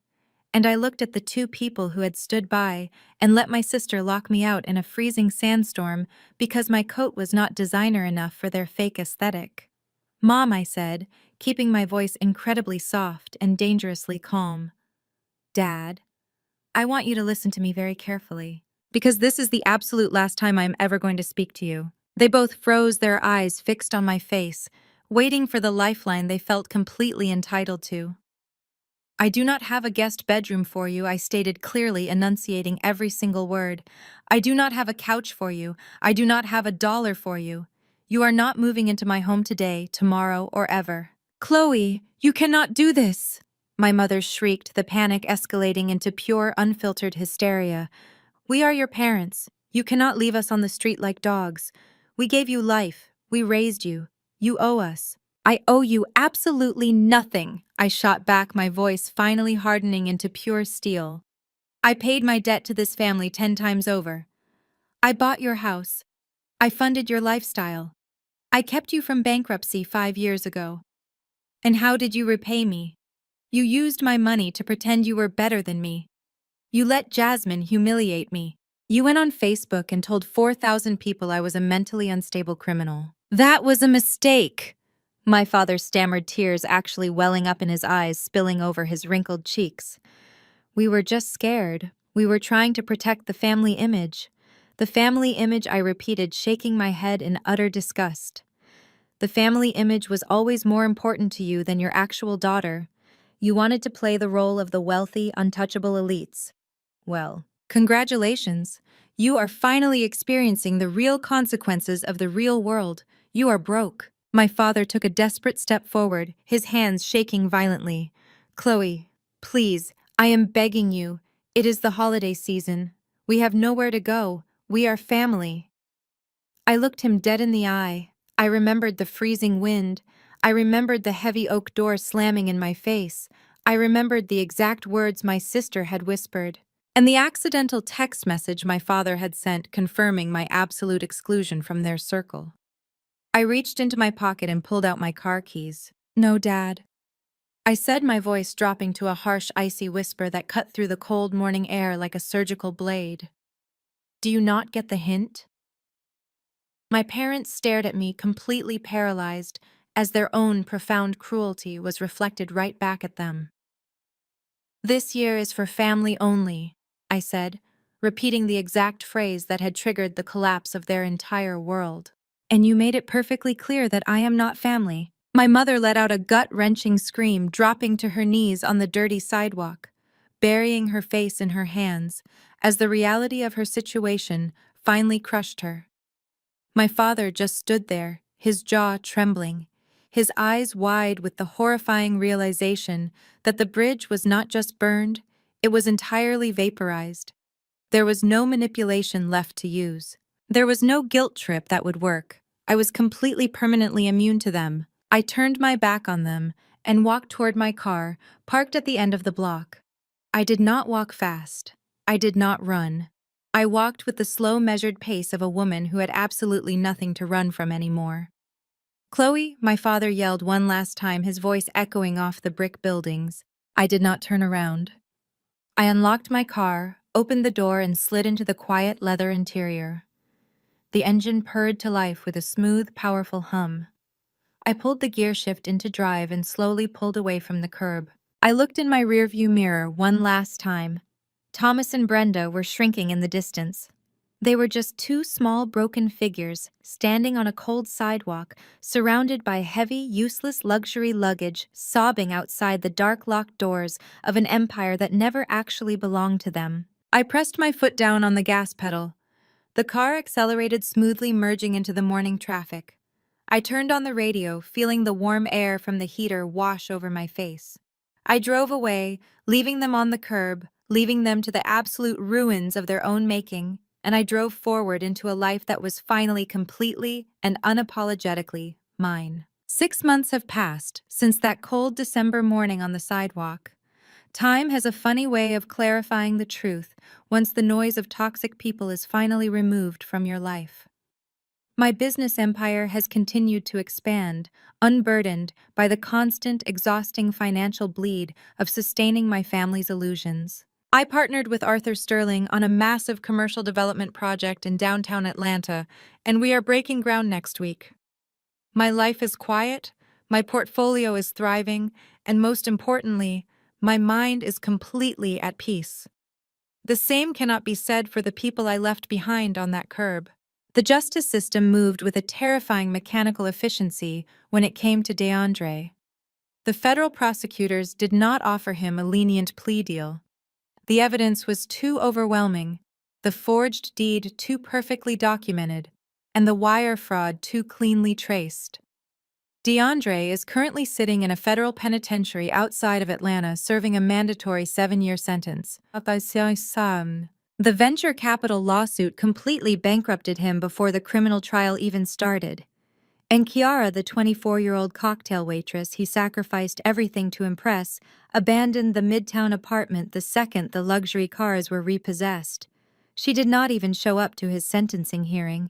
And I looked at the two people who had stood by and let my sister lock me out in a freezing sandstorm because my coat was not designer enough for their fake aesthetic. "Mom," I said, keeping my voice incredibly soft and dangerously calm. "Dad, I want you to listen to me very carefully, because this is the absolute last time I am ever going to speak to you." They both froze, their eyes fixed on my face, waiting for the lifeline they felt completely entitled to. "I do not have a guest bedroom for you," I stated clearly, enunciating every single word. "I do not have a couch for you. I do not have $1 for you. You are not moving into my home today, tomorrow, or ever." "Chloe, you cannot do this!" My mother shrieked, the panic escalating into pure, unfiltered hysteria. "We are your parents. You cannot leave us on the street like dogs. We gave you life. We raised you. You owe us." "I owe you absolutely nothing," I shot back, my voice finally hardening into pure steel. "I paid my debt to this family 10 times over. I bought your house. I funded your lifestyle. I kept you from bankruptcy 5 years ago. And how did you repay me? You used my money to pretend you were better than me. You let Jasmine humiliate me. You went on Facebook and told 4,000 people I was a mentally unstable criminal. That was a mistake." My father stammered, tears actually welling up in his eyes, spilling over his wrinkled cheeks. "We were just scared. We were trying to protect the family image." "The family image," I repeated, shaking my head in utter disgust. "The family image was always more important to you than your actual daughter. You wanted to play the role of the wealthy, untouchable elites. Well, congratulations. You are finally experiencing the real consequences of the real world. You are broke." My father took a desperate step forward, his hands shaking violently. "Chloe, please, I am begging you. It is the holiday season. We have nowhere to go. We are family." I looked him dead in the eye. I remembered the freezing wind. I remembered the heavy oak door slamming in my face. I remembered the exact words my sister had whispered, and the accidental text message my father had sent confirming my absolute exclusion from their circle. I reached into my pocket and pulled out my car keys. "No, Dad," I said, my voice dropping to a harsh, icy whisper that cut through the cold morning air like a surgical blade. "Do you not get the hint?" My parents stared at me, completely paralyzed, as their own profound cruelty was reflected right back at them. "This year is for family only," I said, repeating the exact phrase that had triggered the collapse of their entire world. "And you made it perfectly clear that I am not family." My mother let out a gut-wrenching scream, dropping to her knees on the dirty sidewalk, burying her face in her hands, as the reality of her situation finally crushed her. My father just stood there, his jaw trembling, his eyes wide with the horrifying realization that the bridge was not just burned, it was entirely vaporized. There was no manipulation left to use. There was no guilt trip that would work. I was completely permanently immune to them. I turned my back on them and walked toward my car, parked at the end of the block. I did not walk fast. I did not run. I walked with the slow, measured pace of a woman who had absolutely nothing to run from anymore. "Chloe," my father yelled one last time, his voice echoing off the brick buildings. I did not turn around. I unlocked my car, opened the door, and slid into the quiet leather interior. The engine purred to life with a smooth, powerful hum. I pulled the gear shift into drive and slowly pulled away from the curb. I looked in my rearview mirror one last time. Thomas and Brenda were shrinking in the distance. They were just two small broken figures standing on a cold sidewalk, surrounded by heavy, useless luxury luggage, sobbing outside the dark locked doors of an empire that never actually belonged to them. I pressed my foot down on the gas pedal. The car accelerated smoothly, merging into the morning traffic. I turned on the radio, feeling the warm air from the heater wash over my face. I drove away, leaving them on the curb, leaving them to the absolute ruins of their own making, and I drove forward into a life that was finally completely and unapologetically mine. 6 months have passed since that cold December morning on the sidewalk. Time has a funny way of clarifying the truth once the noise of toxic people is finally removed from your life. My business empire has continued to expand, unburdened by the constant, exhausting financial bleed of sustaining my family's illusions. I partnered with Arthur Sterling on a massive commercial development project in downtown Atlanta, and we are breaking ground next week. My life is quiet, my portfolio is thriving, and most importantly, my mind is completely at peace. The same cannot be said for the people I left behind on that curb. The justice system moved with a terrifying mechanical efficiency when it came to DeAndre. The federal prosecutors did not offer him a lenient plea deal. The evidence was too overwhelming, the forged deed too perfectly documented, and the wire fraud too cleanly traced. DeAndre is currently sitting in a federal penitentiary outside of Atlanta serving a mandatory 7-year sentence. The venture capital lawsuit completely bankrupted him before the criminal trial even started. And Kiara, the 24-year-old cocktail waitress he sacrificed everything to impress, abandoned the Midtown apartment the second the luxury cars were repossessed. She did not even show up to his sentencing hearing.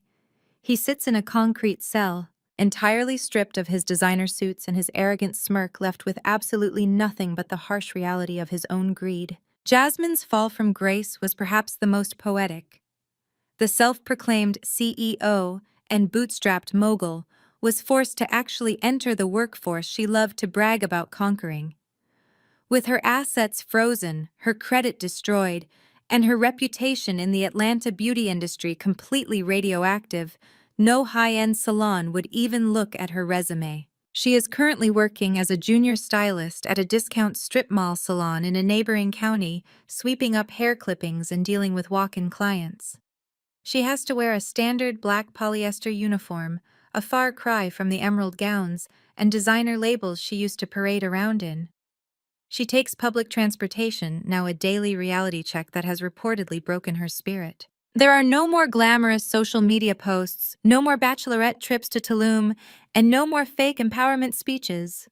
He sits in a concrete cell, entirely stripped of his designer suits and his arrogant smirk, left with absolutely nothing but the harsh reality of his own greed. Jasmine's fall from grace was perhaps the most poetic. The self-proclaimed CEO and bootstrapped mogul was forced to actually enter the workforce she loved to brag about conquering. With her assets frozen, her credit destroyed, and her reputation in the Atlanta beauty industry completely radioactive, no high-end salon would even look at her resume. She is currently working as a junior stylist at a discount strip mall salon in a neighboring county, sweeping up hair clippings and dealing with walk-in clients. She has to wear a standard black polyester uniform, a far cry from the emerald gowns and designer labels she used to parade around in. She takes public transportation, now a daily reality check that has reportedly broken her spirit. There are no more glamorous social media posts, no more bachelorette trips to Tulum, and no more fake empowerment speeches.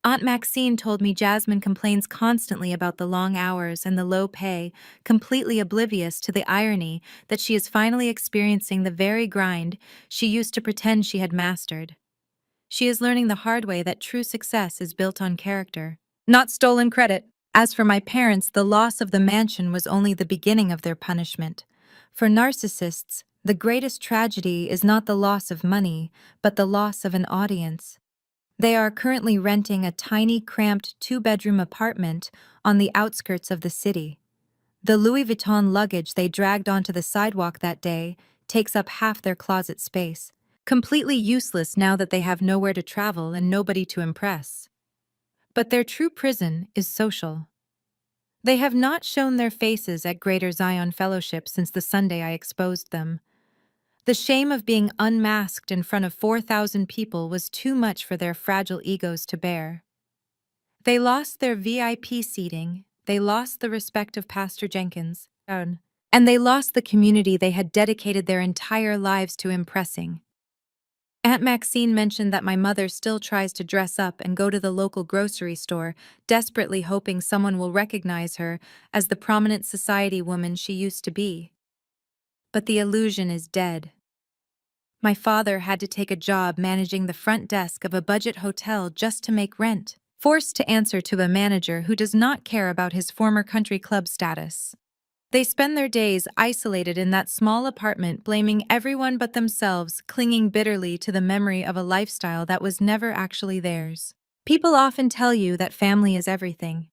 Aunt Maxine told me Jasmine complains constantly about the long hours and the low pay, completely oblivious to the irony that she is finally experiencing the very grind she used to pretend she had mastered. She is learning the hard way that true success is built on character, not stolen credit. As for my parents, the loss of the mansion was only the beginning of their punishment. For narcissists, the greatest tragedy is not the loss of money, but the loss of an audience. They are currently renting a tiny, cramped 2-bedroom apartment on the outskirts of the city. The Louis Vuitton luggage they dragged onto the sidewalk that day takes up half their closet space, completely useless now that they have nowhere to travel and nobody to impress. But their true prison is social. They have not shown their faces at Greater Zion Fellowship since the Sunday I exposed them. The shame of being unmasked in front of 4,000 people was too much for their fragile egos to bear. They lost their VIP seating, they lost the respect of Pastor Jenkins, and they lost the community they had dedicated their entire lives to impressing. Aunt Maxine mentioned that my mother still tries to dress up and go to the local grocery store, desperately hoping someone will recognize her as the prominent society woman she used to be. But the illusion is dead. My father had to take a job managing the front desk of a budget hotel just to make rent, forced to answer to a manager who does not care about his former country club status. They spend their days isolated in that small apartment, blaming everyone but themselves, clinging bitterly to the memory of a lifestyle that was never actually theirs. People often tell you that family is everything.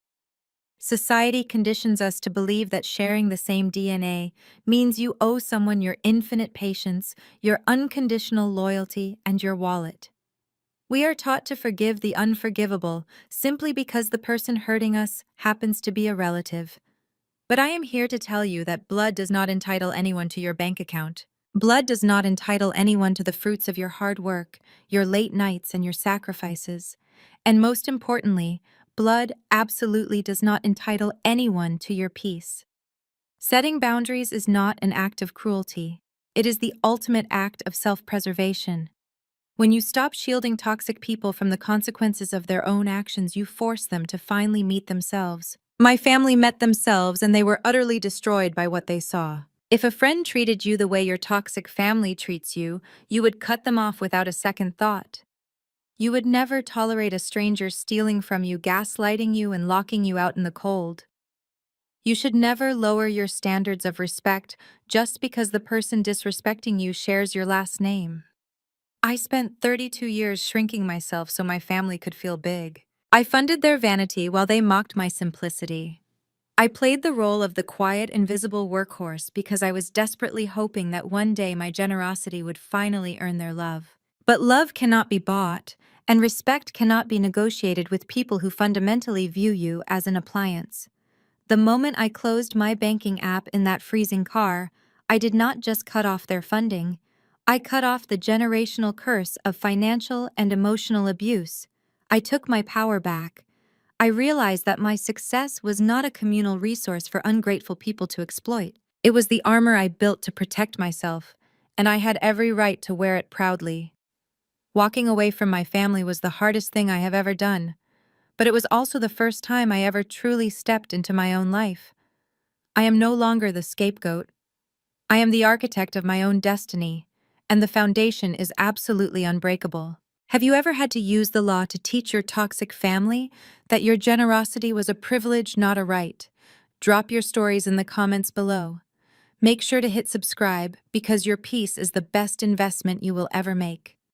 Society conditions us to believe that sharing the same DNA means you owe someone your infinite patience, your unconditional loyalty, and your wallet. We are taught to forgive the unforgivable simply because the person hurting us happens to be a relative. But I am here to tell you that blood does not entitle anyone to your bank account. Blood does not entitle anyone to the fruits of your hard work, your late nights, and your sacrifices. And most importantly, blood absolutely does not entitle anyone to your peace. Setting boundaries is not an act of cruelty. It is the ultimate act of self-preservation. When you stop shielding toxic people from the consequences of their own actions, you force them to finally meet themselves. My family met themselves and they were utterly destroyed by what they saw. If a friend treated you the way your toxic family treats you, you would cut them off without a second thought. You would never tolerate a stranger stealing from you, gaslighting you, and locking you out in the cold. You should never lower your standards of respect just because the person disrespecting you shares your last name. I spent 32 years shrinking myself so my family could feel big. I funded their vanity while they mocked my simplicity. I played the role of the quiet, invisible workhorse because I was desperately hoping that one day my generosity would finally earn their love. But love cannot be bought, and respect cannot be negotiated with people who fundamentally view you as an appliance. The moment I closed my banking app in that freezing car, I did not just cut off their funding. I cut off the generational curse of financial and emotional abuse. I took my power back. I realized that my success was not a communal resource for ungrateful people to exploit. It was the armor I built to protect myself, and I had every right to wear it proudly. Walking away from my family was the hardest thing I have ever done, but it was also the first time I ever truly stepped into my own life. I am no longer the scapegoat. I am the architect of my own destiny, and the foundation is absolutely unbreakable. Have you ever had to use the law to teach your toxic family that your generosity was a privilege, not a right? Drop your stories in the comments below. Make sure to hit subscribe because your peace is the best investment you will ever make.